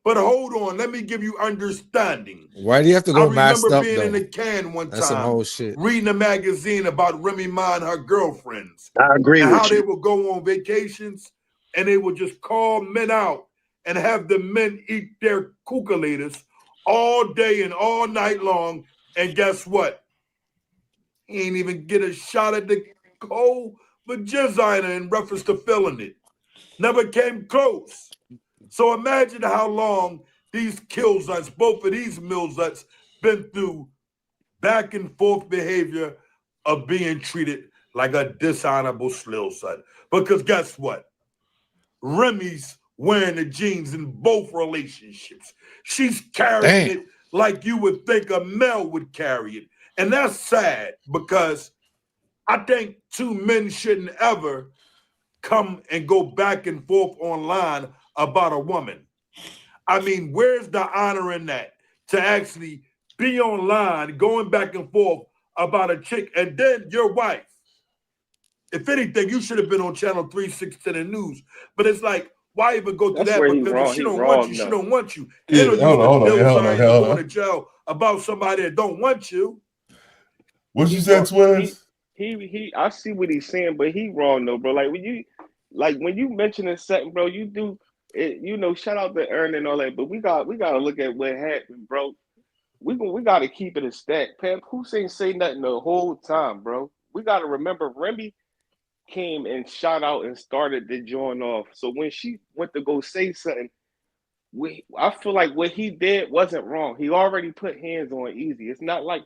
But hold on, let me give you understanding. Why do you have to go masked up, I remember being though? in the can one That's some time, whole shit. reading a magazine about Remy Ma and her girlfriends. I agree and with how you. they would go on vacations, and they would just call men out and have the men eat their kookalators all day and all night long. And guess what? He ain't even get a shot at the whole vagina in reference to filling it. Never came close. So imagine how long these killzuts, both of these millzuts, been through back and forth behavior of being treated like a dishonorable slillsut. Because guess what? Remy's wearing the jeans in both relationships. She's carrying it like you would think a male would carry it. And that's sad because I think two men shouldn't ever come and go back and forth online about a woman. I mean, where's the honor in that? To actually be online, going back and forth about a chick, and then your wife. If anything, you should have been on channel 360 the news. But it's like, why even go through That's that? where he Because wrong. if she He don't want wrong you, she though. don't want you. Yeah, And you hold on, going to jail about somebody that don't want you. What you said, Twiz? He I see what he's saying, but he wrong though, bro. When you mention something, bro, you do it, you know, shout out to Aaron and all that, but we gotta look at what happened, bro. We gotta keep it a stack. Papoose ain't say nothing the whole time, bro. We gotta remember Remy came and shot out and started the joint off. So when she went to go say something, I feel like what he did wasn't wrong. He already put hands on Eazy. It's not like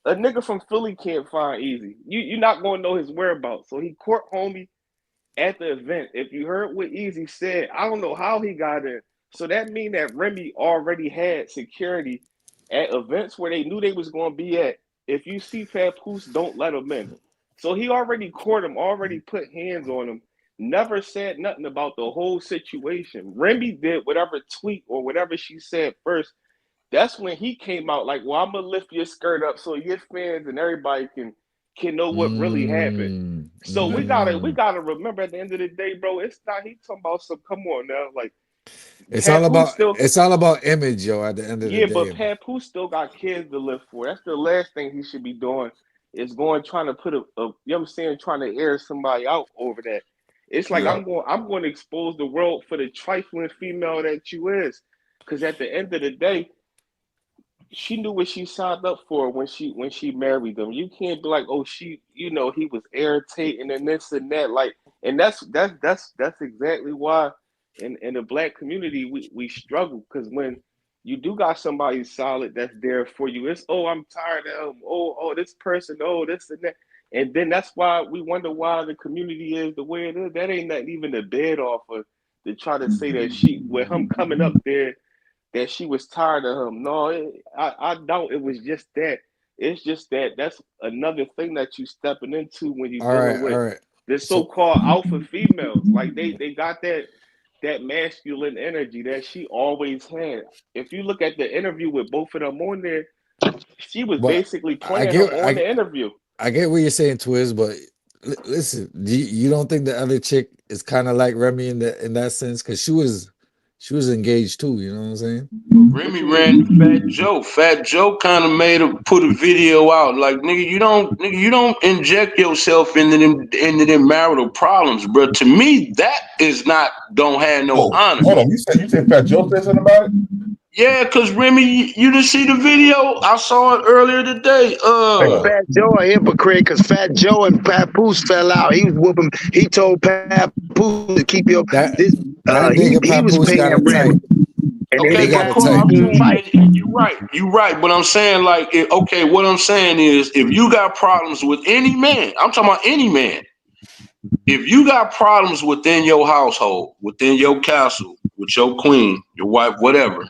a nigga from Philly can't find Eazy. You're not gonna know his whereabouts. So he court homie at the event. If you heard what Eazy said, I don't know how he got in. So that means that Remy already had security at events where they knew they was gonna be at. If you see Papoose, don't let him in. So he already court him, already put hands on him, never said nothing about the whole situation. Remy did whatever tweet or whatever she said first. That's when he came out like, well, I'm gonna lift your skirt up so your fans and everybody can know what really happened. So we gotta remember at the end of the day, bro, it's not he talking about some come on now. Like it's all about image, yo, at the end of the day. Yeah, but Papoose still got kids to live for. That's the last thing he should be doing is trying to put you know what I'm saying, trying to air somebody out over that. It's like I'm going to expose the world for the trifling female that you is. Because at the end of the day, she knew what she signed up for when she married them. You can't be like, oh, he was irritating and this and that. Like, and that's exactly why in the black community we struggle, because when you do got somebody solid that's there for you, it's I'm tired of them. Oh, this person, this and that. And then that's why we wonder why the community is the way it is. That ain't nothing even a bed offer to try to say that with him coming up there, that she was tired of him. No, I doubt it was just that. It's just that's another thing that you stepping into when you're dealing with the so-called alpha females. Like they got that masculine energy that she always had. If you look at the interview with both of them on there, she was basically playing him on the interview. I get what you're saying, Twiz, but listen, you don't think the other chick is kind of like Remy in that sense? Because she was engaged too, you know what I'm saying? Remy ran Fat Joe. Fat Joe kind of put a video out like, nigga, you don't inject yourself into them marital problems, bro. To me, that is don't have no honor. Hold on, you said Fat Joe said something about it? Yeah, because Remy, you didn't see the video? I saw it earlier today. Fat Joe a hypocrite because Fat Joe and Papoose fell out. He was whooping. He told Papoose to keep your he was paying rent. And okay, they got fight. And you're right. But I'm saying, like, what I'm saying is, if you got problems with any man, I'm talking about any man. If you got problems within your household, within your castle, with your queen, your wife, whatever,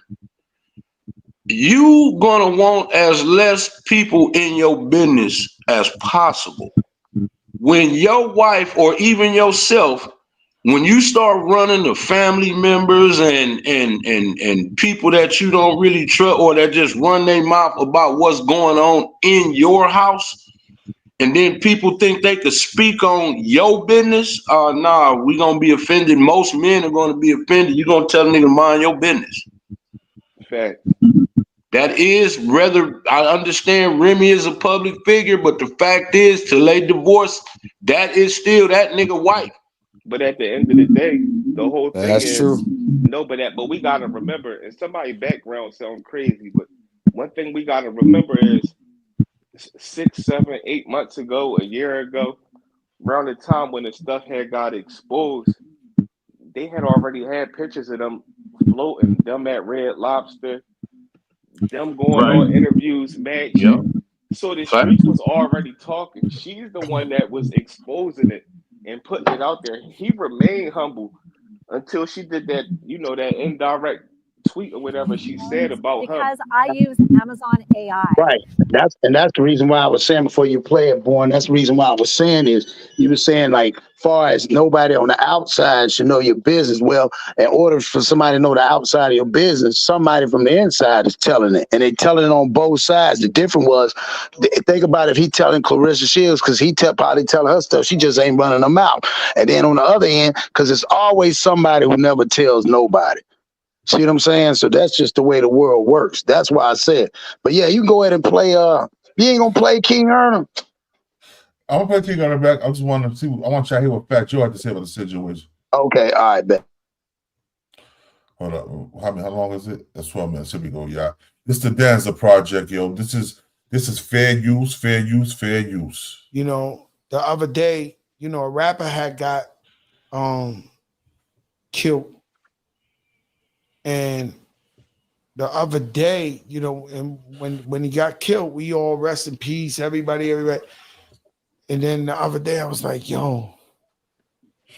you gonna want as less people in your business as possible. When your wife or even yourself, when you start running to family members and people that you don't really trust or that just run their mouth about what's going on in your house, and then people think they could speak on your business, nah, we gonna be offended. Most men are gonna be offended. You gonna tell a nigga mind your business. Fact. That is, rather, I understand Remy is a public figure, but the fact is, till they divorce, that is still that nigga wife. But at the end of the day, the whole thing That's is true. but we gotta remember, and somebody's background sound crazy, but one thing we gotta remember is 6, 7, 8 months ago, a year ago, around the time when the stuff had got exposed, they had already had pictures of them floating, them at Red Lobster, them going on interviews, mad shit. So the streets was already talking. She's the one that was exposing it and putting it out there. He remained humble until she did that, that indirect tweet or whatever she said about him. Because I use Amazon AI. Right. That's the reason why I was saying before you play it, Born. That's the reason why I was saying is you were saying like far as nobody on the outside should know your business. Well, in order for somebody to know the outside of your business, somebody from the inside is telling it. And they telling it on both sides. The difference was, think about if he telling Clarissa Shields, because he probably telling her stuff, she just ain't running them out. And then on the other end, because it's always somebody who never tells nobody. See what I'm saying? So that's just the way the world works. That's why I said. But yeah, you can go ahead and play. You ain't gonna play King Erner. I'm gonna play King Erner back. I just want to see. I want you to hear what Fat Joe had to say about the situation. Okay, all right, bet. Hold up. How long is it? That's 12 minutes. Here we go, y'all. This is the Danza Project, yo. This is fair use, fair use, fair use. You know, the other day, you know, a rapper had got killed. And the other day, you know, and when he got killed, we all rest in peace, everybody. And then the other day I was like, yo,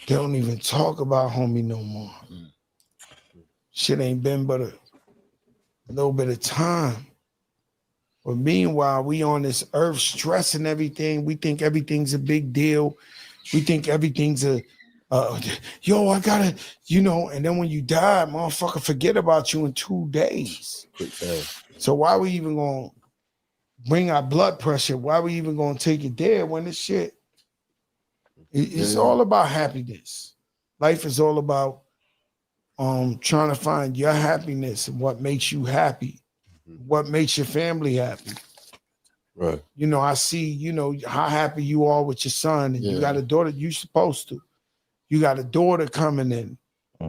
they don't even talk about homie no more. Shit ain't been but a little bit of time. But meanwhile, we on this earth stressing everything. We think everything's a big deal. We think everything's yo, I gotta, you know, and then when you die, motherfucker forget about you in 2 days. So why we even gonna bring our blood pressure? Why we even gonna take it there when this shit? It's all about happiness. Life is all about trying to find your happiness and what makes you happy, what makes your family happy. Right. You know, I see, you know, how happy you are with your son, and you got a daughter, you supposed to. You got a daughter coming in.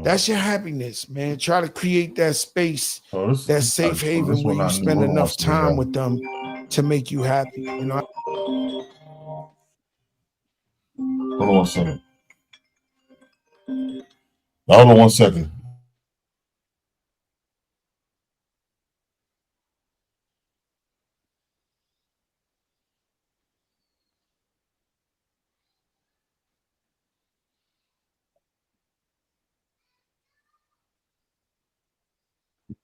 That's your happiness, man. Try to create that space, that safe haven where you spend enough time with them to make you happy. You know. Hold on 1 second. Hold on 1 second.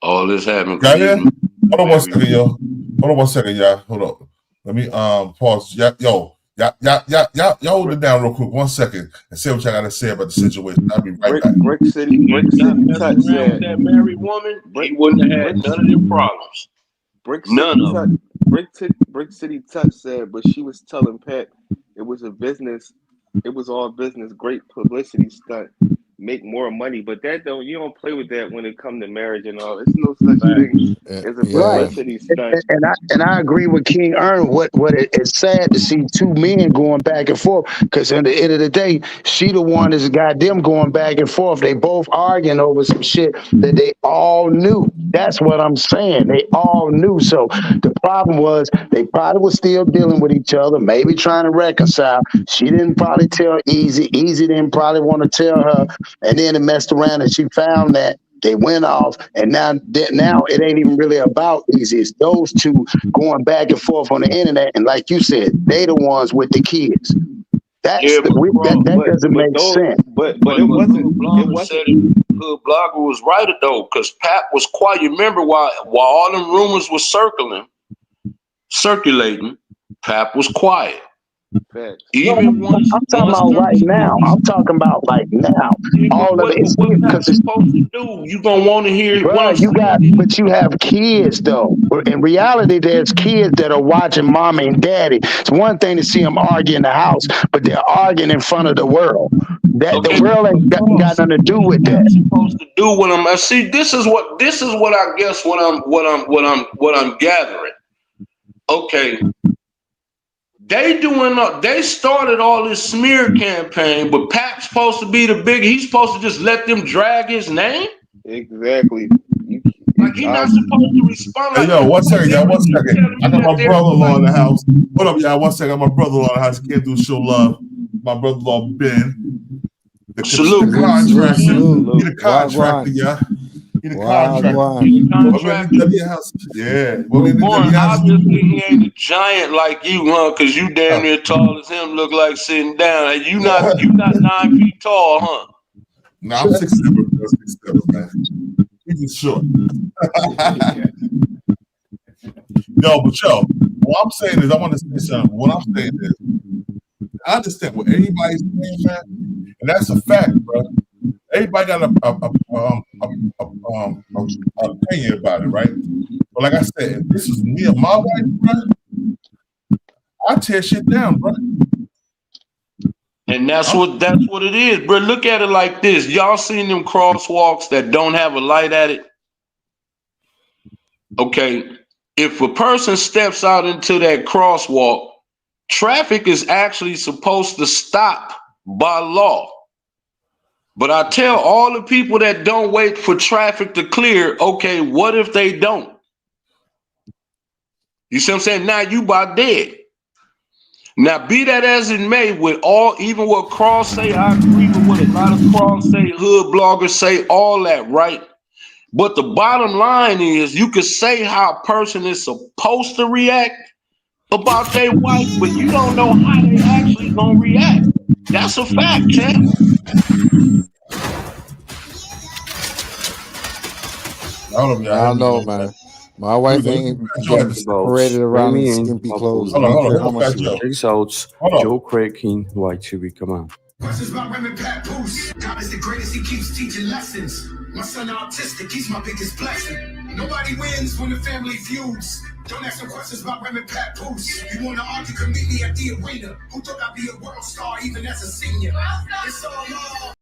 All this happened. Got it? Hold on 1 second, yo. Hold on 1 second, y'all. Hold up. Let me pause. Y'all hold it down real quick 1 second and say what y'all gotta say about the situation. I'll be right back. Brick City Touch said that married woman, he wouldn't have had none of them problems. Brick City Touch said, but she was telling Pat it was a business, it was all business, great publicity stunt, make more money. But that you don't play with that when it comes to marriage and all. There's no such thing as a publicity stunt. And I agree with King Ernie. It's sad to see two men going back and forth, because at the end of the day, she the one that's got them going back and forth. They both arguing over some shit that they all knew. That's what I'm saying. They all knew. So the problem was they probably were still dealing with each other, maybe trying to reconcile. She didn't probably tell Eazy. Eazy didn't probably want to tell her. And then it messed around and she found that. They went off, and now it ain't even really about Eazy. It's those two going back and forth on the internet, and like you said, they the ones with the kids. That doesn't make sense. But it wasn't. Good Blogger was right though, because Pat was quiet. You remember while all them rumors were circulating, Pat was quiet. Even I'm talking about right now. I'm talking about like now. All of it is because it's supposed to do. You gonna want to hear it. But you have kids though. In reality, there's kids that are watching mommy and daddy. It's one thing to see them argue in the house, but they're arguing in front of the world. The world ain't got nothing to do with that. Supposed to do what I'm. See, this is what I guess what I'm gathering. Okay. They started all this smear campaign, but Pat's supposed to be the big. He's supposed to just let them drag his name. Exactly. Like he's not supposed to respond. Hey, yo, 1 second, y'all. 1 second. I got my brother-in-law in the house. What up, y'all? 1 second. I got my brother-in-law in the house. Can't do show love. My brother-in-law Ben. The contractor. He the contractor, yeah. He the contractor. Yeah. Obviously, he ain't a giant like you, huh? Because you damn near tall as him. Look like sitting down. You not 9 feet tall, huh? No, I'm 6'7", man. keep it short. Yo, but yo, what I'm saying is, I want to say something. What I'm saying is, I understand what everybody's saying, man, and that's a fact, bro. Everybody got an opinion about it, right? But like I said, if this is me and my wife, bro, I tear shit down, bro. And that's what it is, bro. Look at it like this. Y'all seen them crosswalks that don't have a light at it? Okay. If a person steps out into that crosswalk, traffic is actually supposed to stop by law. But I tell all the people that don't wait for traffic to clear, okay, what if they don't? You see what I'm saying? Now you about dead. Now, be that as it may, with all, even what Cross say, I agree with what a lot of Cross say, hood bloggers say, all that, right? But the bottom line is, you can say how a person is supposed to react about their wife, but you don't know how they actually gonna react. That's a fact, champ. I don't know, man. My wife ain't getting paraded around in skimpy clothes. I don't care how much she Deze ouds, Joe Craig King, White Chibi, come on. Questions about Remy Papoose. God is the greatest, he keeps teaching lessons. My son autistic, he's my biggest blessing. Nobody wins when the family feuds. Don't ask no questions about Remy Papoose. You wanna argue, can meet me at the arena. Who thought I'd be a world star even as a senior? It's all love.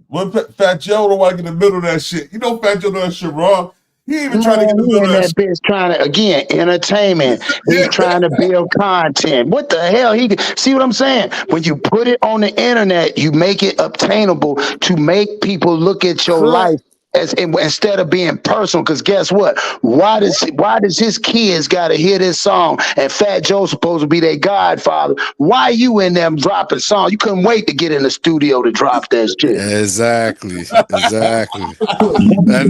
Well, Fat Joe don't want to get in the middle of that shit. You know Fat Joe does that shit wrong. He ain't even trying to get in the middle of that shit. Bitch trying to, again, entertainment. He's trying to build content. What the hell? See what I'm saying? When you put it on the internet, you make it obtainable to make people look at your life as instead of being personal. Because guess what? Why does his kids got to hear this song and Fat Joe's supposed to be their godfather? Why you in them dropping songs? You couldn't wait to get in the studio to drop that shit. Exactly. That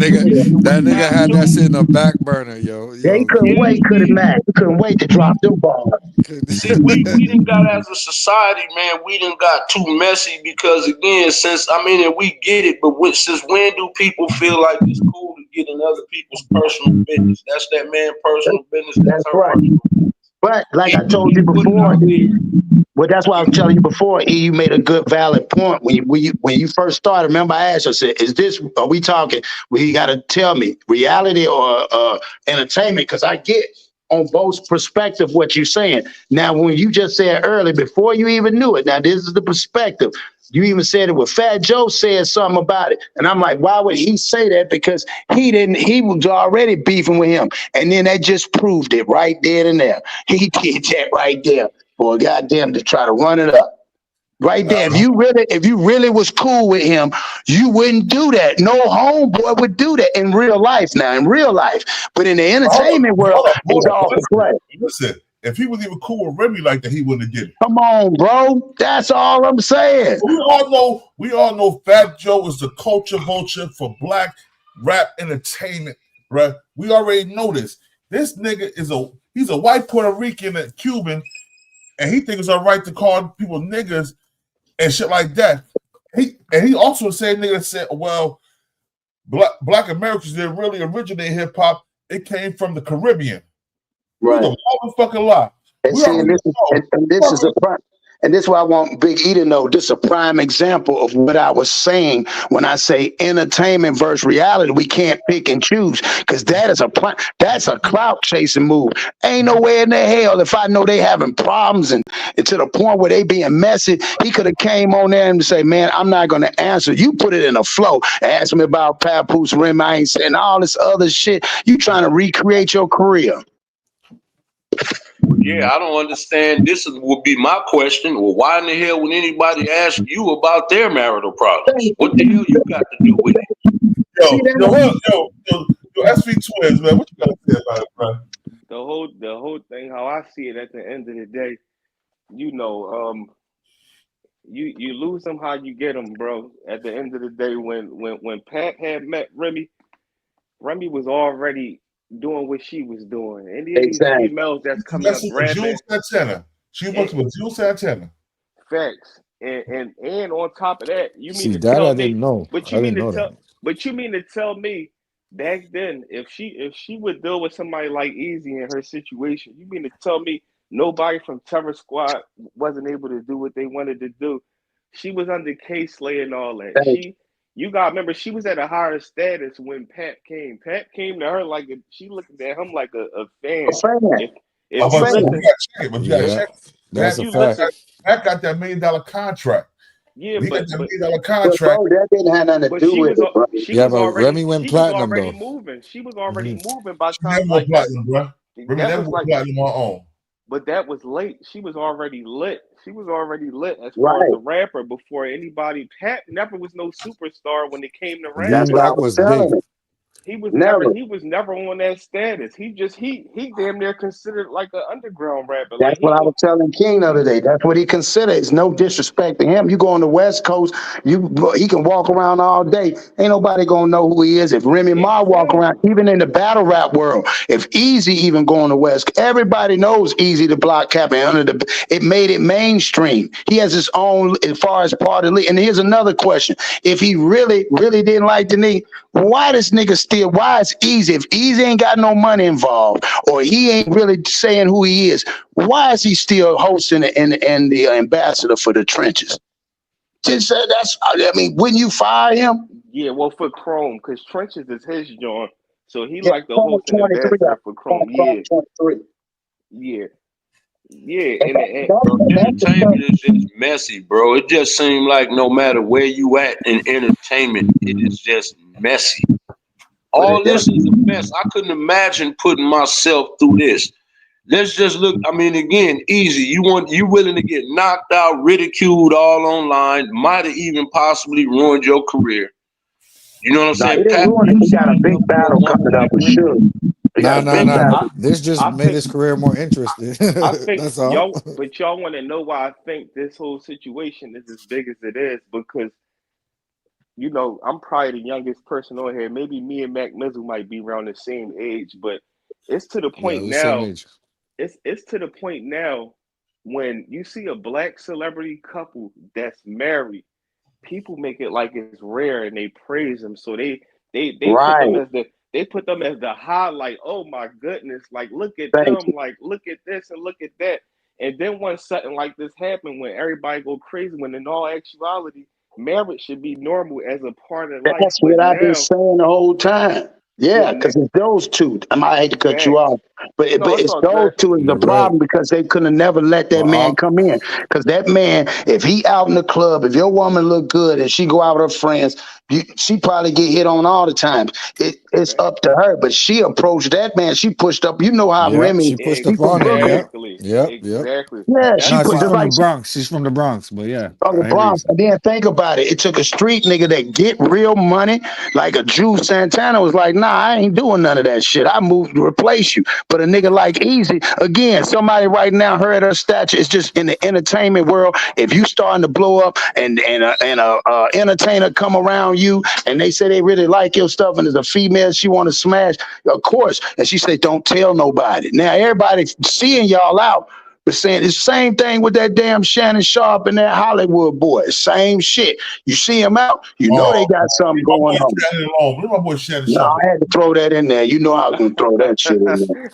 nigga had that shit in the back burner, yo. Yeah, he couldn't wait, He couldn't wait to drop them bars. See, we done got, as a society, man, we done got too messy because, again, and we get it, but since when do people feel like it's cool to get in other people's personal business? That's that man personal business. That's right. But like I told you before, well, that's why I was telling you before, E, you made a good, valid point. When you first started, remember I asked you, I said, are we talking, well, you got to tell me, reality or entertainment? Because I get on both perspective what you're saying. Now, when you just said earlier, before you even knew it, now this is the perspective. You even said it when Fat Joe said something about it. And I'm like, why would he say that? Because he was already beefing with him. And then that just proved it right there and there. He did that right there. Boy, goddamn, to try to run it up. Right there. If you really was cool with him, you wouldn't do that. No homeboy would do that in real life now, in real life. But in the entertainment world, it's all for play. Listen, if he was even cool with Remy like that, he wouldn't have did it. Come on, bro. That's all I'm saying. We all know Fat Joe is the culture vulture for black rap entertainment, bruh. We already know this. This nigga he's a white Puerto Rican and Cuban, and he thinks it's all right to call people niggas and shit like that. He also the same nigga that said, well, black Americans didn't really originate hip hop. It came from the Caribbean. Right. It's a motherfucking lie. And this is why I want Big E to know. This is a prime example of what I was saying when I say entertainment versus reality. We can't pick and choose because that's a clout chasing move. Ain't no way in the hell if I know they having problems and to the point where they being messy, he could have came on there and say, man, I'm not going to answer. You put it in a flow. Ask me about Papoose, Remy Ma, and all this other shit. You trying to recreate your career. Yeah, I don't understand. Would be my question. Well, why in the hell would anybody ask you about their marital problems? What the hell you got to do with it? Yo, SV Twins, man, what you got to say about it, bro? The whole thing, how I see it at the end of the day, you lose them how you get them, bro. At the end of the day, when Pat had met Remy was already doing what she was doing. Any of these females that's coming up rapping. She works with Jules Santana. Facts. And on top of that, you mean See, to that tell I me, didn't know. But you mean to tell But you mean to tell me back then, if she would deal with somebody like Eazy in her situation, you mean to tell me nobody from Terror Squad wasn't able to do what they wanted to do? She was under K-Slay and all that. You gotta remember, she was at a higher status when Pat came. Pat came to her like she looked at him like a fan. If you listen, That's a fact. Pat got that $1 million contract. Yeah, he but got that $1 million contract. That didn't have nothing to do with it, bro. She was Remy went platinum though. moving. She was already moving by She time never went platinum, bro. Remy never went platinum on her own. But that was late. She was already lit. She was already lit as far as a rapper before anybody. Pat never was no superstar when it came to rapping. That's what I was telling you. He was never on that status. He damn near considered like an underground rapper. That's what I was telling King the other day. That's what he considered. It's no disrespect to him. You go on the West Coast, he can walk around all day. Ain't nobody gonna know who he is. If Remy Ma walk around, even in the battle rap world, if Eazy even go on the West, everybody knows Eazy the block cap and it made it mainstream. He has his own as far as part of the league. And here's another question: if he really didn't like the nigga, why this nigga still? Why is Eazy? If Eazy ain't got no money involved, or he ain't really saying who he is, why is he still hosting and the ambassador for the trenches? Just wouldn't you fire him? Yeah, well, for Chrome, because trenches is his joint, so he like the host and ambassador for Chrome. Yeah. And entertainment is just messy, bro. It just seems like no matter where you at in entertainment, it is just messy. All this is a mess. I couldn't imagine putting myself through this. Let's just look. I mean, again, Eazy. You willing to get knocked out, ridiculed all online, might have even possibly ruined your career. You know what I'm saying? He got a big battle coming up for sure. Nah. This just made his career more interesting. I think that's all. y'all want to know why I think this whole situation is as big as it is, because I'm probably the youngest person on here. Maybe me and Mac Mizzle might be around the same age, but it's to the point now. It's to the point now when you see a black celebrity couple that's married, people make it like it's rare and they praise them. So they put them as the highlight. Oh my goodness! Like look at them. Like look at this and look at that. And then when something like this happened, when everybody go crazy, when in all actuality, marriage should be normal as a part of life. That's what I've been saying the whole time. Yeah, because it's those two. I hate to cut you off, but it's those two is the problem, because they could have never let that man come in. Because that man, if he out in the club, if your woman look good and she go out with her friends, she probably get hit on all the time. It's up to her, but she approached that man. She pushed up. You know how Remy. She pushed up on him. Exactly. Yeah, she's from the Bronx. She's from the Bronx, but yeah. From the Bronx. And then think about it. It took a street nigga that get real money, like a Drew Santana was like, nah, I ain't doing none of that shit. I moved to replace you. But a nigga like Eazy, again, somebody right now heard her stature. It's just in the entertainment world. If you starting to blow up and a entertainer come around you and they say they really like your stuff and there's a female she want to smash, of course. And she say, don't tell nobody. Now everybody seeing y'all out, but saying it's the same thing with that damn Shannon Sharp and that Hollywood boy. Same shit. You see him out, you know they got something going on. My boy Shannon Sharp. I had to throw that in there. You know I was gonna throw that shit in there.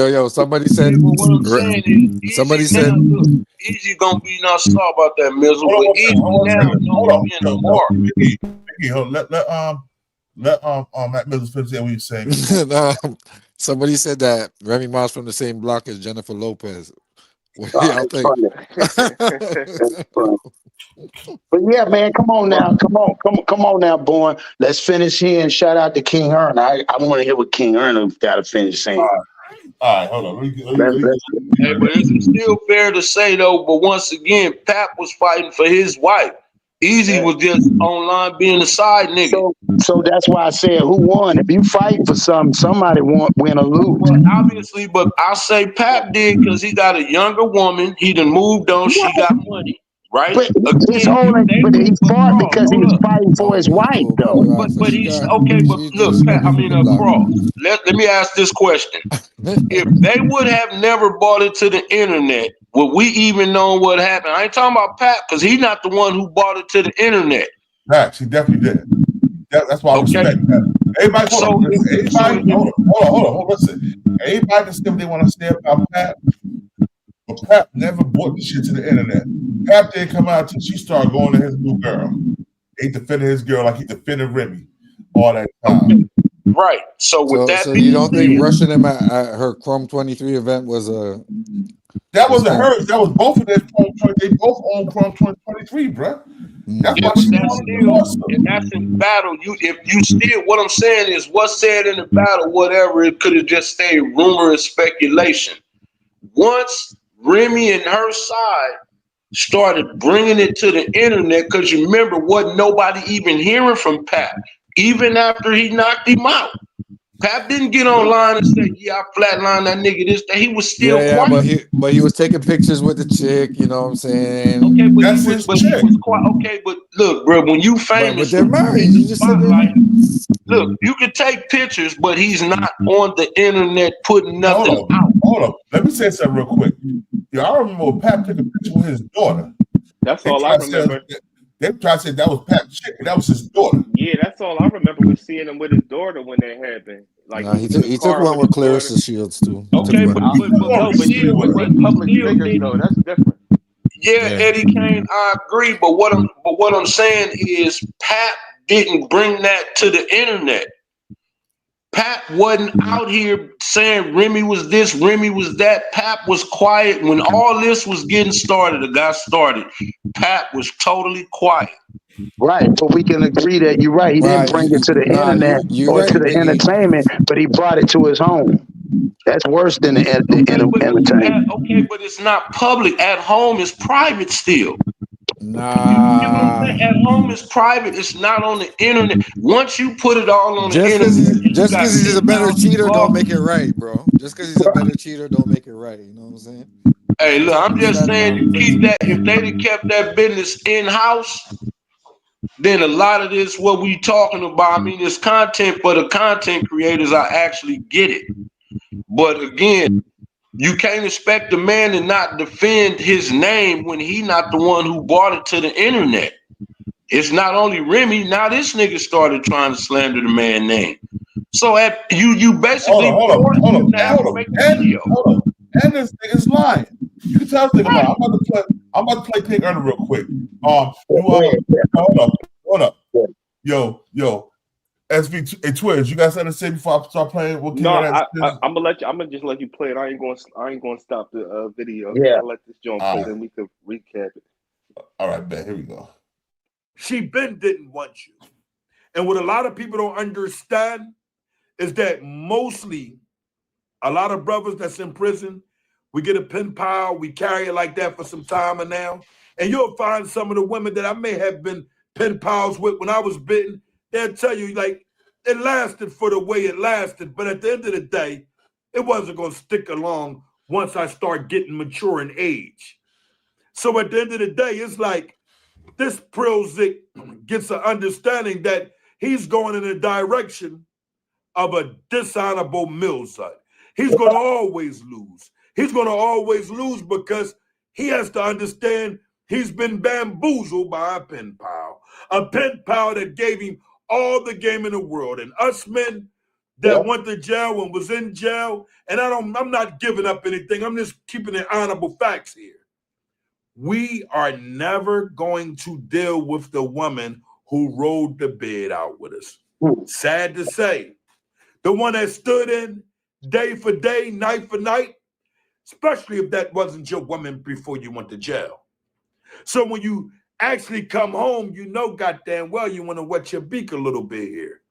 Yo, somebody said. What I'm saying is, somebody said. Eazy gonna be not sorry about that, Mizzle, but Eazy now don't be in the mark. Let Matt Mizzle finish what he's saying. Somebody said that Remy Ma's from the same block as Jennifer Lopez. What do y'all think? But yeah, man, come on now. Come on now, boy. Let's finish here and shout out to King Ern. I want to hear what King Ern got to finish saying. All right, hold on. Hey, but it's still fair to say though, but once again, Pap was fighting for his wife. Eazy was just online being a side nigga. So that's why I said, who won? If you fight for something, somebody win or lose. Well, obviously, but I say Pap did because he got a younger woman. He done moved on. She got money, right? But he's fought because he was fighting for his wife, though. But he's okay. But look, Pat, Cross. Let me ask this question: if they would have never bought it to the internet, would we even know what happened? I ain't talking about Pat because he's not the one who bought it to the internet. Facts, he definitely did. That's why I respect that. Everybody, hold on, listen. Everybody can say what they want to say about Pap, but Pap never brought the shit to the internet. Pap didn't come out until she started going to his new girl. He defended his girl like he defended Remy all that time. Right. So with that, so you don't think rushing him at her Chrome 23 event was a? That wasn't hers. That was both of their Chrome 20. They both own Chrome 2023, bro. That's why she wanted to divorce him. And that's in battle. If you still, what I'm saying is, what's said in the battle, whatever, it could have just stayed rumor and speculation. Once Remy and her side started bringing it to the internet, because you remember, wasn't nobody even hearing from Pap, even after he knocked him out. Pap didn't get online and say, "Yeah, I flatlined that nigga." This, that he was still quiet. but he was taking pictures with the chick. You know what I'm saying? Okay, but he was quiet. Okay, but look, bro, when you famous, but they're married. You just said look, you can take pictures, but he's not on the internet putting nothing out. Hold up. Let me say something real quick. Yeah, I remember when Pap took a picture with his daughter. That's all I remember. They tried to say that was Pap's chick, and that was his daughter. Yeah, that's all I remember was seeing him with his daughter when that happened. Like he took one with Clarissa Shields too. Okay, but he was public figures though. That's different. Yeah, Eddie Kane, I agree. But what I'm saying is, Pap didn't bring that to the internet. Pap wasn't out here saying Remy was this, Remy was that. Pap was quiet when all this was getting started. It got started. Pap was totally quiet. Right, but we can agree that you're right. He didn't bring it to the internet or to the entertainment, but he brought it to his home. That's worse than the entertainment. Okay, but it's not public. At home, it's private still. Nah. At home, it's private. It's not on the internet. Once you put it all on the internet, just because he's a better cheater, don't make it right, bro. Just because he's a better cheater, don't make it right. You know what I'm saying? Hey, look, I'm just saying, you keep that. If they'd have kept that business in house, then a lot of this, what we talking about, I mean, it's content for the content creators. I actually get it. But again, you can't expect a man to not defend his name when he not the one who brought it to the internet. It's not only Remy. Now this nigga started trying to slander the man's name. So you basically hold up. And this nigga's lying. You can tell this nigga lying. I'm about to play King Ernie real quick. Hold up. Yo. SV Twitch, you guys understand before I start playing? I'm gonna just let you play it. I ain't gonna stop the video. Yeah. I'll let this joint play, then we can recap it. All right, man. Here we go. She didn't want you. And what a lot of people don't understand is that mostly a lot of brothers that's in prison, we get a pen pal, we carry it like that for some time and now. And you'll find some of the women that I may have been pen pals with when I was bitten. They'll tell you, like, it lasted for the way it lasted, but at the end of the day, it wasn't going to stick along once I start getting mature in age. So at the end of the day, it's like this Prilzik gets an understanding that he's going in the direction of a dishonorable Millsite. He's going to always lose. He's going to always lose because he has to understand he's been bamboozled by a pen pal that gave him all the game in the world. And us men that went to jail and was in jail, and I'm not giving up anything. I'm just keeping the honorable facts here. We are never going to deal with the woman who rolled the bed out with us. Sad to say, the one that stood in day for day, night for night, especially if that wasn't your woman before you went to jail. So when you actually come home, you know goddamn well you want to wet your beak a little bit here.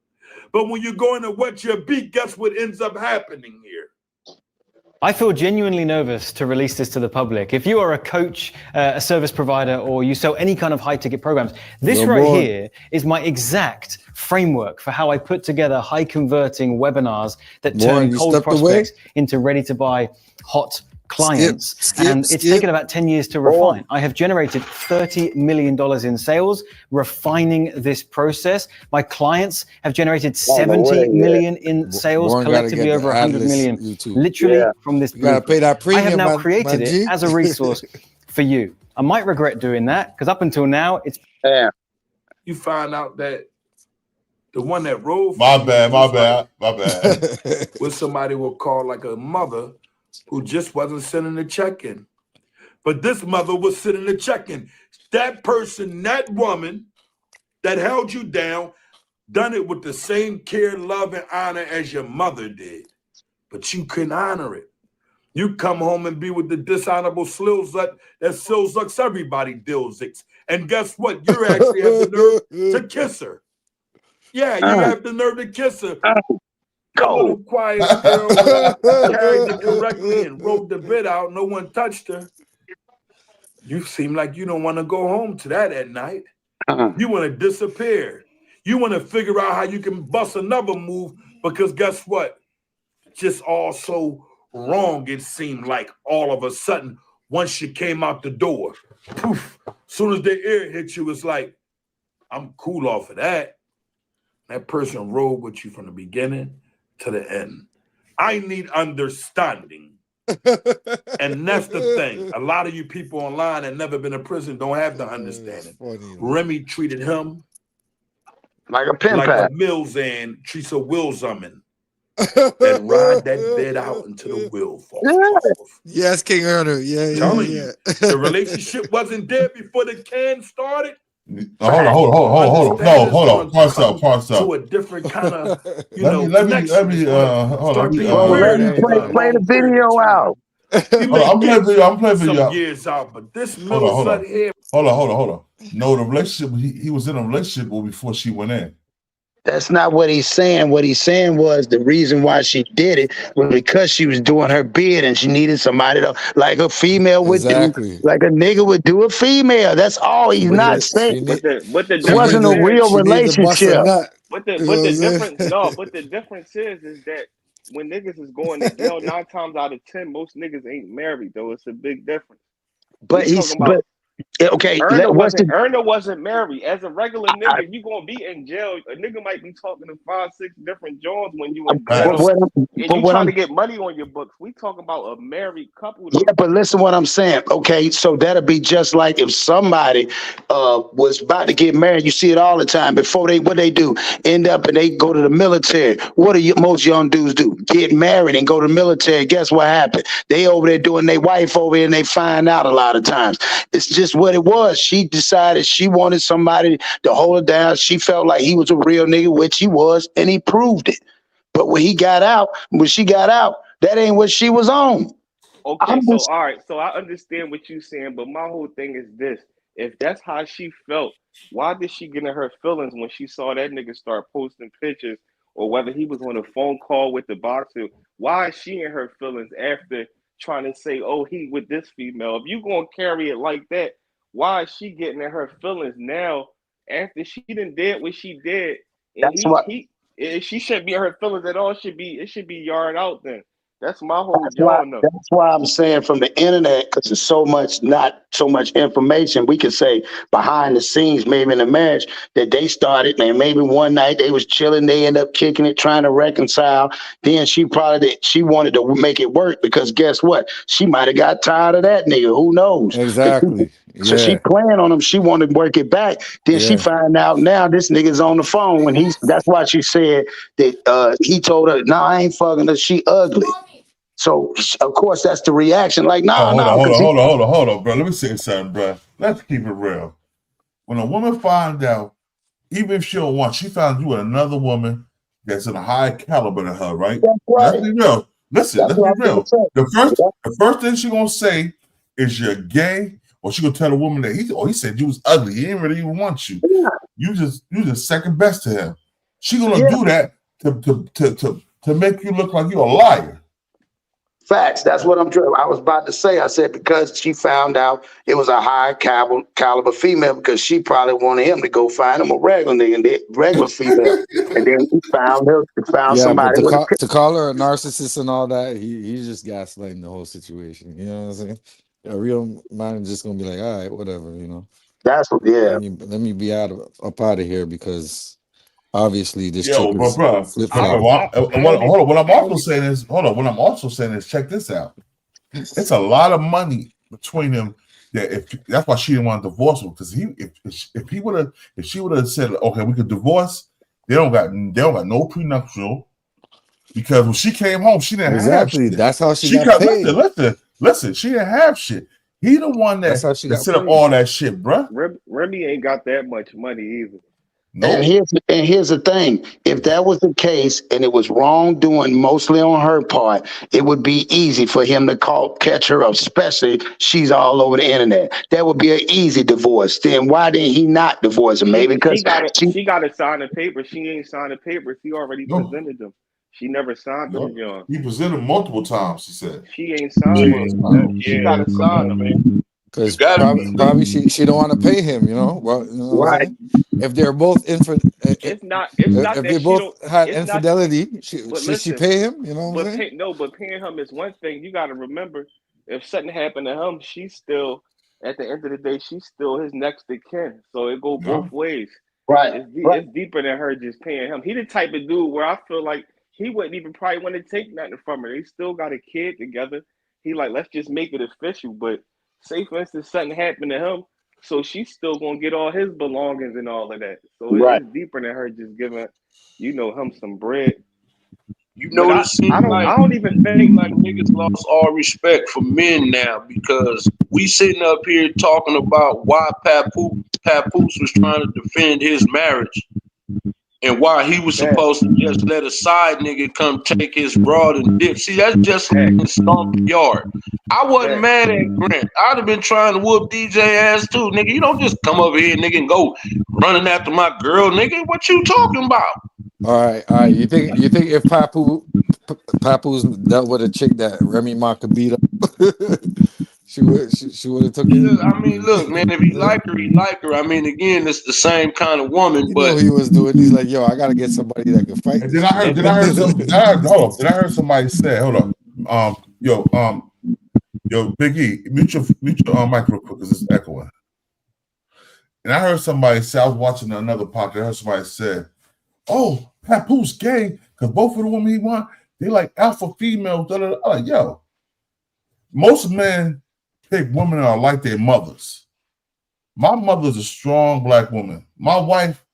But when you're going to wet your beak, guess what ends up happening here? I feel genuinely nervous to release this to the public. If you are a coach, a service provider, or you sell any kind of high-ticket programs, this here is my exact framework for how I put together high-converting webinars that turn cold prospects into ready-to-buy hot clients. It's taken about 10 years to refine. I have generated $30 million in sales refining this process. My clients have generated 70 million in sales, collectively over 100 million, literally from this blueprint. I have now created it as a resource for you. I might regret doing that because up until now, it's... You find out that The one that rolled. My bad. With somebody will call like a mother who just wasn't sending a check-in. But this mother was sending a check-in. That person, that woman that held you down, done it with the same care, love, and honor as your mother did. But you couldn't honor it. You come home and be with the dishonorable slilzut that slilzucks everybody dilzicks. And guess what? You actually have the nerve to kiss her. Yeah, you have the nerve to kiss her. The little quiet girl carried it correctly and wrote the bit out. No one touched her. You seem like you don't want to go home to that at night. You want to disappear. You want to figure out how you can bust another move because guess what? Just all so wrong it seemed like all of a sudden once you came out the door. Poof. As soon as the ear hit you, it's like, I'm cool off of that. That person rode with you from the beginning to the end. I need understanding. And that's the thing. A lot of you people online that never been in prison don't have the understanding. Remy treated him like a pen like pal. a Milzan treats a Wilzuman. And ride that bed out until the wheel falls off. Yes, King Earner. Yeah. The relationship wasn't there before the can started. Hold on. Parse out. To a different kind of, let me hold on. Play the video out. I'm playing some video. years out, but this Hold Milzut here. on. No, the relationship he was in a relationship before she went in. That's not what he's saying. What he's saying was the reason why she did it was because she was doing her bid and she needed somebody to, like a female would do, like a nigga would do a female. That's all he's not saying. But the It wasn't a real relationship. But the difference is that when niggas is going to jail, 9 times out of 10, most niggas ain't married though. It's a big difference. But okay, Erna wasn't married. As a regular nigga, you gonna be in jail. A nigga might be talking to 5, 6 different joints when you in jail, and you trying to get money on your books. We talk about a married couple. Though. Yeah, but listen what I'm saying. Okay, so that'll be just like if somebody was about to get married. You see it all the time. Before what they do, end up and they go to the military. What do most young dudes do? Get married and go to the military. Guess what happened? They over there doing their wife over here and they find out a lot of times. It's just what it was. She decided she wanted somebody to hold her down. She felt like he was a real nigga, which he was, and he proved it. But when she got out, that ain't what she was on. Okay, all right. So I understand what you're saying, but my whole thing is this. If that's how she felt, why did she get in her feelings when she saw that nigga start posting pictures or whether he was on a phone call with the boxer? Why is she in her feelings after trying to say, oh, he with this female? If you gonna carry it like that, why is she getting in her feelings now after she done did what she did? And she shouldn't be in her feelings at all. It should be yard out then. That's my whole job. That's why I'm saying from the internet, because there's not so much information. We could say behind the scenes, maybe in the marriage, that they started, and maybe one night they was chilling, they end up kicking it, trying to reconcile. Then she wanted to make it work because guess what? She might have got tired of that nigga. Who knows? Exactly. So she playing on him. She wanted to work it back. Then she find out now this nigga's on the phone when that's why she said that he told her, "Nah, I ain't fucking her. She ugly." So of course that's the reaction. Like, hold on, bro. Let me say something, bro. Let's keep it real. When a woman finds out, even if she don't want, she found you with another woman that's in a high caliber than her, right? That's right. Let's be real. Listen, let's be real. The first thing she gonna say is you're gay, or she gonna tell the woman that he said you was ugly. He didn't really even want you. Yeah. You just second best to him. She gonna do that to make you look like you're a liar. Facts. That's what I was about to say. I said because she found out it was a high caliber female because she probably wanted him to go find him a regular nigga, regular female, and then he found somebody. But to call her a narcissist and all that, he's just gaslighting the whole situation. You know what I'm saying? A real man is just gonna be like, all right, whatever, you know. That's what. Yeah. Let me be up out of here because. Obviously, this chick bro. What I'm also saying is, check this out. It's a lot of money between them. That's why she didn't want to divorce him because if she would have said, okay, we could divorce, They don't got no prenuptial because when she came home, she didn't have shit. That's how she got paid. Listen. She didn't have shit. He the one that set up all that shit, bruh. Remy ain't got that much money either. And here's the thing. If that was the case and it was wrongdoing mostly on her part, it would be easy for him to catch her up, especially she's all over the internet. That would be an easy divorce. Then why didn't he not divorce her? Maybe because she got to sign the paper. She ain't signed the papers. He already presented them. She never signed them, John. He presented multiple times, he said. She ain't signed them. She got to sign them, man. Because probably she don't want to pay him, you know. Well, you know right. If they're both if they both had infidelity, should she pay him? You know what I'm saying? But paying him is one thing. You got to remember, if something happened to him, she's still at the end of the day, she's still his next of kin. So it go both ways. Right. It's deeper than her just paying him. He the type of dude where I feel like he wouldn't even probably want to take nothing from her. They still got a kid together. He like, let's just make it official. But say, for instance, something happened to him, so she's still gonna get all his belongings and all of that. So it's deeper than her just giving, him some bread. You know, I don't even think like niggas lost all respect for men now because we sitting up here talking about why Papoose was trying to defend his marriage and why he was supposed to just let a side nigga come take his broad and dip. See, that's just like in Stomp Yard. I wasn't mad at Grant. I'd have been trying to whoop DJ ass too, nigga. You don't just come over here, nigga, and go running after my girl, nigga. What you talking about? All right. You think if Papoose dealt with a chick that Remy Ma could beat up, she would have took it? I mean, look, man, if he like her, he like her. I mean, again, it's the same kind of woman. You know he was doing. He's like, yo, I gotta get somebody that can fight. And then I heard somebody say, hold on, yo, Big E, mute your mic real quick because it's echoing. And I heard somebody say, I was watching another podcast. I heard somebody say, oh, Papoose gay because both of the women he want, they like alpha females. I'm like, yo, most men pick women that are like their mothers. My mother's a strong black woman. My wife,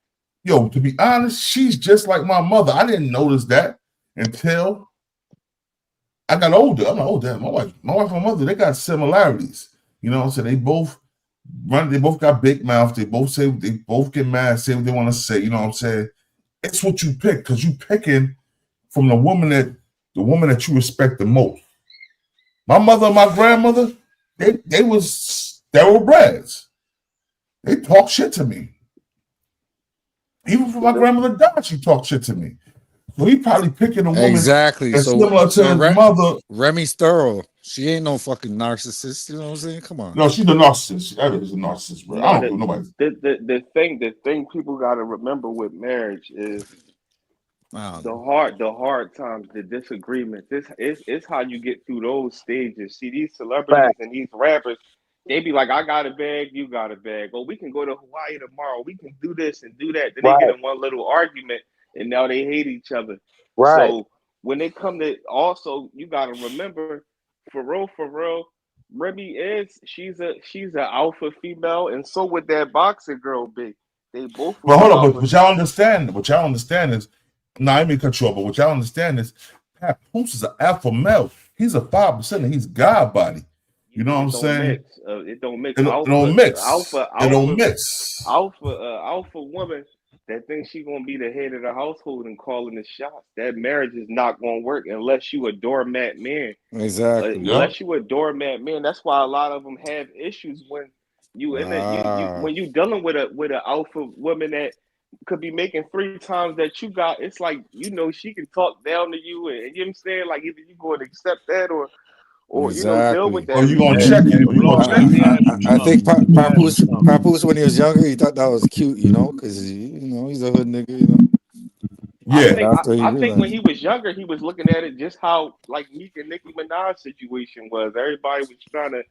yo, to be honest, she's just like my mother. I didn't notice that until I got older. I'm like, oh damn, my wife and my mother, they got similarities. You know what I'm saying? They both got big mouths. They both get mad, say what they want to say. You know what I'm saying? It's what you pick because you picking from the woman that you respect the most. My mother and my grandmother, they were breds. They talk shit to me. Even for my grandmother died, she talked shit to me. So he probably picking a woman that's similar to his mother. Remy's thorough. She ain't no fucking narcissist. You know what I'm saying? Come on. No, she's a narcissist. That is a narcissist, bro. I don't know nobody. The thing people got to remember with marriage is the hard times, the disagreements. It's how you get through those stages. See, these celebrities and these rappers, they be like, I got a bag, you got a bag. Oh, we can go to Hawaii tomorrow. We can do this and do that. Then they get in one little argument, and now they hate each other. Right. So when they come to, also, you got to remember, for real, Remy she's an alpha female, and so would that boxer girl be. They both. But hold on, but y'all understand. What y'all understand is, I mean control, but what y'all understand is, Papoose is an alpha male. He's a 5%, and he's God body. You know what I'm saying? It don't mix. It don't mix. It don't mix. Alpha woman that thinks she gonna be the head of the household and calling the shots. That marriage is not gonna work unless you a doormat man. Exactly. Unless you a doormat man. That's why a lot of them have issues when you when you dealing with an alpha woman that could be making 3 times that you got. It's like, she can talk down to you, and you know what I'm saying, like either you go and accept that or deal with that. Or you gonna check it. I think Papoose when he was younger, he thought that was cute, because he's a hood nigga, Yeah, I think when he was younger, he was looking at it just how like Meek and Nicki Minaj situation was. Everybody was trying to,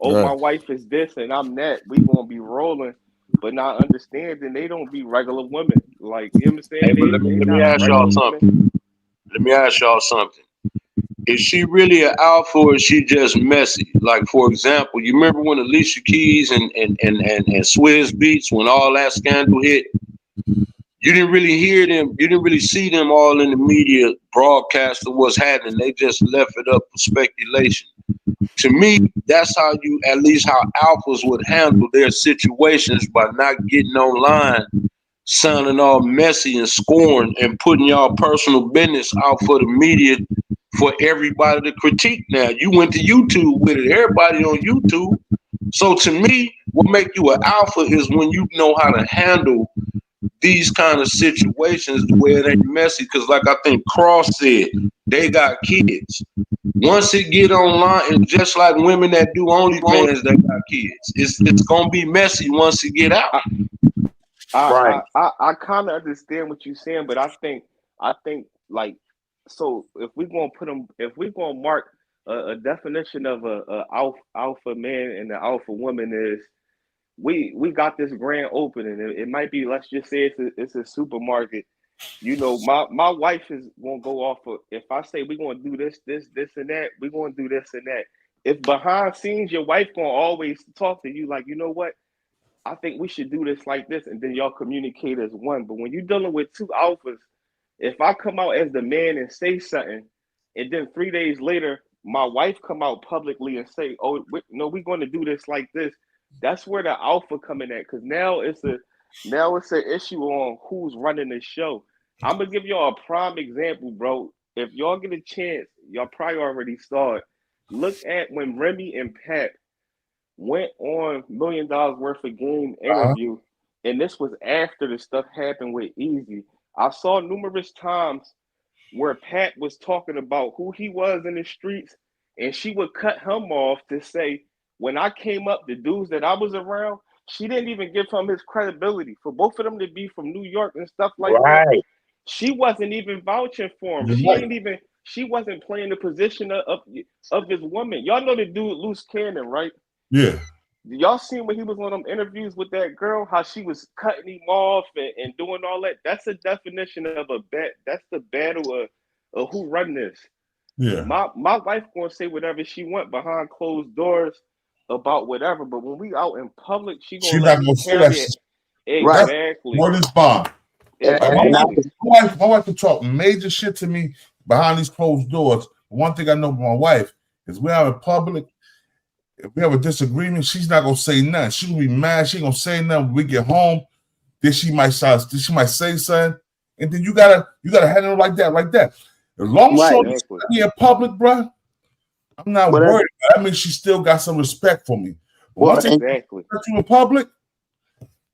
my wife is this and I'm that. We gonna be rolling, but not understanding they don't be regular women. Like, you understand? Hey, let me ask y'all something. Let me ask y'all something. Is she really an alpha or is she just messy? Like, for example, you remember when Alicia Keys and Swizz Beats, when all that scandal hit? you didn't really hear them. You didn't really see them all in the media broadcasting what's happening. They just left it up for speculation. To me, that's how you, at least how alphas would handle their situations, by not getting online, sounding all messy and scorned, and putting y'all personal business out for the media for everybody to critique. Now, you went to YouTube with it. Everybody on YouTube. So to me, what make you an alpha is when you know how to handle these kind of situations where it ain't messy. Because like I think Cross said, they got kids. Once it get online, and just like women that do OnlyFans, they got kids. It's gonna be messy once it get out. I kind of understand what you're saying, but I think like, so if we're gonna mark a definition of a alpha man and an alpha woman is, we got this grand opening. It might be, let's just say it's a supermarket. You know, my wife is gonna go off of, if I say we're gonna do this and that, we're gonna do this and that. If behind scenes your wife gonna always talk to you like, you know what, I think we should do this like this, and then y'all communicate as one. But when you're dealing with two alphas, if I come out as the man and say something, and then 3 days later my wife come out publicly and say, "Oh, no, we're going to do this like this," that's where the alpha coming at. Because now it's an issue on who's running the show. I'm gonna give y'all a prime example, bro. If y'all get a chance, y'all probably already saw it. Look at when Remy and Pat went on $1 Million Worth of Game interview, and this was after the stuff happened with Eazy. I saw numerous times where Pat was talking about who he was in the streets, and she would cut him off to say, when I came up, the dudes that I was around, she didn't even give him his credibility. For both of them to be from New York and stuff like that, she wasn't even vouching for him. She wasn't playing the position of his woman. Y'all know the dude Loose Cannon, right? Yeah. Y'all seen when he was on them interviews with that girl, how she was cutting him off and doing all that? That's a definition of a bet. That's the battle of who run this. Yeah. My wife gonna say whatever she want behind closed doors about whatever, but when we out in public, she's not gonna say that shit. Exactly. Word is bond. Exactly. My wife can talk major shit to me behind these closed doors. One thing I know about my wife is we are in public. If we have a disagreement, she's not gonna say nothing. She gonna be mad. She ain't gonna say nothing. When we get home, then she might say something, and then you gotta handle it like that. As long as she's in public, bro, I'm not worried. That means she still got some respect for me. Once you in public,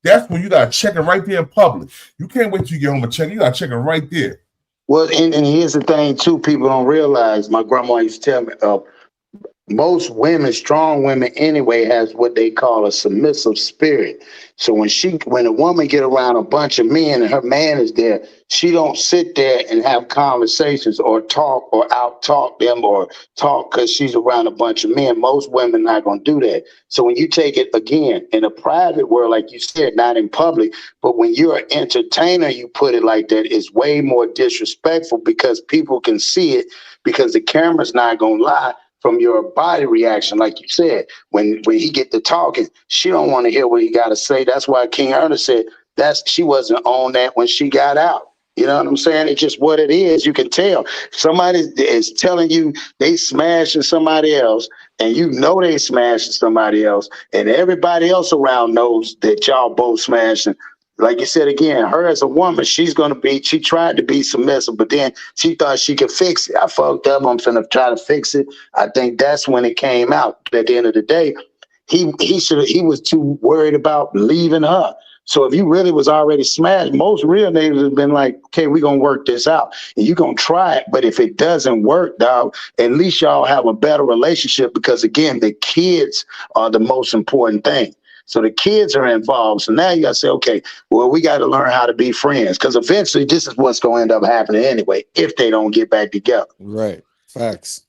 that's when you gotta check it right there in public. You can't wait till you get home and check. You gotta check it right there. Well, and here's the thing too, people don't realize. My grandma used to tell me, most women, strong women anyway, has what they call a submissive spirit. So when a woman get around a bunch of men and her man is there, she don't sit there and have conversations or talk or out-talk them or talk because she's around a bunch of men. Most women not going to do that. So when you take it, again, in a private world, like you said, not in public, but when you're an entertainer, you put it like that, it's way more disrespectful because people can see it because the camera's not going to lie. From your body reaction, like you said, when he get to talking, she don't want to hear what he got to say. That's why King Ernest said she wasn't on that when she got out. You know what I'm saying? It's just what it is. You can tell. Somebody is telling you they smashing somebody else, and you know they smashing somebody else, and everybody else around knows that y'all both smashing. Like you said again, her as a woman, she tried to be submissive, but then she thought she could fix it. I fucked up. I'm finna try to fix it. I think that's when it came out. At the end of the day, he was too worried about leaving her. So if you really was already smashed, most real niggas have been like, okay, we're gonna work this out. And you're gonna try it, but if it doesn't work, dog, at least y'all have a better relationship because again, the kids are the most important thing. So the kids are involved. So now you got to say, okay, well, we got to learn how to be friends because eventually this is what's going to end up happening anyway if they don't get back together. Right. Facts.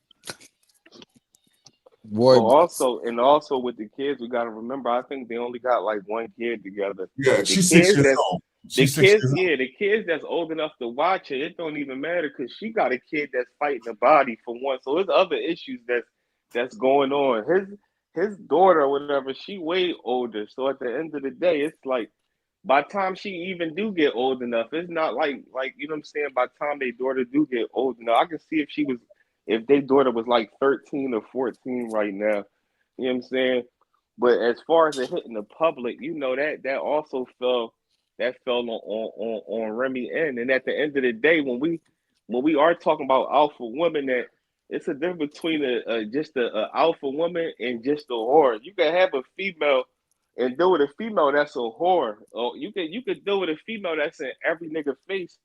Boy. Also with the kids, we got to remember, I think they only got like one kid together. Yeah, she's 6 years old. The kids that's old enough to watch it don't even matter because she got a kid that's fighting the body for one. So there's other issues that's going on. His daughter or whatever, she way older. So at the end of the day, it's like by the time she even do get old enough, it's not like you know what I'm saying. By the time their daughter do get old enough, I can see if their daughter was like 13 or 14 right now. You know what I'm saying? But as far as it hitting the public, you know that also fell on Remy end. And at the end of the day, when we are talking about alpha women, that it's a difference between just a alpha woman and just a whore. You can have a female and deal with a female that's a whore. Or you could deal with a female that's in every nigga face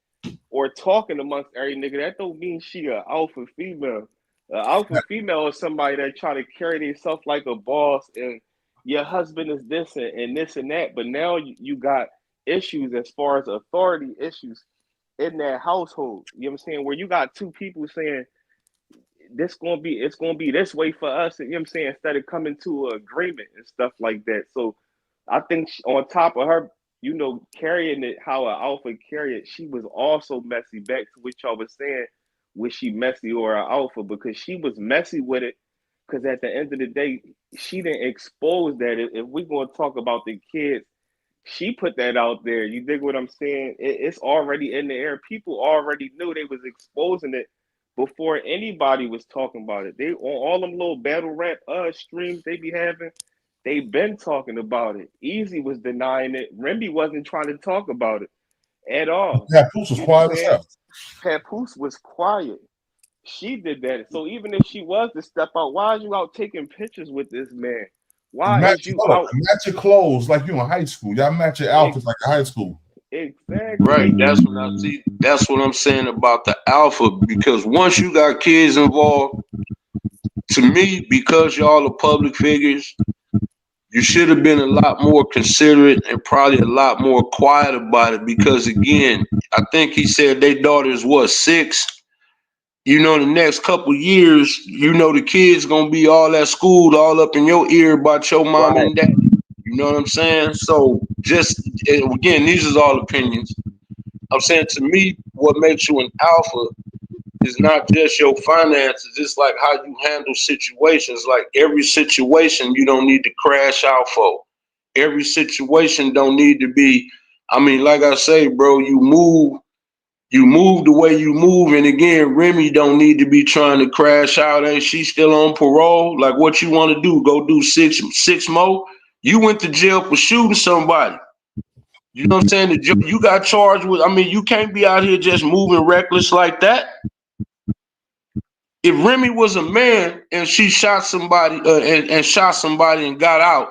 or talking amongst every nigga. That don't mean she a alpha female. Alpha female is somebody that try to carry themselves like a boss, and your husband is this and this and that. But now you got issues as far as authority issues in that household. You know what I'm saying? Where you got two people saying it's gonna be this way for us, and you know what I'm saying, instead of coming to an agreement and stuff like that. So I think on top of her, you know, carrying it how an alpha carry it, she was also messy. Back to what y'all was saying, was she messy or an alpha? Because she was messy with it. Because at the end of the day, she didn't expose that. If we're gonna talk about the kids, she put that out there. You dig what I'm saying? It's already in the air. People already knew they was exposing it before anybody was talking about it. They on all them little battle rap streams they be having, they been talking about it. Eazy was denying it. Remy wasn't trying to talk about it at all. Papoose was quiet as hell. Papoose was quiet. She did that. So even if she was to step out, why are you out taking pictures with this man? Why is you out? Match your clothes like you in high school. Y'all match your outfits like a high school. Exactly. Right. That's what I see. That's what I'm saying about the alpha. Because once you got kids involved, to me, because y'all are public figures, you should have been a lot more considerate and probably a lot more quiet about it. Because again, I think he said their daughter is what, 6? You know, the next couple years, you know, the kids gonna be all at school, all up in your ear about your mom and dad. You know what I'm saying? So just again, these is all opinions. I'm saying, to me, what makes you an alpha is not just your finances. It's like how you handle situations. Like every situation you don't need to crash out for. Every situation don't need to be, I mean, like I say, bro, you move the way you move. And again, Remy don't need to be trying to crash out. Hey, she's still on parole. Like, what you want to do? Go do six more? You went to jail for shooting somebody. You know what I'm saying? You got charged with, I mean, you can't be out here just moving reckless like that. If Remy was a man and she shot somebody and shot somebody and got out,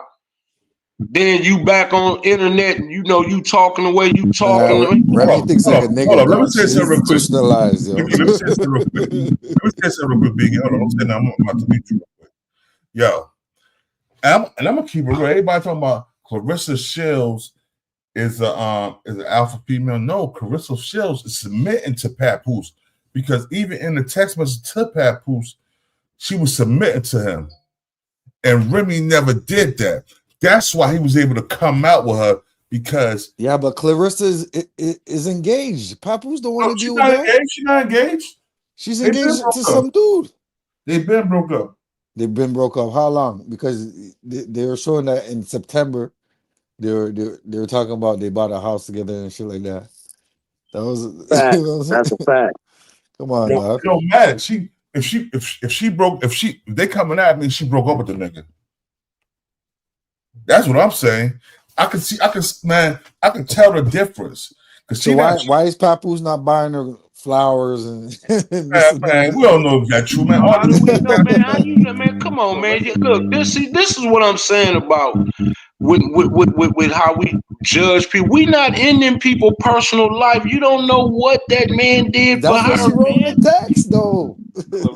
then you back on internet and you know you talking the way you talking. Remy thinks like a nigga. Hold on, let me say something real quick. Institutionalized, yo. Let me say something real quick. Biggie. Hold on, I'm saying I'm about to meet you real quick. Yo, and I'm gonna keep it real. Everybody talking about Clarissa Shields is an alpha female. No, Clarissa Shields is submitting to Papoose, because even in the text message to Papoose, she was submitting to him, and Remy never did that. That's why he was able to come out with her, because but Clarissa is engaged. Papoose don't want to deal with that. She's not engaged. She's engaged to some dude. They've been broke up. They've been broke up. How long? Because they were showing that in September. They were talking about they bought a house together and shit like that. That was fact. That's a fact. Come on, dog. It don't matter. If they coming at me, she broke up with the nigga. That's what I'm saying. I can tell the difference. So why is Papoose not buying her flowers and man, we don't know if that's true, man. How do we know, man? How you know, man? Come on, man. Look, this is what I'm saying about with how we judge people. We not in them people' personal life. You don't know what that man did for her. That's what she wrote in the text, though.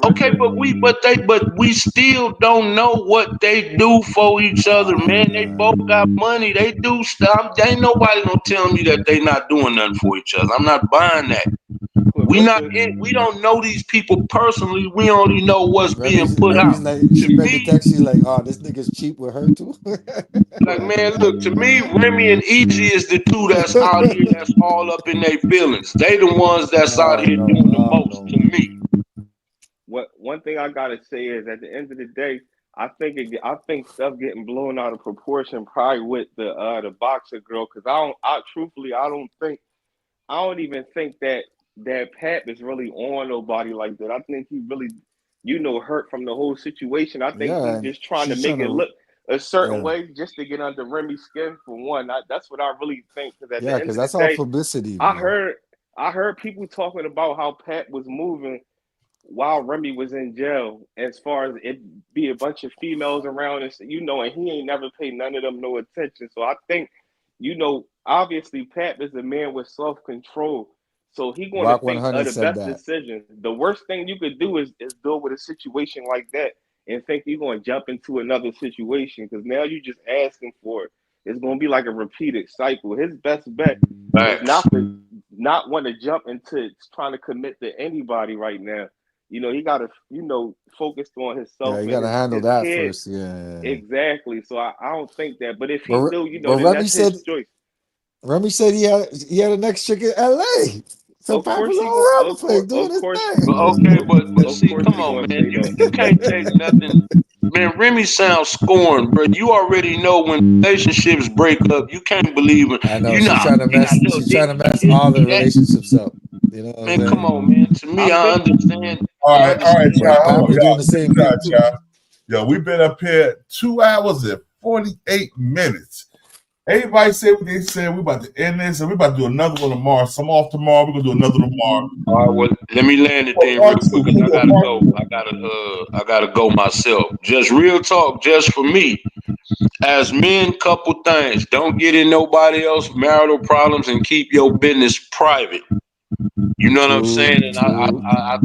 Okay, but we still don't know what they do for each other, man. They both got money. They do stuff. Ain't nobody gonna tell me that they not doing nothing for each other. I'm not buying that. We don't know these people personally. We only know what's being put out. She read the text. She's like, "Oh, this nigga's cheap with her too." Like, man, look, to me, Remy and Eazy is the two that's out here that's all up in their feelings. They the ones that's out here doing the most to me. One thing I gotta say is, at the end of the day, I think stuff getting blown out of proportion probably with the boxer girl, because truthfully I don't even think that Pap is really on nobody like that. I think he really, hurt from the whole situation. I think he's just trying to make it look a certain way just to get under Remy's skin for one. That's what I really think. Because at the end of that's the all day, publicity. I heard people talking about how Pap was moving while Remy was in jail, as far as it be a bunch of females around, and and he ain't never paid none of them no attention. So I think, obviously Pap is a man with self-control. So he going to Rock think 100 of the said best that. decision. The worst thing you could do is deal with a situation like that and think you're going to jump into another situation, because now you just asking for it. It's going to be like a repeated cycle. His best bet is not want to jump into trying to commit to anybody right now. He got to, focus on himself. Yeah, you and got to handle his that kid. first. Yeah. Exactly. So I don't think that. But if he do, But then Remy that's said, his choice. Remy said he had a next chick in LA. So Pap was all around the place doing his thing. Okay, but see, come on, man. You can't take nothing. Man, Remy sounds scorned, bro. You already know when relationships break up, you can't believe it. I know she's trying to mess all the relationships up. You know what I'm saying? Come on, man. To me, I understand. All right, y'all. Pap was doing the same thing too. Yo, we've been up here 2 hours and 48 minutes. Everybody say what they said. We about to end this, and we about to do another one tomorrow. Some off tomorrow. We're gonna do another tomorrow. All right, well, let me land it then real quick, because I gotta go. I gotta go myself. Just real talk, just for me. As men, couple things. Don't get in nobody else's marital problems and keep your business private. You know what I'm saying? And I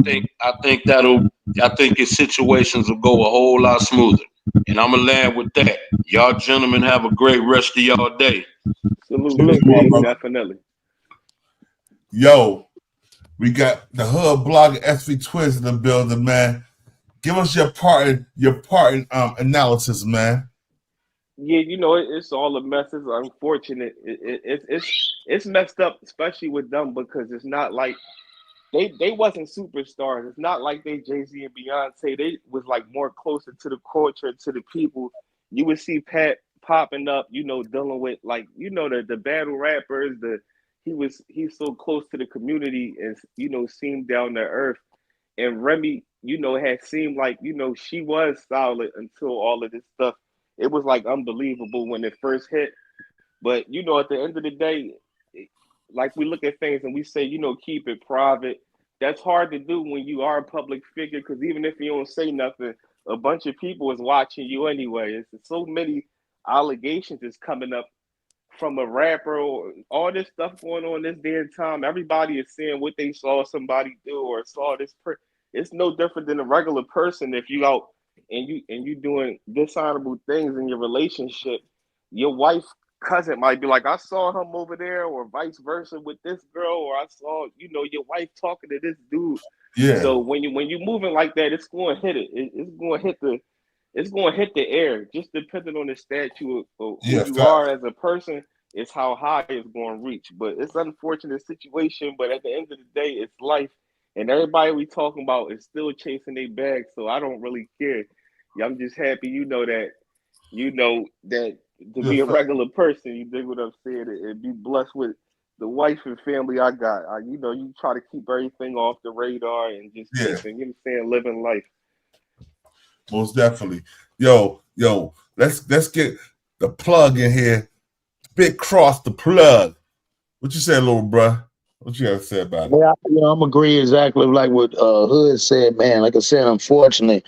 think your situations will go a whole lot smoother. And I'm gonna land with that. Y'all gentlemen have a great rest of y'all day. Salute, definitely. Yo, we got the hood blogger SV Twins in the building, man. Give us your part analysis, man. Yeah, it's all a mess. It's unfortunate. It's messed up, especially with them, because it's not like they wasn't superstars. It's not like they Jay-Z and Beyonce. They was like more closer to the culture, to the people. You would see Pat popping up, dealing with like, the battle rappers. He's so close to the community and seemed down to earth. And Remy, had seemed like, she was solid until all of this stuff. It was like unbelievable when it first hit. But at the end of the day, like we look at things and we say, keep it private. That's hard to do when you are a public figure, because even if you don't say nothing, a bunch of people is watching you anyway. It's so many allegations is coming up from a rapper, or all this stuff going on this day and time. Everybody is saying what they saw somebody do or saw this person. It's no different than a regular person. If you out and you doing dishonorable things in your relationship, your wife's cousin might be like, I saw him over there, or vice versa with this girl, or I saw, your wife talking to this dude. Yeah. So when you moving like that, it's going to hit it. It's going to hit the air. Just depending on the statute of who you are as a person, is how high it's going to reach. But it's an unfortunate situation. But at the end of the day, it's life. And everybody we talking about is still chasing their bag. So I don't really care. I'm just happy, that to be a regular person, you dig what I'm saying, and be blessed with the wife and family I got. You try to keep everything off the radar and just keeping, living life. Most definitely. Yo, let's get the plug in here. Big Cross the plug. What you say, little bruh? What you got to say about it? Yeah, I'm agree exactly like what Hood said, man. Like I said, unfortunately,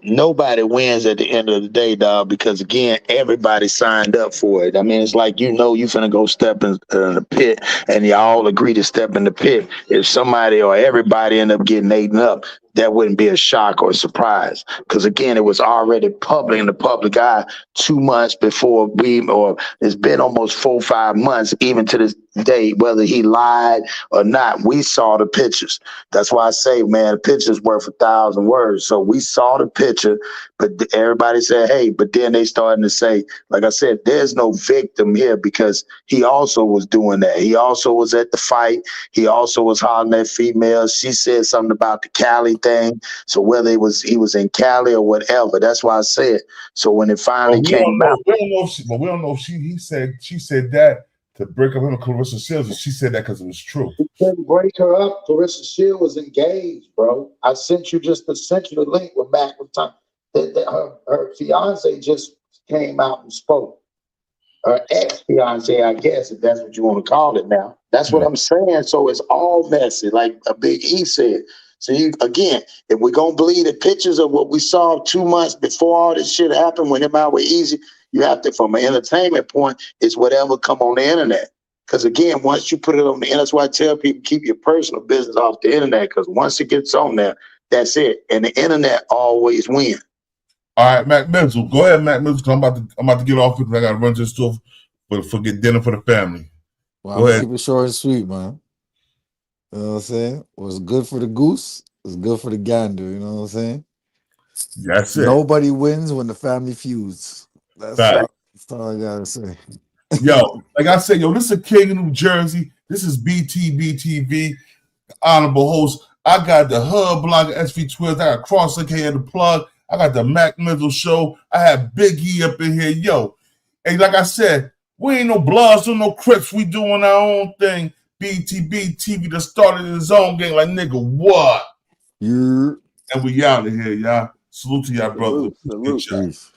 nobody wins at the end of the day, dog, because again, everybody signed up for it. I mean, it's like, you finna go step in the pit, and y'all agree to step in the pit. If somebody or everybody end up getting eaten up, that wouldn't be a shock or a surprise, because again, it was already public in the public eye 2 months before it's been almost 4 or 5 months, even to this day, whether he lied or not. We saw the pictures. That's why I say, man, a picture's worth 1,000 words. So we saw the picture, but everybody said, hey, but then they starting to say, like I said, there's no victim here because he also was doing that. He also was at the fight. He also was hollering at females. She said something about the Cali thing. So whether he was in Cali or whatever, that's why I said. So when it finally came out, we don't know if she said that to break up him and Clarissa Shields, and she said that because it was true. He couldn't break her up. Clarissa Shields was engaged, bro. I sent you the link with Mac with time. Her fiance just came out and spoke. Her ex-fiance, I guess, if that's what you want to call it now. That's what I'm saying. So it's all messy, like a Big E said. So again, if we're gonna believe the pictures of what we saw 2 months before all this shit happened when him out with Eazy, you have to, from an entertainment point, it's whatever come on the internet. Because again, once you put it on the internet, that's why I tell people keep your personal business off the internet. Because once it gets on there, that's it. And the internet always wins. All right, Mac Mizzle. Go ahead, Mac Mizzle. I'm about to get off because I got to run to the store for get dinner for the family. Well, I'm gonna keep it short and sweet, man. You know what I'm saying? What's good for the goose is good for the gander. You know what I'm saying? That's it. Nobody wins when the family feuds. That's all I gotta say. Yo, like I said, yo, this is King of New Jersey. This is BTBTV, honorable host. I got the Hub Blogger SV Twills. I got Crosslink here to plug. I got the Mac Mizzle Show. I have Big E up in here. Yo, and like I said, we ain't no Bloods or no Crips. We doing our own thing. BTBTV that started his own game. Like, nigga, what? Yeah. And we out of here, y'all. Salute to y'all, brother. Salute.